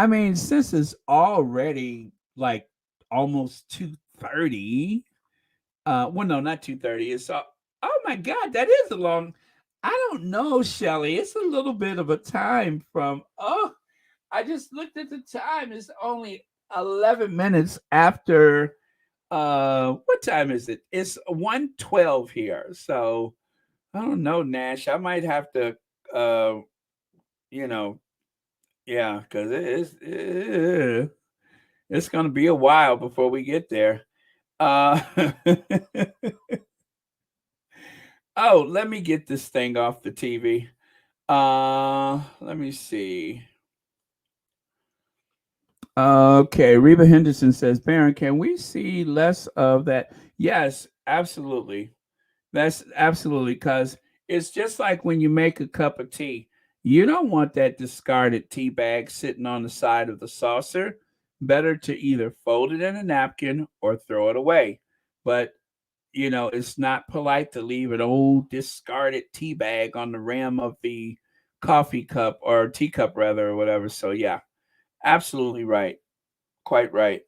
mean, since it's already like almost 2:30, well, no, not 2:30. Oh my God, that is a long. I don't know, Shelly. It's a little bit of a time from. I just looked at the time. It's only 11 minutes after. What time is it? It's 1:12 here. So I don't know, Nash. I might have to, you know, yeah, because it's going to be a while before we get there. Oh, let me get this thing off the TV. Let me see. Okay, Reba Henderson says, Baron, can we see less of that? Yes, absolutely. That's absolutely, because it's just like when you make a cup of tea. You don't want that discarded tea bag sitting on the side of the saucer. Better to either fold it in a napkin or throw it away. But it's not polite to leave an old discarded tea bag on the rim of the coffee cup or teacup rather or whatever. So yeah, absolutely right. Quite right.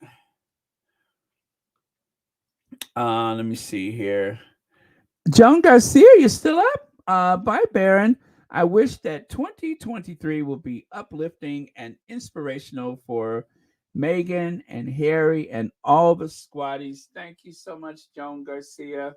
Let me see here. Joan Garcia, you're still up? Bye, Baron. I wish that 2023 will be uplifting and inspirational for Megan and Harry and all the squatties. Thank you so much, Joan Garcia.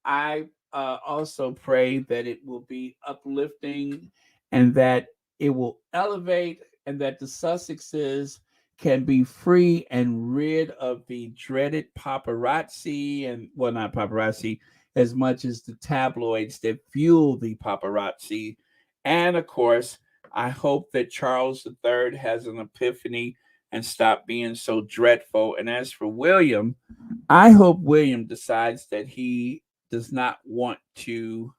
I also pray that it will be uplifting and that it will elevate and that the Sussexes can be free and rid of the dreaded paparazzi and, well, not paparazzi, as much as the tabloids that fuel the paparazzi. And of course, I hope that Charles III has an epiphany and stop being so dreadful. And as for William, I hope William decides that he does not want to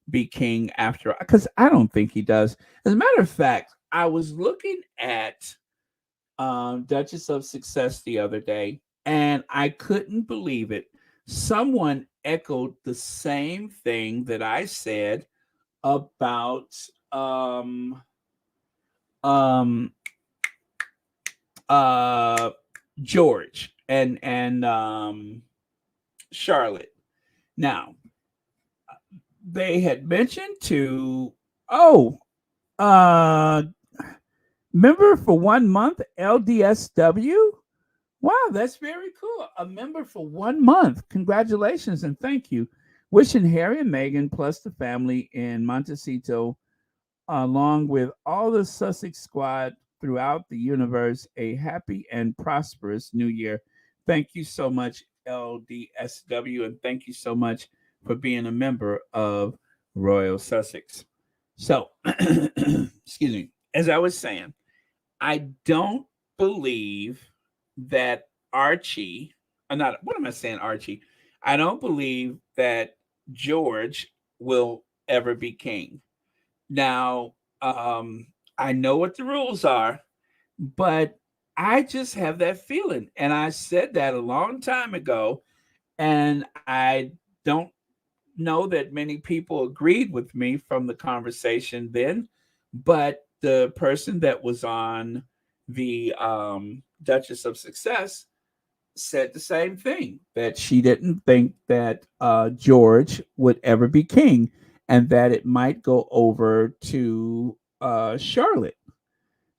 be king after, because I don't think he does. As a matter of fact, I was looking at Duchess of Success the other day, and I couldn't believe it. Someone echoed the same thing that I said about um uh George and Charlotte. Now, they had mentioned to uh member for 1 month, LDSW. Wow, that's very cool. A member for 1 month. Congratulations and thank you. Wishing Harry and Meghan plus the family in Montecito, along with all the Sussex squad throughout the universe, a happy and prosperous new year. Thank you so much, LDSW, and thank you so much for being a member of Royal Sussex. So, excuse me, as I was saying, I don't believe that Archie, not, what am I saying, Archie? I don't believe that George will ever be king. Now, I know what the rules are, but I just have that feeling. And I said that a long time ago, and I don't know that many people agreed with me from the conversation then, but the person that was on the Duchess of Success said the same thing, that she didn't think that George would ever be king and that it might go over to Charlotte.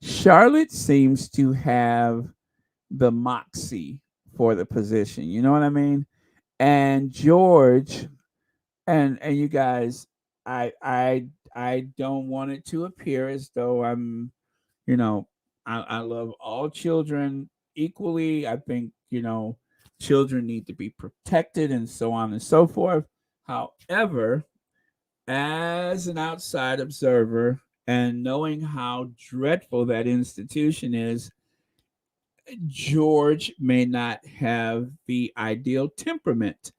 Charlotte seems to have the moxie for the position. You know what I mean? And George and you guys, I don't want it to appear as though I'm, you know, I love all children equally. I think, children need to be protected and so on and so forth. However, as an outside observer and knowing how dreadful that institution is, George may not have the ideal temperament.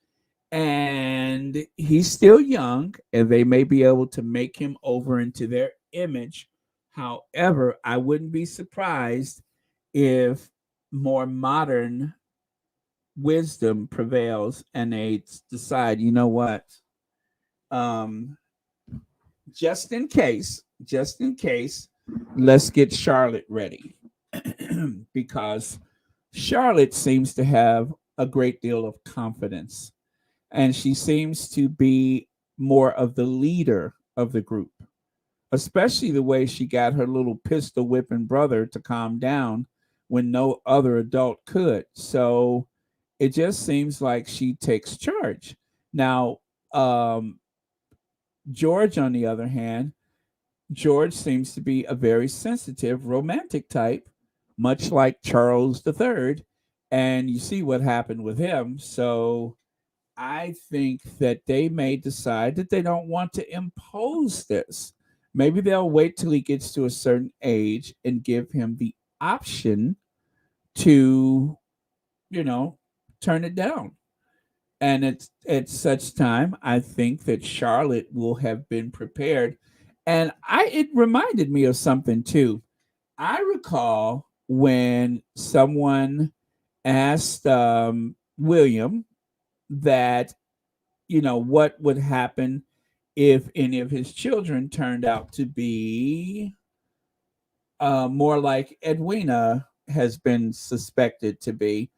And he's still young, and they may be able to make him over into their image. However, I wouldn't be surprised if more modern wisdom prevails and they decide, you know what? Um, just in case, let's get Charlotte ready. Because Charlotte seems to have a great deal of confidence and she seems to be more of the leader of the group, especially the way she got her little pistol whipping brother to calm down when no other adult could. So it just seems like she takes charge. Now, George, on the other hand, George seems to be a very sensitive, romantic type, much like Charles III. And you see what happened with him. So I think that they may decide that they don't want to impose this. Maybe they'll wait till he gets to a certain age and give him the option to, you know, turn it down. And at such time, I think that Charlotte will have been prepared. And it reminded me of something too. I recall when someone asked William that, what would happen if any of his children turned out to be more like Edwina has been suspected to be.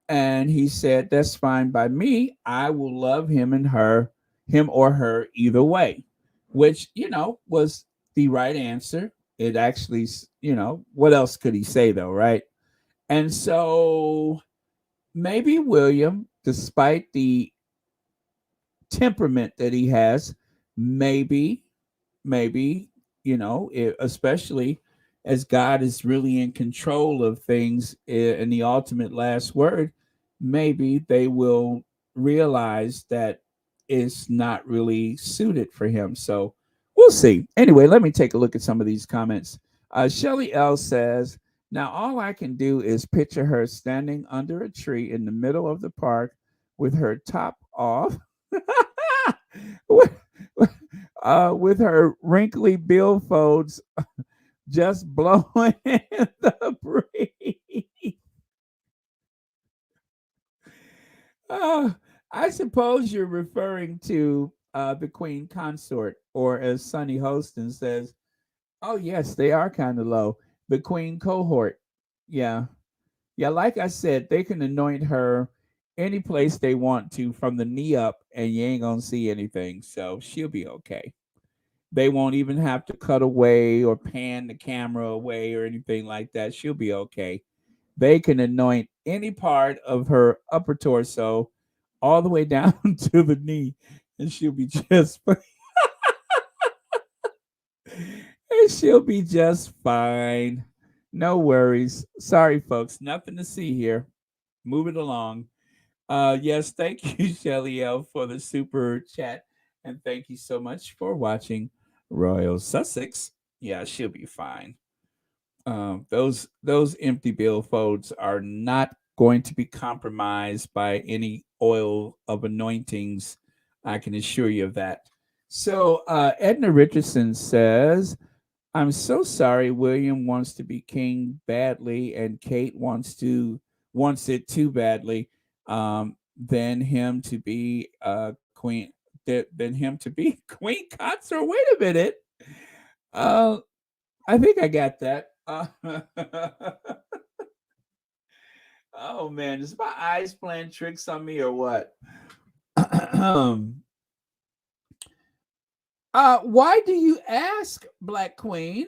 And he said, that's fine by me. I will love him or her either way, which, was the right answer. It actually, what else could he say though, right? And so maybe William, despite the temperament that he has, maybe, especially as God is really in control of things in the ultimate last word, maybe they will realize that it's not really suited for him. So we'll see. Anyway, let me take a look at some of these comments. Shelly L says, now all I can do is picture her standing under a tree in the middle of the park with her top off. With her wrinkly billfolds just blowing in the breeze. I suppose you're referring to the Queen Consort, or as Sonny Hostin says, oh, yes, they are kind of low. The Queen Cohort. Yeah. Yeah, like I said, they can anoint her any place they want to from the knee up, and you ain't going to see anything. So she'll be okay. They won't even have to cut away or pan the camera away or anything like that. She'll be okay. They can anoint any part of her upper torso all the way down to the knee, and she'll be just fine. And she'll be just fine. No worries. Sorry, folks. Nothing to see here. Move it along. Yes, thank you, Shelly L, for the super chat. And thank you so much for watching Royal Sussex. Yeah, she'll be fine. Those empty billfolds are not going to be compromised by any oil of anointings. I can assure you of that. So Edna Richardson says, I'm so sorry William wants to be king badly and Kate wants it too badly. Than him to be queen than him to be queen consort. Wait a minute. I think I got that. Oh man, is my eyes playing tricks on me or what? Why do you ask, Black Queen?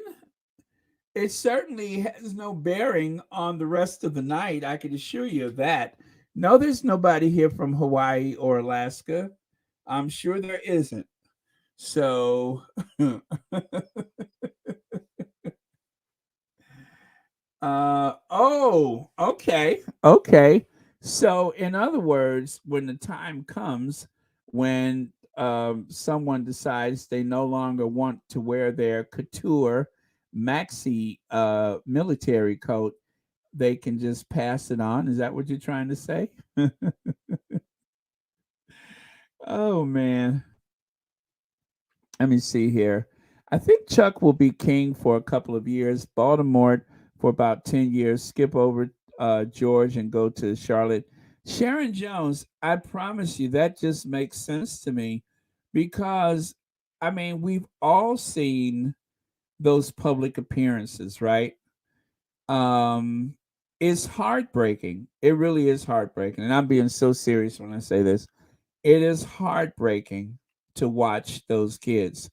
It certainly has no bearing on the rest of the night. I can assure you of that. No, there's nobody here from Hawaii or Alaska. I'm sure there isn't. So, okay. So, in other words, when the time comes when someone decides they no longer want to wear their couture maxi military coat, they can just pass it on. Is that what you're trying to say? Oh man. Let me see here. I think Chuck will be king for a couple of years, Baltimore for about 10 years, skip over George and go to Charlotte. Sharon Jones, I promise you, that just makes sense to me because, I mean, we've all seen those public appearances, right? It's heartbreaking. It really is heartbreaking. And I'm being so serious when I say this. It is heartbreaking to watch those kids.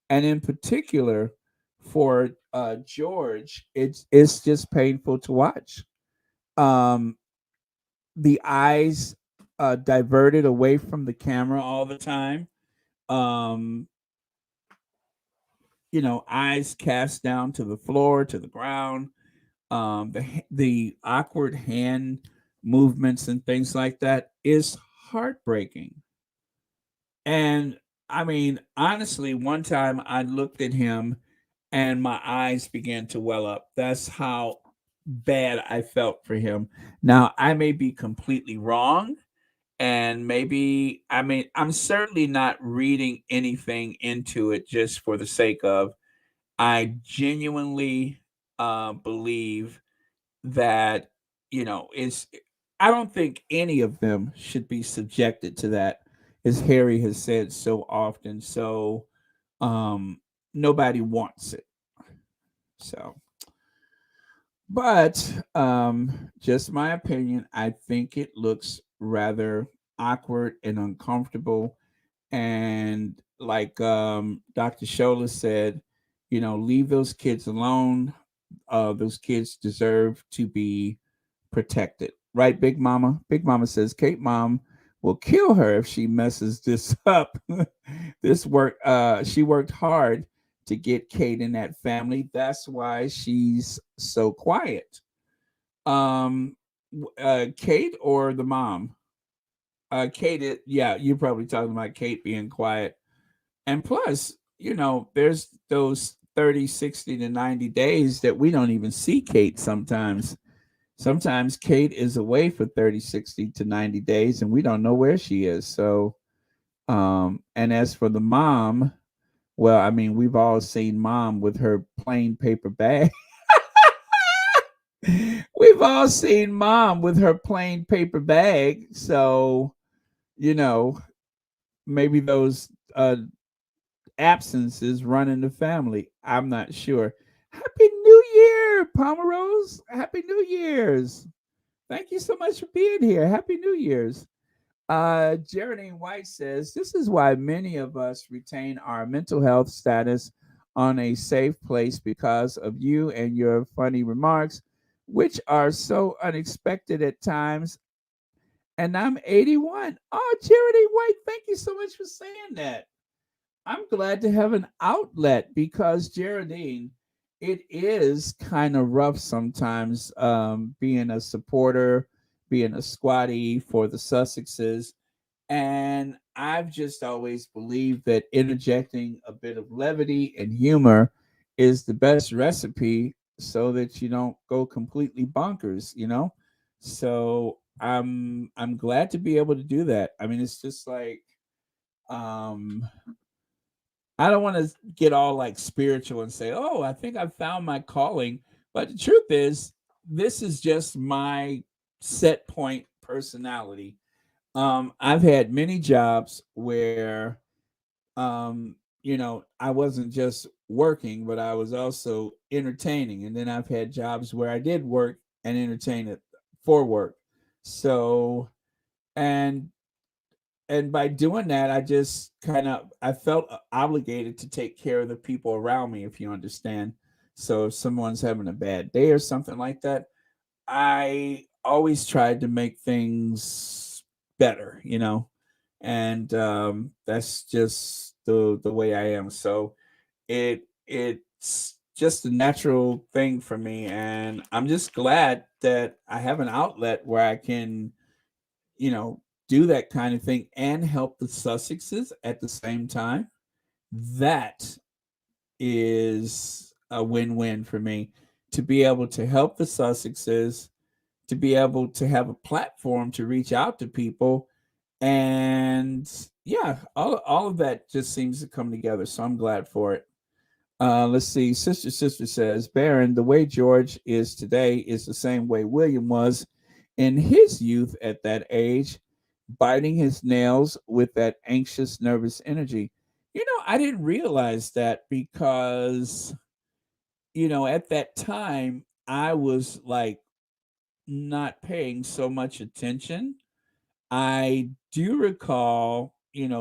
And in particular for George, it's just painful to watch. Um, the eyes diverted away from the camera all the time. Um, eyes cast down to the floor, to the ground. The awkward hand movements and things like that is heartbreaking. And I mean, honestly, one time I looked at him and my eyes began to well up. That's how bad I felt for him. Now, I may be completely wrong. And maybe, I mean, I'm certainly not reading anything into it just for the sake of I genuinely believe that, I don't think any of them should be subjected to that, as Harry has said so often. So um, nobody wants it. So, but just my opinion, I think it looks rather awkward and uncomfortable. And like Dr. Shola said, leave those kids alone. Those kids deserve to be protected. Right, Big Mama? Big Mama says Kate Mom will kill her if she messes this up. This work she worked hard to get Kate in that family. That's why she's so quiet. Kate or the mom? Kate, yeah, you're probably talking about Kate being quiet. And plus, there's those 30, 60 to 90 days that we don't even see Kate sometimes. Sometimes Kate is away for 30, 60 to 90 days and we don't know where she is. So, and as for the mom, well, I mean, we've all seen mom with her plain paper bag. We've all seen mom with her plain paper bag. So, maybe those absences run in the family. I'm not sure. Happy New Year, Pomerose. Happy New Year's. Thank you so much for being here. Happy New Year's. Geraldine White says, this is why many of us retain our mental health status on a safe place because of you and your funny remarks, which are so unexpected at times. And I'm 81. Oh, Geraldine White, thank you so much for saying that. I'm glad to have an outlet because, Geraldine, it is kind of rough sometimes being a supporter, being a squatty for the Sussexes. And I've just always believed that interjecting a bit of levity and humor is the best recipe so that you don't go completely bonkers. So I'm glad to be able to do that. I mean, it's just like um I don't want to get all like spiritual and say, "Oh, I think I've found my calling." But the truth is, this is just my set point personality. I've had many jobs where, I wasn't just working, but I was also entertaining. And then I've had jobs where I did work and entertain it for work. So, and by doing that, I just I felt obligated to take care of the people around me, if you understand. So if someone's having a bad day or something like that, I always tried to make things better. And that's just the way I am. So it's just a natural thing for me, and I'm just glad that I have an outlet where I can you know, do that kind of thing and help the Sussexes at the same time. That is a win-win for me, to be able to help the Sussexes, to be able to have a platform to reach out to people. And yeah, all of that just seems to come together. So I'm glad for it. Let's see. Sister says, Baron, the way George is today is the same way William was in his youth at that age, biting his nails with that anxious, nervous energy. I didn't realize that because, at that time, I was like not paying so much attention. I do recall,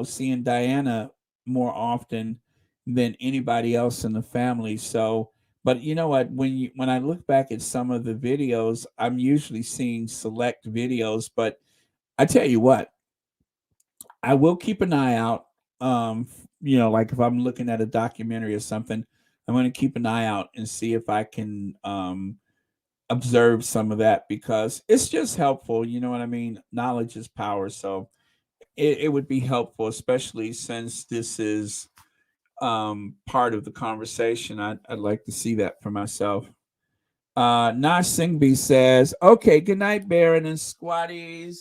seeing Diana more often than anybody else in the family. So, but you know what? When I look back at some of the videos, I'm usually seeing select videos. But I tell you what, I will keep an eye out. Like if I'm looking at a documentary or something, I'm going to keep an eye out and see if I can observe some of that, because it's just helpful. You know what I mean? Knowledge is power. So it would be helpful, especially since this is part of the conversation. I'd like to see that for myself. Nash Singby says, okay, good night, Baron and Squatties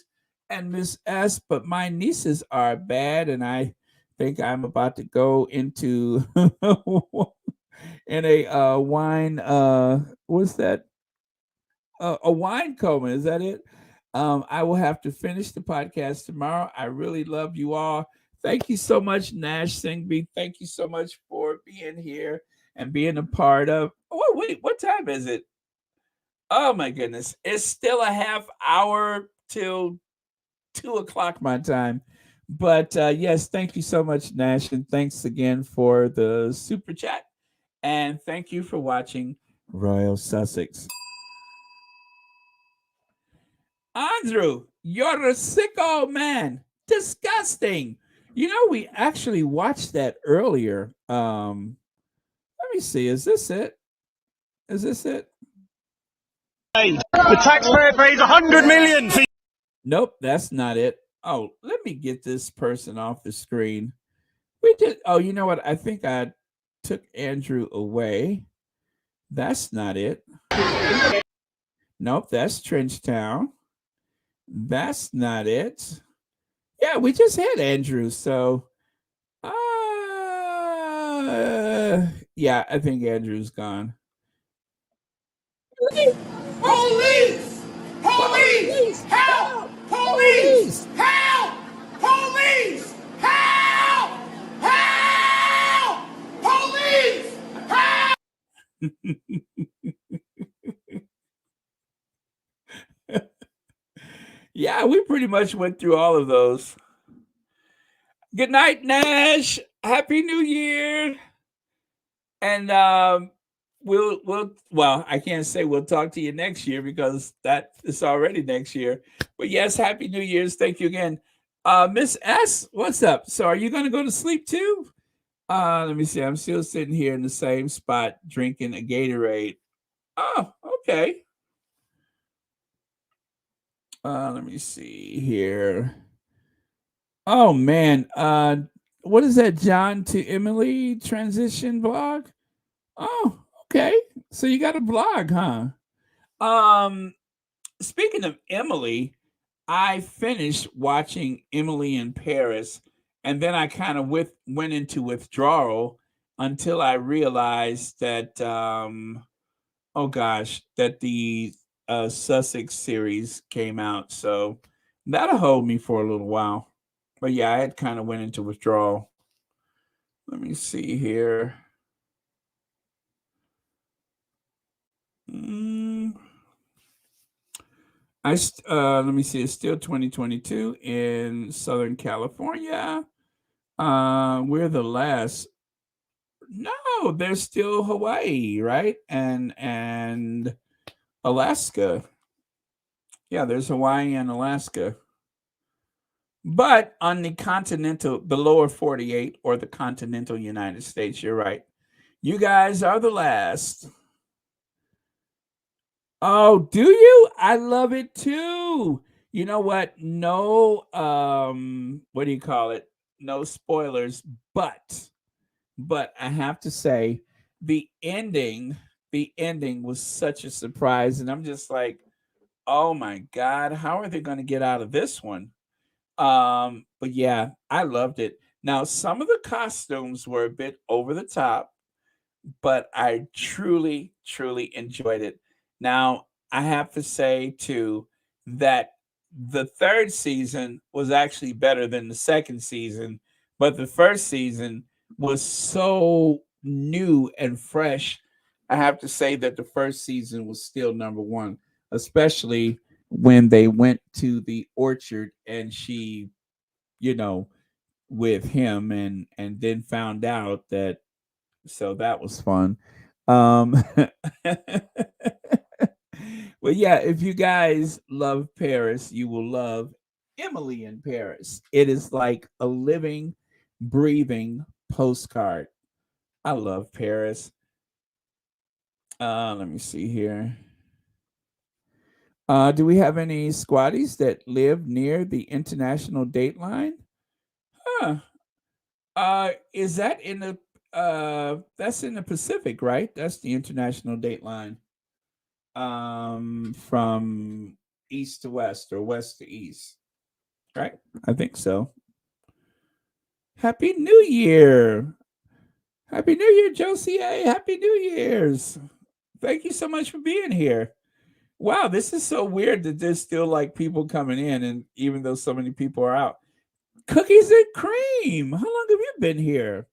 and Miss S, but my nieces are bad, and I think I'm about to go into in a wine. What's that? A wine coma. Is that it? I will have to finish the podcast tomorrow. I really love you all. Thank you so much, Nash Singby. Thank you so much for being here and being a part of. Oh, wait, what time is it? Oh my goodness. It's still a half hour till 2 o'clock my time. But yes, thank you so much, Nash. And thanks again for the super chat. And thank you for watching Royal Sussex. Andrew, you're a sick old man. Disgusting. You know, we actually watched that earlier. Let me see. Is this it? Is this it? The taxpayer pays 100 million for. Nope, that's not it. Oh, let me get this person off the screen. We did. Oh, you know what? I think I took Andrew away. That's not it. Nope, that's Trenchtown. That's not it. Yeah, we just had Andrew. So, yeah, I think Andrew's gone. Police! Police! Help! Police! Help! Police! Help! Help! Police! Help! Yeah, we pretty much went through all of those. Good night, Nash. Happy New Year. And well, I can't say we'll talk to you next year because that is already next year. But yes, Happy New Year's. Thank you again. Miss S, what's up? So are you gonna go to sleep too? Let me see. I'm still sitting here in the same spot drinking a Gatorade. Oh, okay. Let me see here. Oh man, what is that John to Emily transition blog? Oh, okay. So you got a blog, huh? Speaking of Emily, I finished watching Emily in Paris, and then I kind of went into withdrawal until I realized that oh gosh, that the Sussex series came out. So that'll hold me for a little while. But yeah, I had kind of went into withdrawal. Let me see here. Let me see. It's still 2022 in Southern California. We're the last. No, there's still Hawaii, right? And Alaska. Yeah, there's Hawaii and Alaska. But on the lower 48 or the continental United States, you're right. You guys are the last. Oh, do you? I love it too. You know what? No, what do you call it? No spoilers, but I have to say the ending was such a surprise. And I'm just like, oh my God, how are they going to get out of this one? But yeah, I loved it. Now, some of the costumes were a bit over the top, but I truly, truly enjoyed it. Now, I have to say too that the third season was actually better than the second season, but the first season was so new and fresh. I have to say that the first season was still number one, especially when they went to the orchard and she, with him and then found out that, so that was fun. Well, yeah, if you guys love Paris, you will love Emily in Paris. It is like a living, breathing postcard. I love Paris. Let me see here. Do we have any squatties that live near the international date line? Huh. Is that in the that's in the Pacific, right? That's the international date line. From east to west or west to east. Right? I think so. Happy New Year. Happy New Year, Josie A. Happy New Year's. Thank you so much for being here. Wow, this is so weird that there's still like people coming in, and even though so many people are out. Cookies and cream. How long have you been here?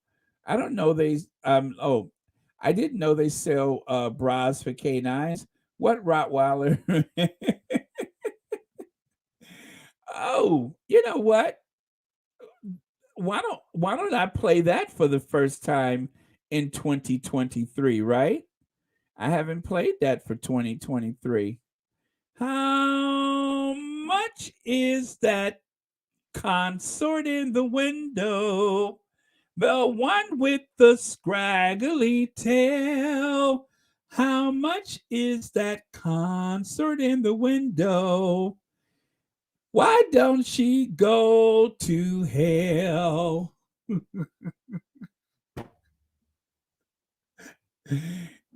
I don't know they I didn't know they sell bras for canines. What Rottweiler? Oh, you know what? Why don't I play that for the first time in 2023, right? I haven't played that for 2023. How much is that consort in the window? The one with the scraggly tail. How much is that consort in the window? Why don't she go to hell?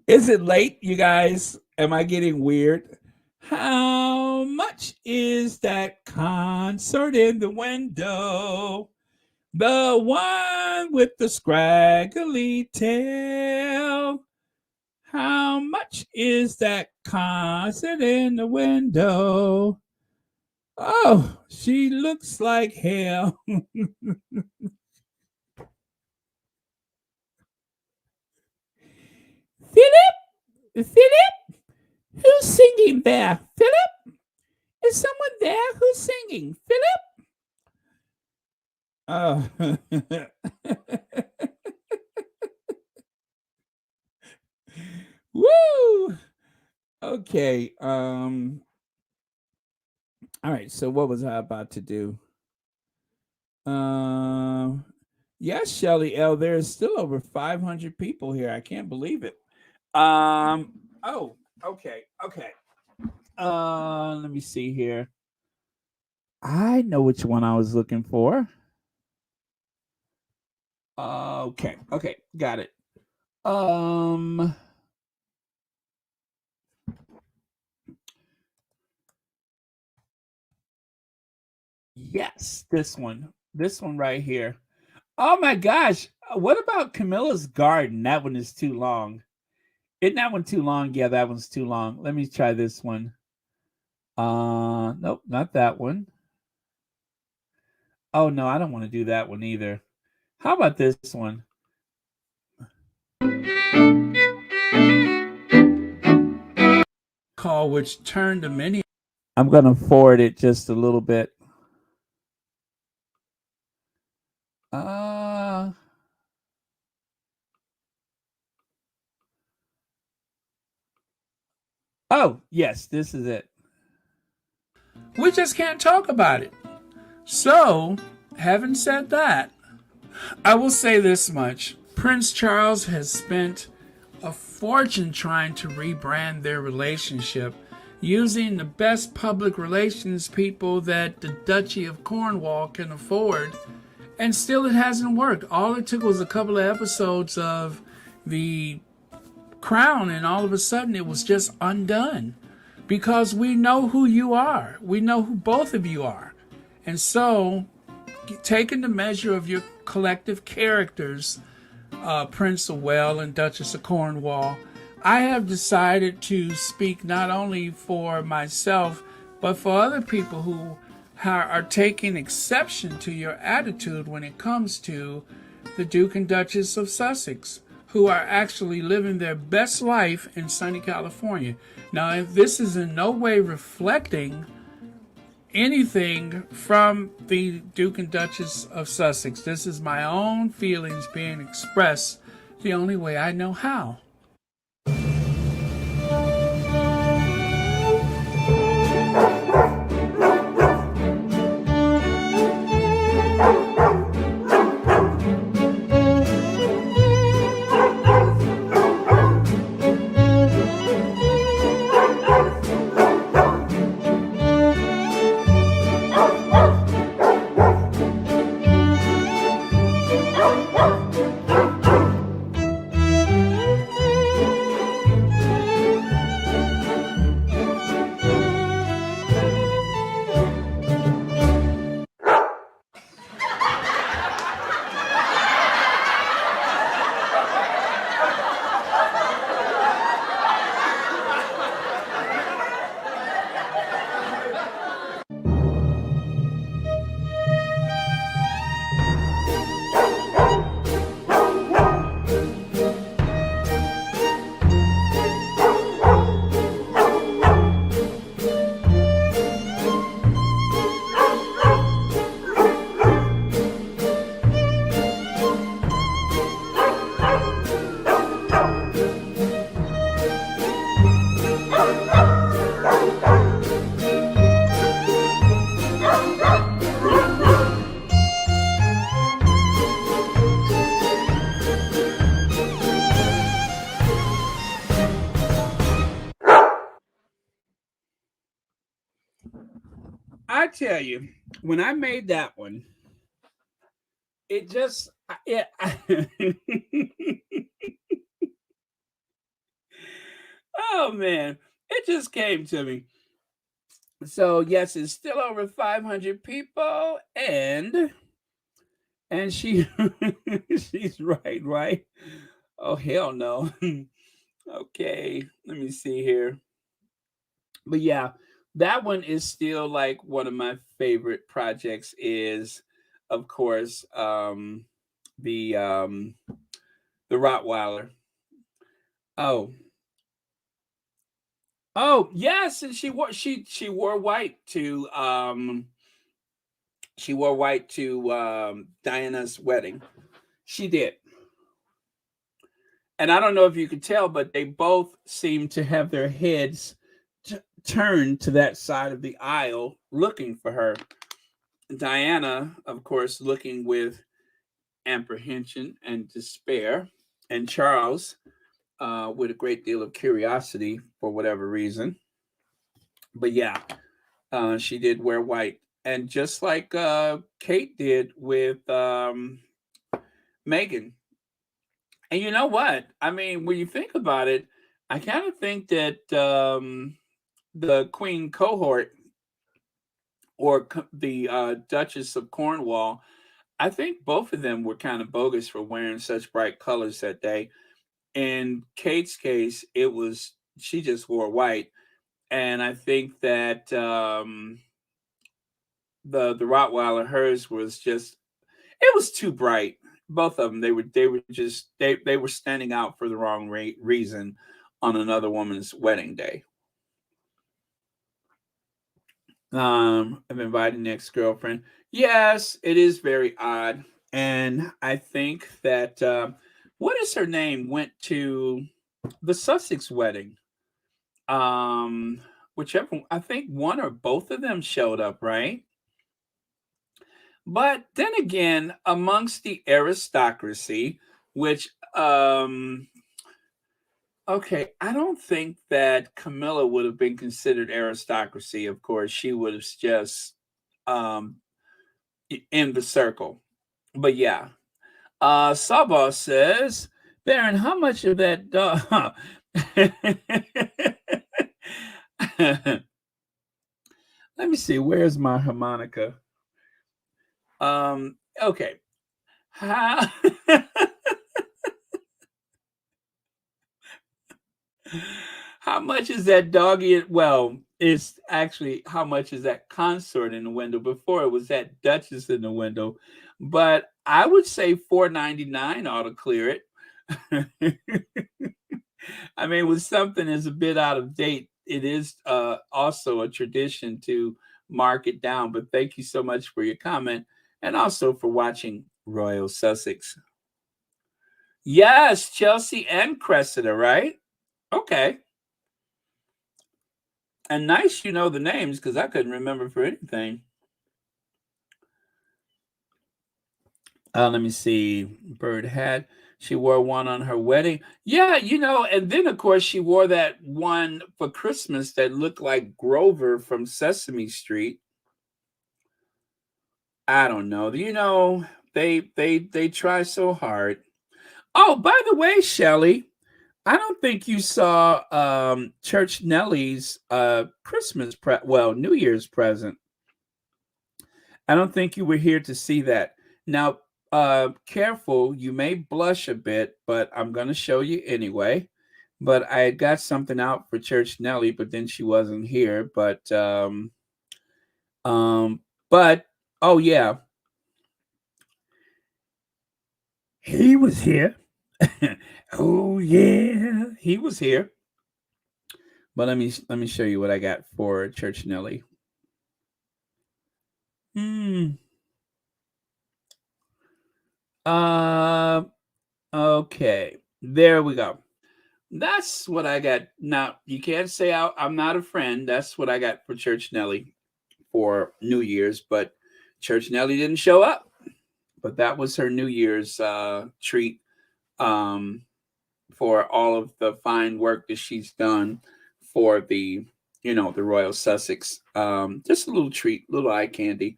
Is it late, you guys? Am I getting weird? How much is that consort in the window? The one with the scraggly tail. How much is that consort in the window? Oh, she looks like hell. Philip, who's singing there? Philip, is someone there who's singing? Philip? Woo! Okay. All right. So what was I about to do? Yes, Shelly L. There's still over 500 people here. I can't believe it. Oh, okay. Let me see here. I know which one I was looking for. Okay, got it. Yes, this one right here. Oh my gosh, what about Camilla's Garden? That one is too long. Isn't that one too long? Yeah, that one's too long. Let me try this one. Nope, not that one. Oh no, I don't want to do that one either. How about this one? Call which turned to many. I'm gonna forward it just a little bit. Oh, yes, this is it. We just can't talk about it. So, having said that, I will say this much. Prince Charles has spent a fortune trying to rebrand their relationship using the best public relations people that the Duchy of Cornwall can afford, and still it hasn't worked. All it took was a couple of episodes of The Crown, and all of a sudden it was just undone, because we know who you are. We know who both of you are. And so, taking the measure of your collective characters, Prince of Wales and Duchess of Cornwall, I have decided to speak not only for myself, but for other people who are taking exception to your attitude when it comes to the Duke and Duchess of Sussex, who are actually living their best life in sunny California. Now, if this is in no way reflecting anything from the Duke and Duchess of Sussex, this is my own feelings being expressed the only way I know how. I tell you, when I made that one, it just oh man, it just came to me. So yes, it's still over 500 people, and she she's right, right? Oh hell no. Okay, let me see here. But yeah, that one is still like one of my favorite projects is of course the um the Rottweiler. Oh. Oh, yes, and she wore white to Diana's wedding. She did. And I don't know if you could tell, but they both seem to have their heads turned to that side of the aisle looking for her. Diana, of course, looking with apprehension and despair, and Charles with a great deal of curiosity for whatever reason. But yeah, she did wear white. And just like Kate did with Megan. And you know what? I mean, when you think about it, I kind of think that the Queen cohort or the Duchess of Cornwall, I think both of them were kind of bogus for wearing such bright colors that day. In Kate's case, it was she just wore white, and I think that the Rottweiler hers was just it was too bright. Both of them they were standing out for the wrong reason on another woman's wedding day. I've invited an ex-girlfriend. Yes, it is very odd. And I think that what is her name went to the Sussex wedding. Um Whichever I think one or both of them showed up, right? But then again, amongst the aristocracy, which okay, I don't think that Camilla would have been considered aristocracy. Of course, she was just um in the circle. But yeah. Saba says, Baron, how much of that let me see, where's my harmonica? Okay. How how much is that doggy? Well, it's actually how much is that consort in the window? Before it was that Duchess in the window, but I would say 4.99 ought to clear it. I mean, when something is a bit out of date, it is also a tradition to mark it down. But thank you so much for your comment and also for watching Royal Sussex. Yes, Chelsea and Cressida, right? Okay. And nice you know the names because I couldn't remember for anything. Let me see. Bird hat. She wore one on her wedding. Yeah, you know, and then of course she wore that one for Christmas that looked like Grover from Sesame Street. I don't know. You know, they try so hard. Oh, by the way, Shelley, I don't think you saw Church Nellie's New Year's present. I don't think you were here to see that. Now, careful, you may blush a bit, but I'm going to show you anyway. But I had got something out for Church Nellie, but then she wasn't here. But oh yeah, he was here. Oh yeah, he was here. But let me show you what I got for Church Nellie. Okay, there we go. That's what I got. Now you can't say I'm not a friend. That's what I got for Church Nellie for New Year's, but Church Nellie didn't show up. But that was her New Year's treat for all of the fine work that she's done for the the Royal Sussex. Just a little treat, little eye candy.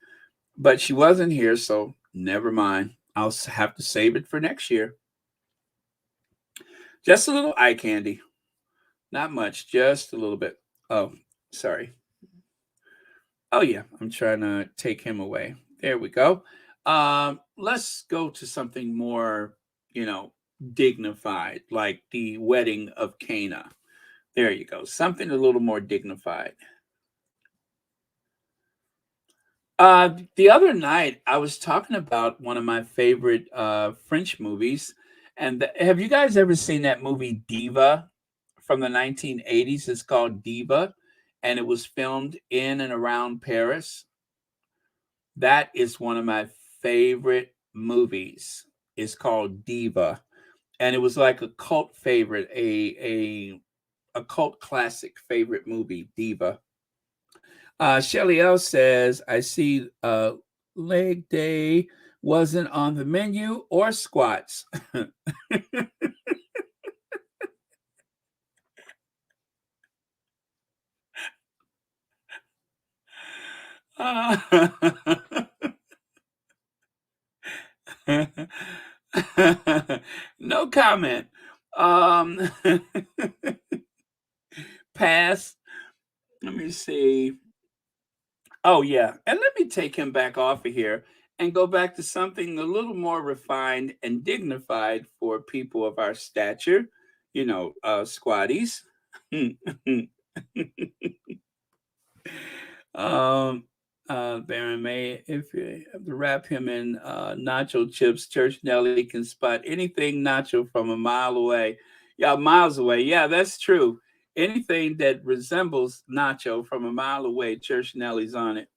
But she wasn't here, so never mind. I'll have to save it for next year. Just a little eye candy. Not much, just a little bit. Oh, sorry. Oh, yeah, I'm trying to take him away. There we go. Let's go to something more, dignified, like the wedding of Cana. There you go. Something a little more dignified. The other night, I was talking about one of my favorite French movies. And have you guys ever seen that movie Diva from the 1980s? It's called Diva, and it was filmed in and around Paris. That is one of my favorite movies. It's called Diva, and it was like a cult favorite, a cult classic favorite movie, Diva. Shelly L says, I see leg day wasn't on the menu or squats. No comment. Pass. Let me see. Oh, yeah. And let me take him back off of here and go back to something a little more refined and dignified for people of our stature, squatties. Baron May, if you have to wrap him in nacho chips, Church Nelly can spot anything nacho from a mile away. Yeah, miles away. Yeah, that's true. Anything that resembles nacho from a mile away, Church Nelly's on it.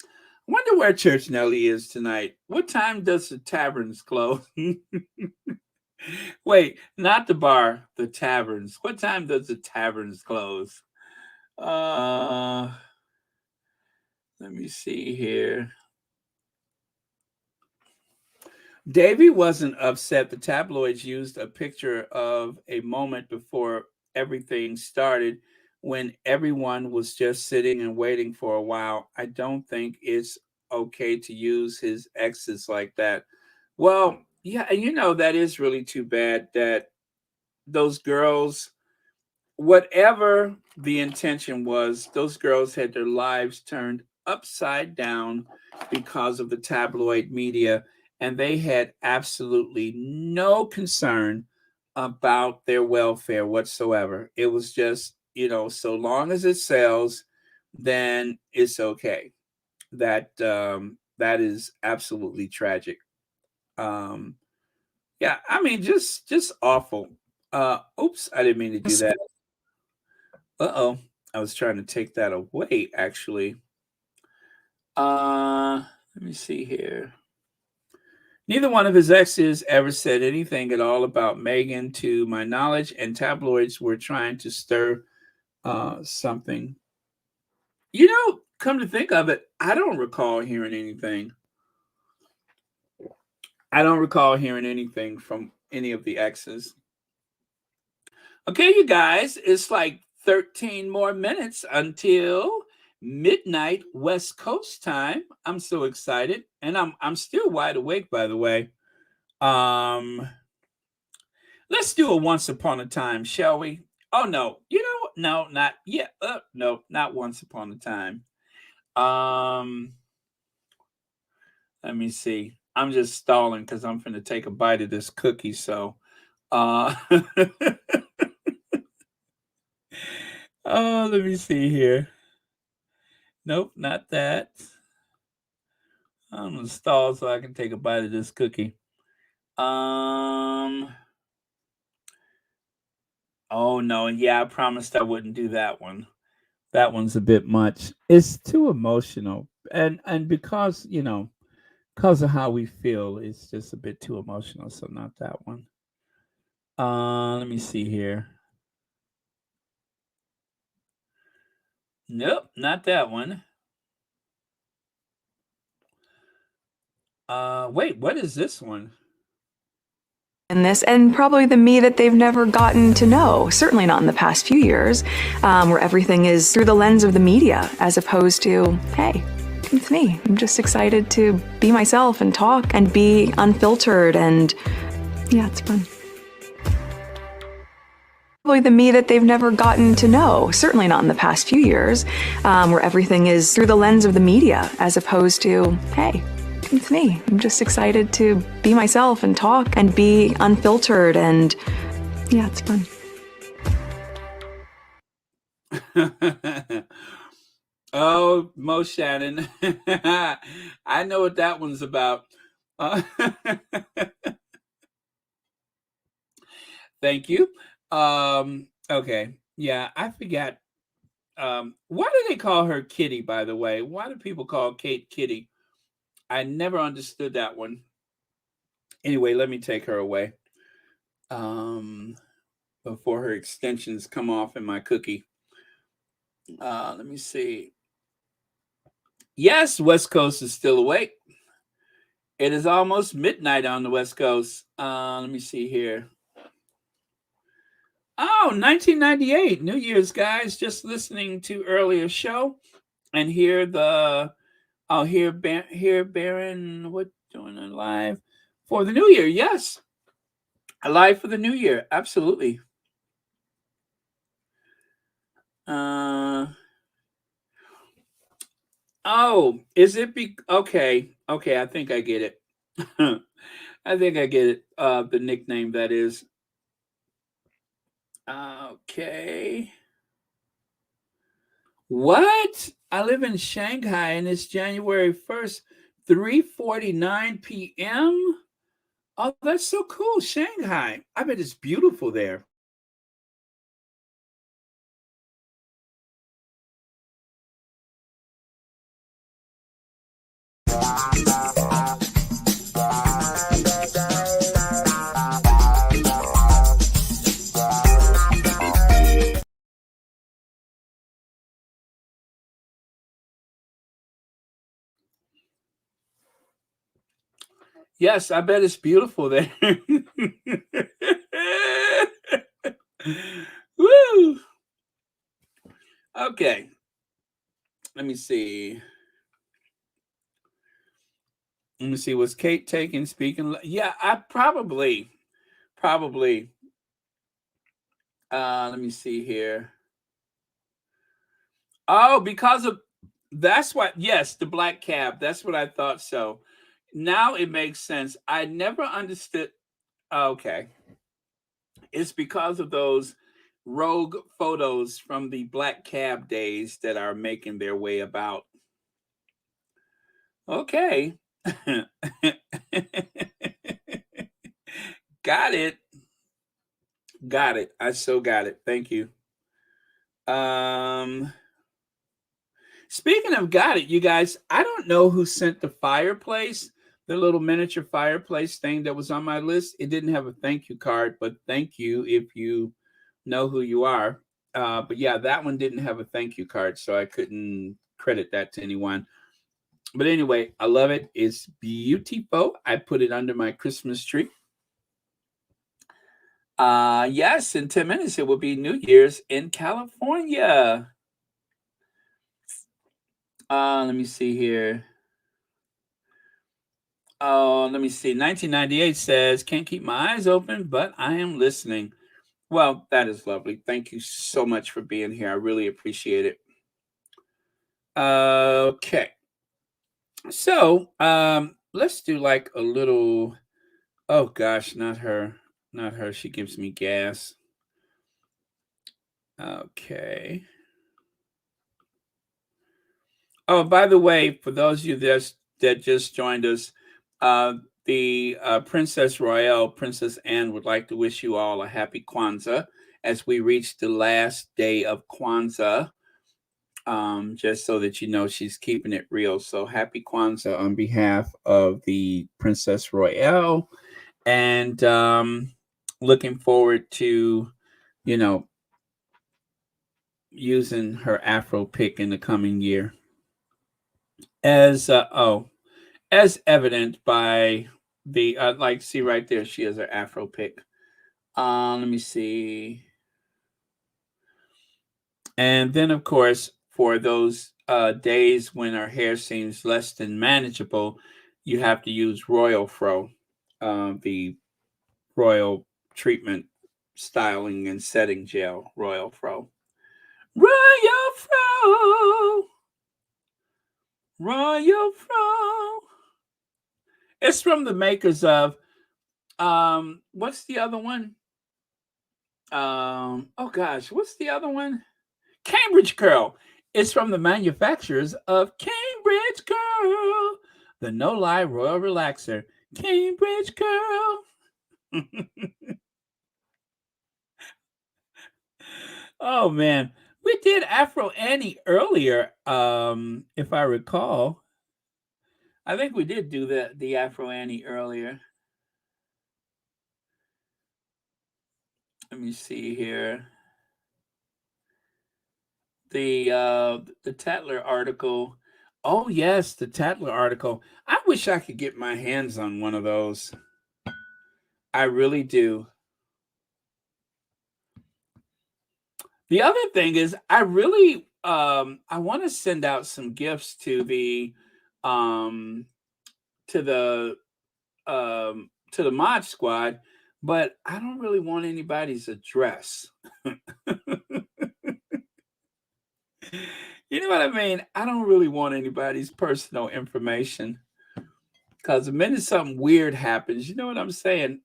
I wonder where Church Nelly is tonight. What time does the taverns close? Wait, not the bar, the taverns. What time does the taverns close? Let me see here. Davy wasn't upset. The tabloids used a picture of a moment before everything started when everyone was just sitting and waiting for a while. I don't think it's okay to use his exes like that. Well, yeah, and that is really too bad that those girls, whatever the intention was, those girls had their lives turned upside down because of the tabloid media, and they had absolutely no concern about their welfare whatsoever. It was just, so long as it sells, then it's okay. That is absolutely tragic. Yeah, I mean, just awful. Oops, I didn't mean to do that. Uh-oh. I was trying to take that away, actually. Let me see here. Neither one of his exes ever said anything at all about Meghan, to my knowledge, and tabloids were trying to stir something. Come to think of it, I don't recall hearing anything. I don't recall hearing anything from any of the exes. Okay, you guys, it's like 13 more minutes until midnight West Coast time. I'm so excited, and I'm still wide awake, by the way. Let's do a Once Upon a Time, shall we? Oh no, no, not yet. No, not Once Upon a Time. Let me see. I'm just stalling because I'm finna take a bite of this cookie. So, oh, let me see here. Nope, not that. I'm gonna stall so I can take a bite of this cookie. Oh no, yeah, I promised I wouldn't do that one. That one's a bit much. It's too emotional, and because because of how we feel, it's just a bit too emotional. So not that one. Let me see here. Nope, not that one. Wait, what is this one? in this, and probably the me that they've never gotten to know, certainly not in the past few years, where everything is through the lens of the media, as opposed to, hey, it's me. I'm just excited to be myself and talk and be unfiltered, and yeah, it's fun. Probably the me that they've never gotten to know, certainly not in the past few years, where everything is through the lens of the media, as opposed to, hey, it's me. I'm just excited to be myself and talk and be unfiltered, and yeah, it's fun. Oh, Mo Shannon. I know what that one's about. Thank you. Okay. Yeah, I forgot. Why do they call her Kitty, by the way? Why do people call Kate Kitty? I never understood that one. Anyway, let me take her away. Before her extensions come off in my cookie. Let me see. Yes, West Coast is still awake. It is almost midnight on the West Coast. Let me see here. Oh, 1998, New Year's, guys. Just listening to earlier show and hear the, I'll hear Baron, what doing it live for the New Year? Yes, live for the New Year. Absolutely. Oh, is it okay? Okay, I think I get it. I think I get it. The nickname, that is. Okay. What? I live in Shanghai and it's January 1st, 3:49 p.m. Oh, that's so cool. Shanghai. I bet it's beautiful there. Yes, I bet it's beautiful there. Woo! Okay. Let me see. Let me see. Was Kate taking speaking? Yeah, I probably. Let me see here. Oh, because of that's what. Yes, the black cab. That's what I thought. So now it makes sense. I never understood. Okay, it's because of those rogue photos from the black cab days that are making their way about. Okay. Got it. Got it. I so got it. Thank you. Speaking of got it, you guys, I don't know who sent the fireplace, the little miniature fireplace thing that was on my list. It didn't have a thank you card, but thank you if you know who you are. But yeah, that one didn't have a thank you card, so I couldn't credit that to anyone. But anyway, I love it. It's beautiful. I put it under my Christmas tree. Yes, in 10 minutes it will be New Year's in California. Let me see here. Oh, let me see. 1998 says, can't keep my eyes open, but I am listening. Well, that is lovely. Thank you so much for being here. I really appreciate it. Okay. So, let's do like a little, oh gosh, not her. Not her. She gives me gas. Okay. Oh, by the way, for those of you that just joined us, the Princess Royale, Princess Anne, would like to wish you all a happy Kwanzaa as we reach the last day of Kwanzaa. Just so that you know, she's keeping it real. So happy Kwanzaa on behalf of the Princess Royale, and looking forward to, you know, using her Afro pick in the coming year. As evident by The like, see right there, she has her afro pick. Let me see. And then, of course, for those days when our hair seems less than manageable, you have to use Royal Fro, the Royal Treatment Styling and Setting Gel, Royal Fro. Royal Fro! Royal Fro! It's from the makers of, what's the other one? Oh gosh, what's the other one? Cambridge Curl. It's from the manufacturers of Cambridge Curl, the no-lie royal relaxer. Cambridge Curl. Oh man, we did Afro Annie earlier, if I recall. I think we did do the Afro Annie earlier. Let me see here. The Tatler article. Oh yes, the Tatler article. I wish I could get my hands on one of those. I really do. The other thing is, I really I want to send out some gifts to the Mod Squad, but I don't really want anybody's address. You know what I mean? I don't really want anybody's personal information, because the minute something weird happens, you know what I'm saying,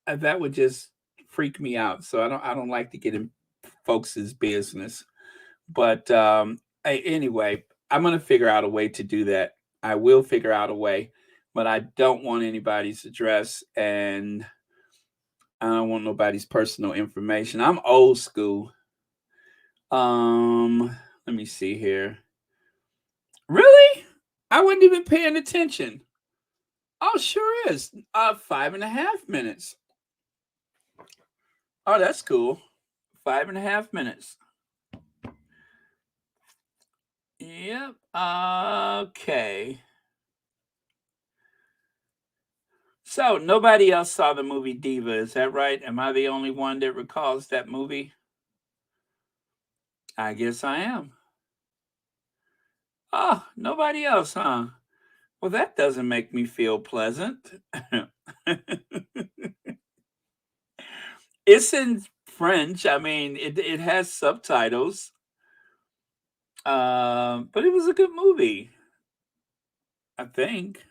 that would just freak me out. So I don't like to get in folks' business. But anyway, I'm going to figure out a way to do that. I will figure out a way, but I don't want anybody's address, and I don't want nobody's personal information. I'm old school. Let me see here. Really? I wasn't even paying attention. Oh, sure is. 5.5 minutes. Oh, that's cool. 5.5 minutes. Yep. Okay. So nobody else saw the movie Diva, is that right? Am I the only one that recalls that movie? I guess I am. Oh, nobody else, huh? Well, that doesn't make me feel pleasant. It's in French. I mean, it has subtitles. But it was a good movie, I think.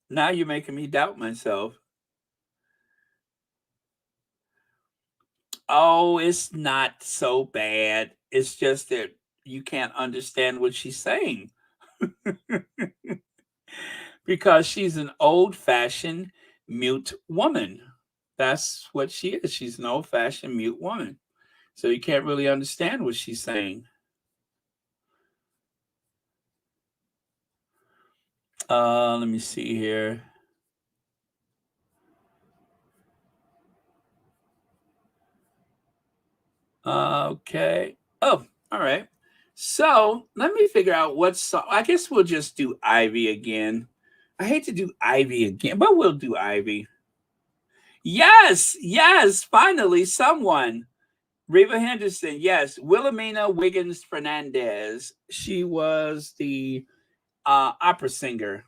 Now you're making me doubt myself. Oh, it's not so bad. It's just that you can't understand what she's saying. Because she's an old-fashioned mute woman. That's what she is. She's an old-fashioned mute woman. So you can't really understand what she's saying. Let me see here. Okay. Oh, all right. So let me figure out what song. I guess we'll just do Ivy again. I hate to do Ivy again, but we'll do Ivy. Yes, yes, finally, someone. Reva Henderson, yes. Wilhelmina Wiggins Fernandez. She was the opera singer.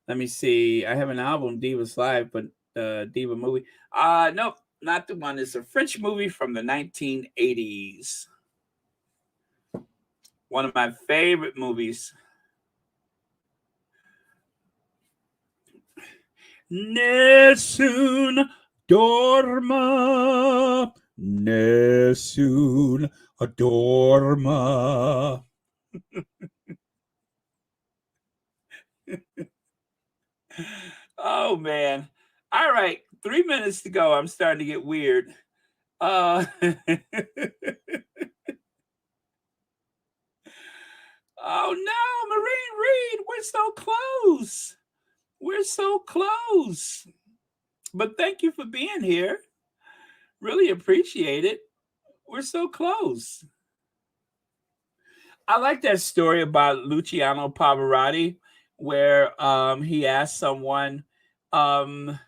Let me see. I have an album, Divas Live, but Diva movie. Nope, not the one. It's a French movie from the 1980s. One of my favorite movies. Nessun dorma, nessun dorma. Oh man. All right, 3 minutes to go. I'm starting to get weird. Oh no, Marine Reed, we're so close. We're so close. But thank you for being here. Really appreciate it. We're so close. I like that story about Luciano Pavarotti, where he asked someone I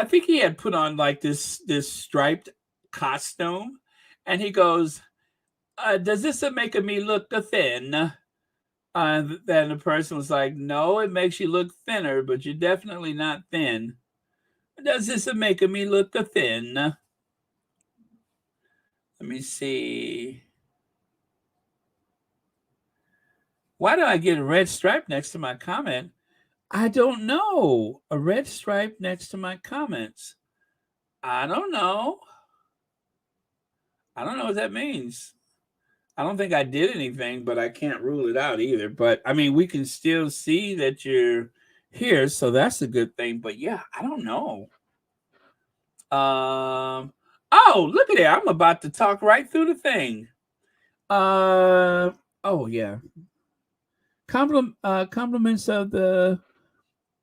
think he had put on like this striped costume, and he goes, "Does this make me look thin?" Then the person was like, "No, it makes you look thinner, but you're definitely not thin. Does this make me look thin?" Let me see. Why do I get a red stripe next to my comment? I don't know. A red stripe next to my comments. I don't know. I don't know what that means. I don't think I did anything, but I can't rule it out either. But I mean, we can still see that you're here, so that's a good thing. But yeah, I don't know. Oh, look at that. I'm about to talk right through the thing. Oh yeah. Compliments of the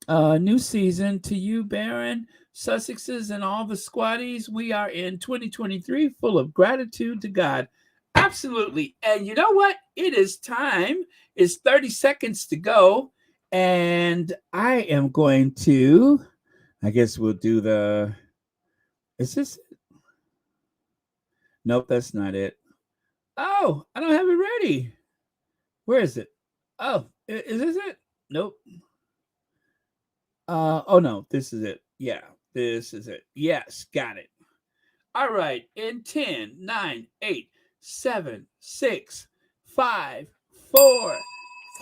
new season to you, Baron, Sussexes, and all the squaddies. We are in 2023 full of gratitude to God. Absolutely. And you know what? It is time. It's 30 seconds to go. And I am going to, I guess we'll do the, is this it? Nope, that's not it. Oh, I don't have it ready. Where is it? Oh, is this it? Nope. Oh no, this is it. Yeah, this is it. Yes, got it. All right, in 10, 9, 8, 7, 6, 5, 4,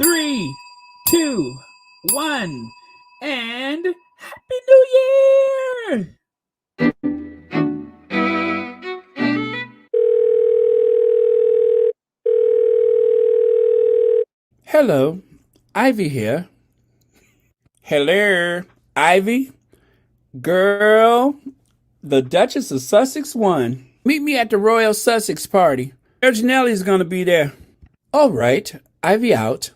3, 2, 1, and Happy New Year! Hello, Ivy here. Hello, Ivy. Girl, the Duchess of Sussex won. Meet me at the Royal Sussex party. Janelle's gonna be there. All right, Ivy out.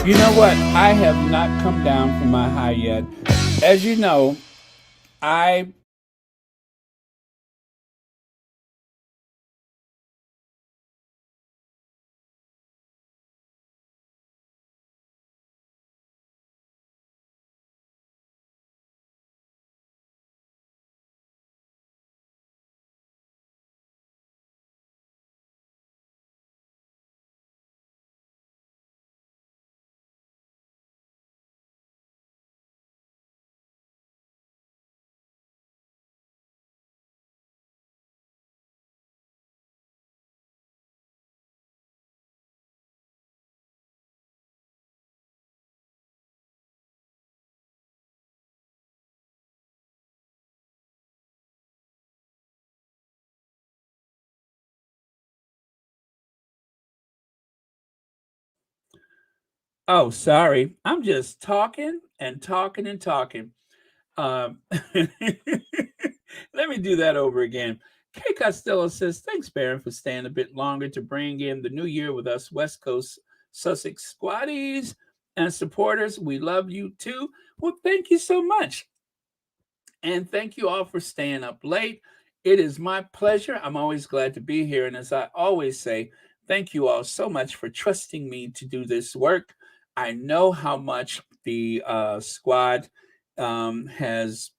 You know what? I have not come down from my high yet. As you know, I Oh, sorry. I'm just talking and talking and talking. Let me do that over again. Kay Costello says, thanks, Baron, for staying a bit longer to bring in the new year with us West Coast Sussex squaddies and supporters. We love you too. Well, thank you so much. And thank you all for staying up late. It is my pleasure. I'm always glad to be here. And as I always say, thank you all so much for trusting me to do this work. I know how much the squad has,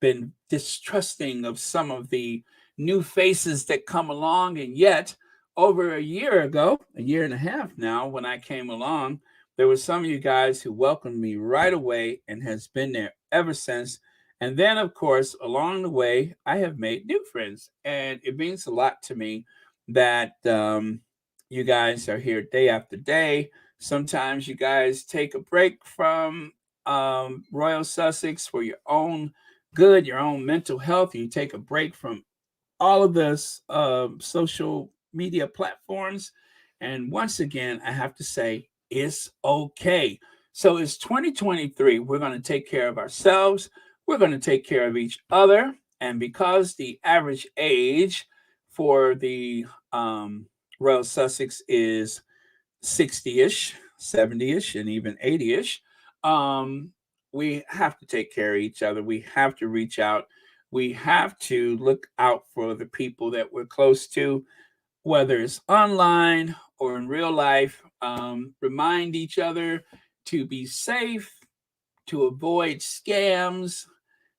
been distrusting of some of the new faces that come along. And yet, over a year ago, a year and a half now, when I came along, there were some of you guys who welcomed me right away and has been there ever since. And then, of course, along the way, I have made new friends. And it means a lot to me that you guys are here day after day. Sometimes you guys take a break from Royal Sussex for your own good, your own mental health. You take a break from all of this social media platforms. And once again, I have to say, it's okay. So it's 2023. We're going to take care of ourselves. We're going to take care of each other. And because the average age for the Royal Sussex is 60-ish, 70-ish, and even 80-ish, we have to take care of each other. We have to reach out. We have to look out for the people that we're close to, whether it's online or in real life. Remind each other to be safe, to avoid scams,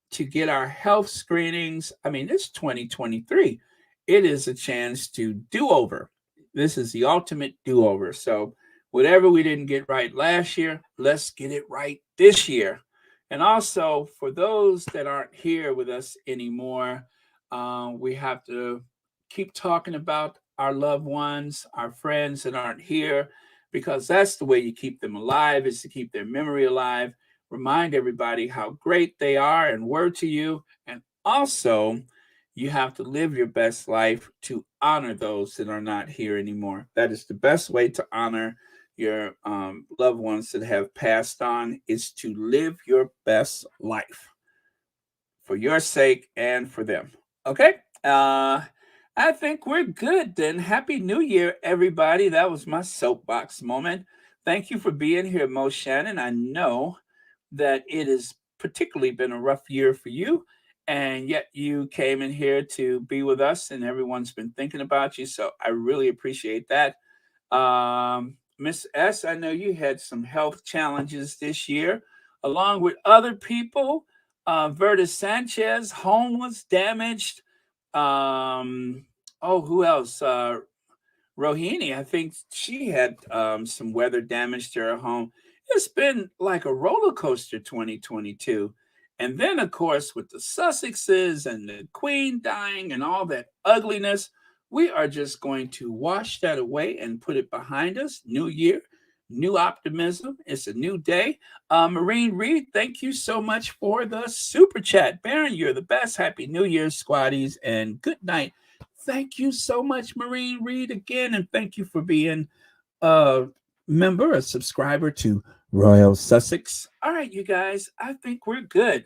to get our health screenings. I mean, it's 2023. It is a chance to do over. This is the ultimate do over. So, whatever we didn't get right last year, let's get it right this year. And also, for those that aren't here with us anymore, we have to keep talking about our loved ones, our friends that aren't here, because that's the way you keep them alive, is to keep their memory alive. Remind everybody how great they are and were to you. And also, you have to live your best life to honor those that are not here anymore. That is the best way to honor your loved ones that have passed on, is to live your best life for your sake and for them. Okay? I think we're good then. Happy New Year, everybody. That was my soapbox moment. Thank you for being here, Mo Shannon. I know that it has particularly been a rough year for you, and yet you came in here to be with us, and everyone's been thinking about you. So I really appreciate that. Miss S, I know you had some health challenges this year, along with other people. Verta Sanchez, home was damaged. Who else? Rohini, I think she had some weather damage to her home. It's been like a roller coaster 2022. And then, of course, with the Sussexes and the Queen dying and all that ugliness, we are just going to wash that away and put it behind us. New year, new optimism. It's a new day. Marine Reed, thank you so much for the super chat. Baron, you're the best. Happy New Year, squaddies, and good night. Thank you so much, Marine Reed, again, and thank you for being a member, a subscriber to Royal Sussex. All right, you guys, I think we're good.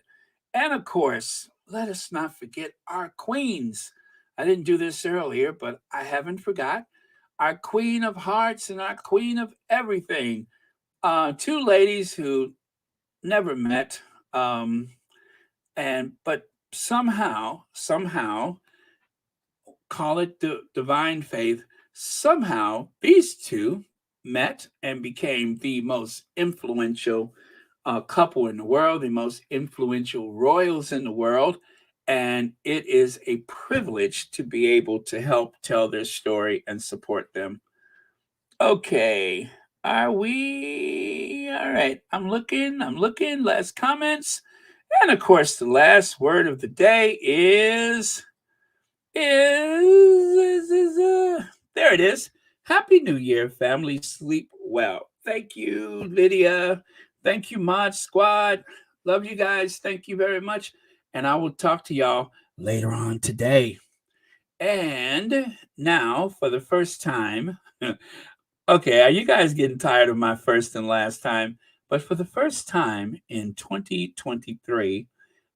And of course, let us not forget our queens. I didn't do this earlier, but I haven't forgot. Our queen of hearts and our queen of everything. Two ladies who never met, but somehow, call it the divine faith, somehow these two met and became the most influential couple in the world, the most influential royals in the world. And it is a privilege to be able to help tell their story and support them. Okay. Are we all right? I'm looking. Last comments. And of course, the last word of the day is there it is. Happy New Year, family. Sleep well. Thank you, Lydia. Thank you, Mod Squad. Love you guys. Thank you very much. And I will talk to y'all later on today. And now, for the first time, okay, are you guys getting tired of my first and last time? But for the first time in 2023,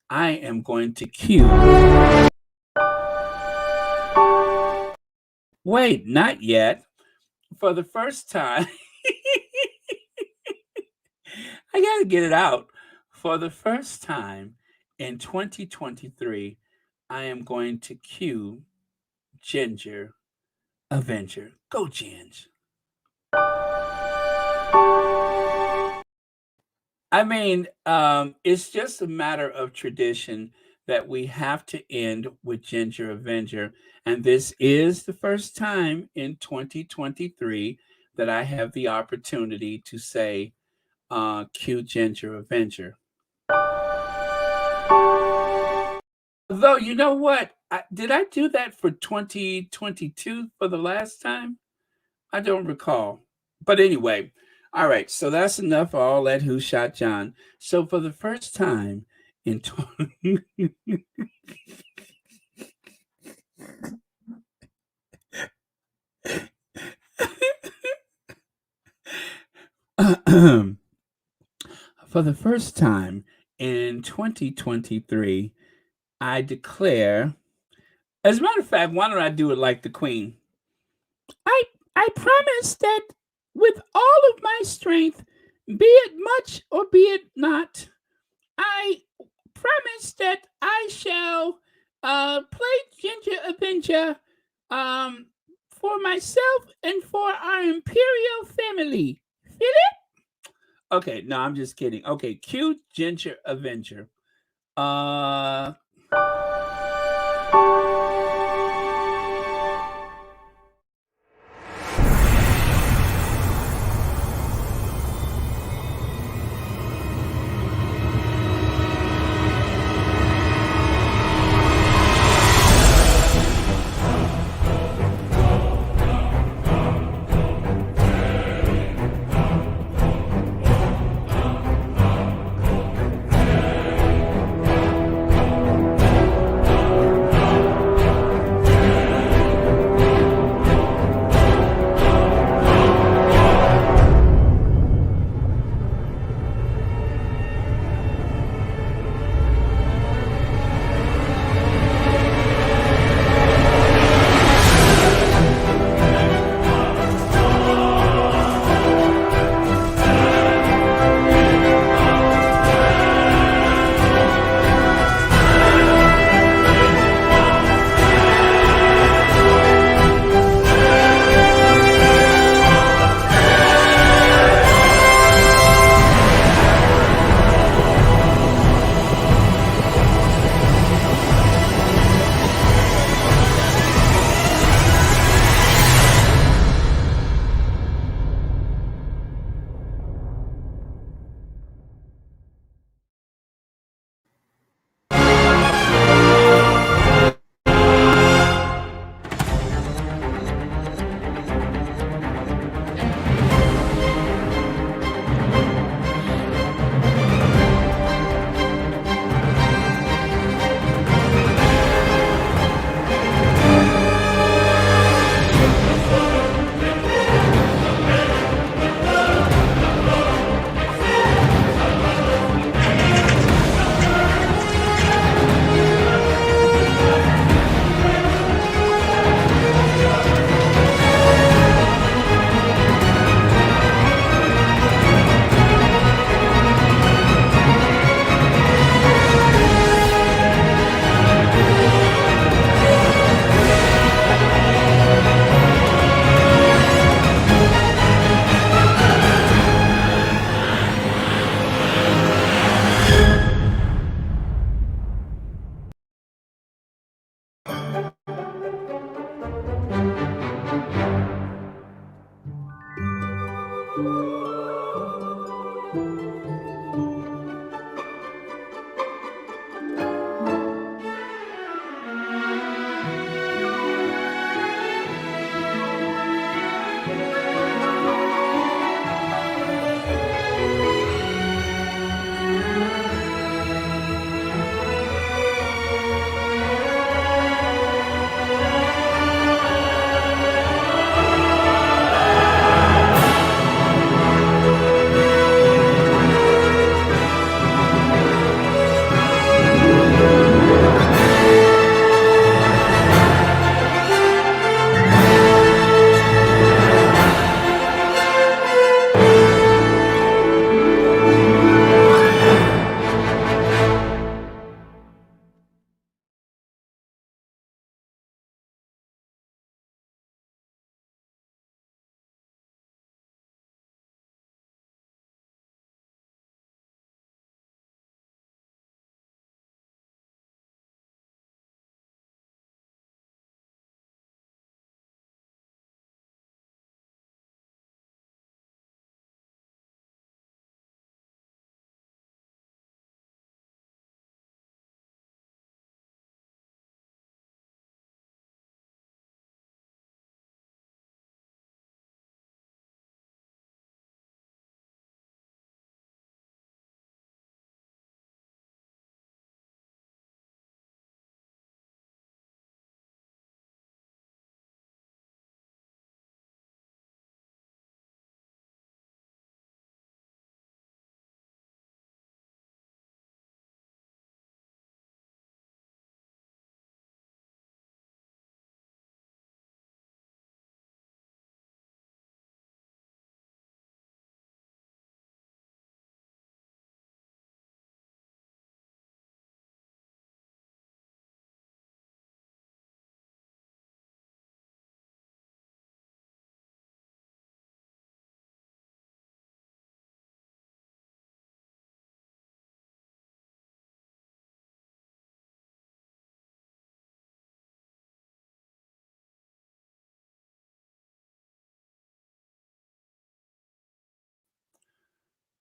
I am going to cue. Wait, not yet. For the first time, I got to get it out. For the first time in 2023, I am going to cue Ginger Avenger. Go, Ginge. I mean, it's just a matter of tradition that we have to end with Ginger Avenger. And this is the first time in 2023 that I have the opportunity to say, cue Ginger Avenger. Though, you know what? Did I do that for 2022 for the last time? I don't recall. But anyway, all right. So that's enough of all that Who Shot John. So for the first time in For the first time in 2023, I declare, as a matter of fact, why don't I do it like the Queen? I promise that with all of my strength, be it much or be it not, I promise that I shall play Ginger Avenger for myself and for our Imperial family. Feel it? Okay, no, I'm just kidding. Okay, cue Ginger Avenger.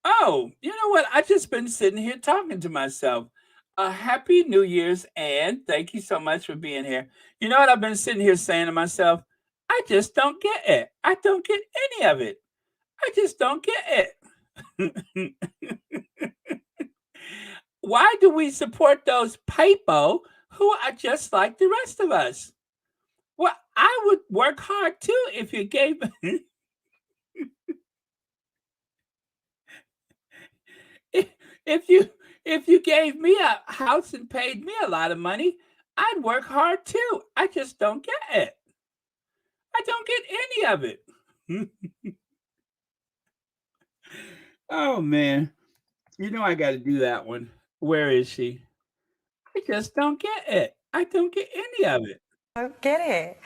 Oh, you know what? I just been sitting here talking to myself. Happy New Year's, and thank you so much for being here. You know what I've been sitting here saying to myself? I just don't get it. I don't get any of it. I just don't get it. Why do we support those people who are just like the rest of us? Well, I would work hard too if you gave if you if you gave me a house and paid me a lot of money, I'd work hard too. I just don't get it. I don't get any of it. Oh man. You know I got to do that one. Where is she? I just don't get it. I don't get any of it. I don't get it.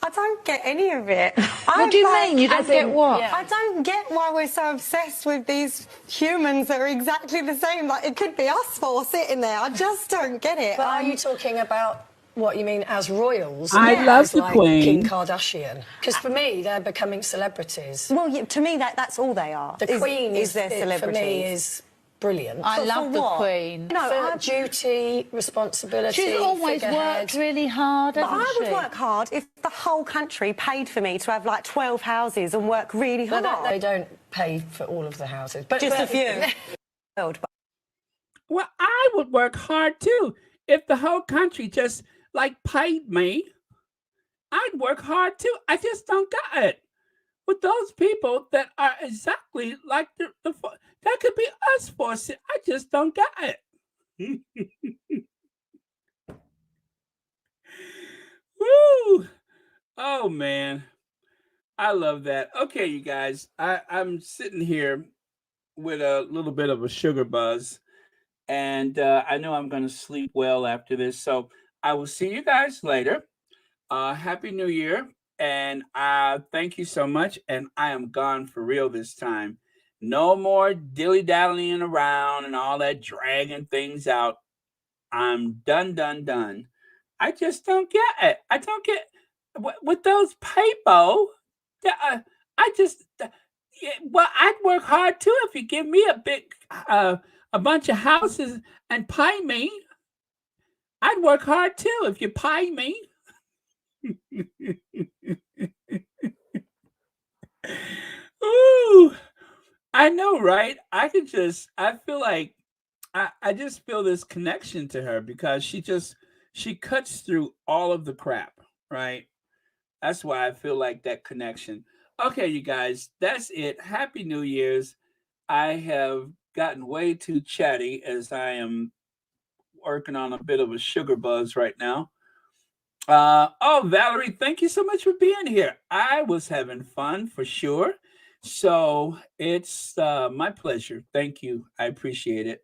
I don't get any of it. What do you mean? You don't get what? I don't get why we're so obsessed with these humans that are exactly the same. Like, it could be us four sitting there. I just don't get it. But are you talking about what you mean as royals? I love the like Queen. Kim Kardashian. Because for me, they're becoming celebrities. Well, to me, that's all they are. The Queen is their celebrities. For me, is brilliant. I For love the what? Queen. No, for duty, responsibility. She's always figurehead. worked really hard, But hasn't I would she? work hard if the whole country paid for me to have like 12 houses and work really hard. But they don't pay for all of the houses. But Just a few. Well, I would work hard too if the whole country just like paid me. I'd work hard too. I just don't get it. With those people that are exactly like that could be us for. I just don't get it. Woo! Oh man, I love that. Okay, you guys, I'm sitting here with a little bit of a sugar buzz, and I know I'm going to sleep well after this. So I will see you guys later. Happy New Year, and thank you so much. And I am gone for real this time. No more dilly-dallying around and all that dragging things out. I'm done. I just don't get it. I don't get with those people. I just well, I'd work hard too if you give me a bunch of houses and pay me. I'd work hard too if you pay me. Ooh, I know, right? I feel like I just feel this connection to her because she cuts through all of the crap, right? That's why I feel like that connection. Okay, you guys, that's it. Happy New Year's. I have gotten way too chatty as I am working on a bit of a sugar buzz right now. Valerie, thank you so much for being here. I was having fun for sure. So it's my pleasure. Thank you. I appreciate it.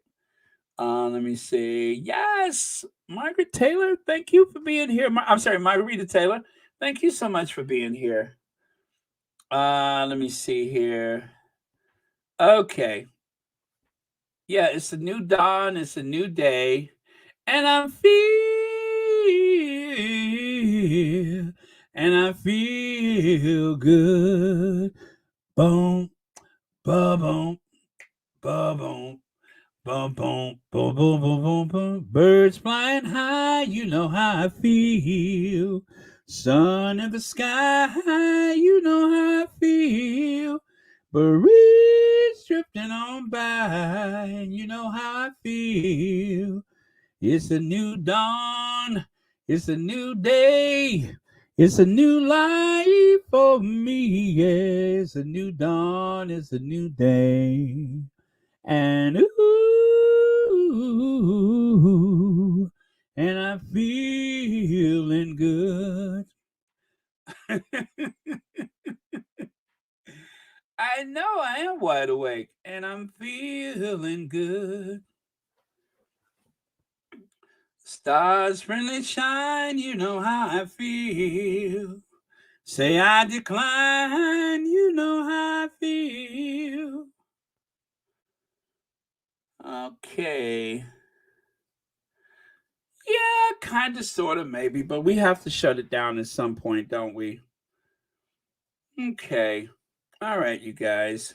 Let me see. Yes, Margaret Taylor, thank you for being here. I'm sorry, Margarita Taylor. Thank you so much for being here. Let me see here. Okay. Yeah, it's a new dawn. It's a new day. And I feel good. Boom, ba-boom, ba-boom, ba-boom, boom, boom, boom, boom, boom. Birds flying high, you know how I feel. Sun in the sky, you know how I feel. Breeze drifting on by, and you know how I feel. It's a new dawn. It's a new day. It's a new life for me. Yeah, it's a new dawn. It's a new day. And ooh, and I'm feeling good. I know I am wide awake and I'm feeling good. Stars friendly shine, you know how I feel. Say I decline, you know how I feel. Okay. Yeah, kind of, sort of, maybe, but we have to shut it down at some point, don't we? Okay. All right, you guys.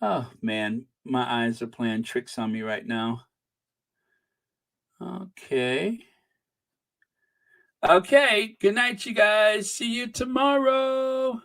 Oh, man, my eyes are playing tricks on me right now. Okay. Okay, good night, you guys. See you tomorrow.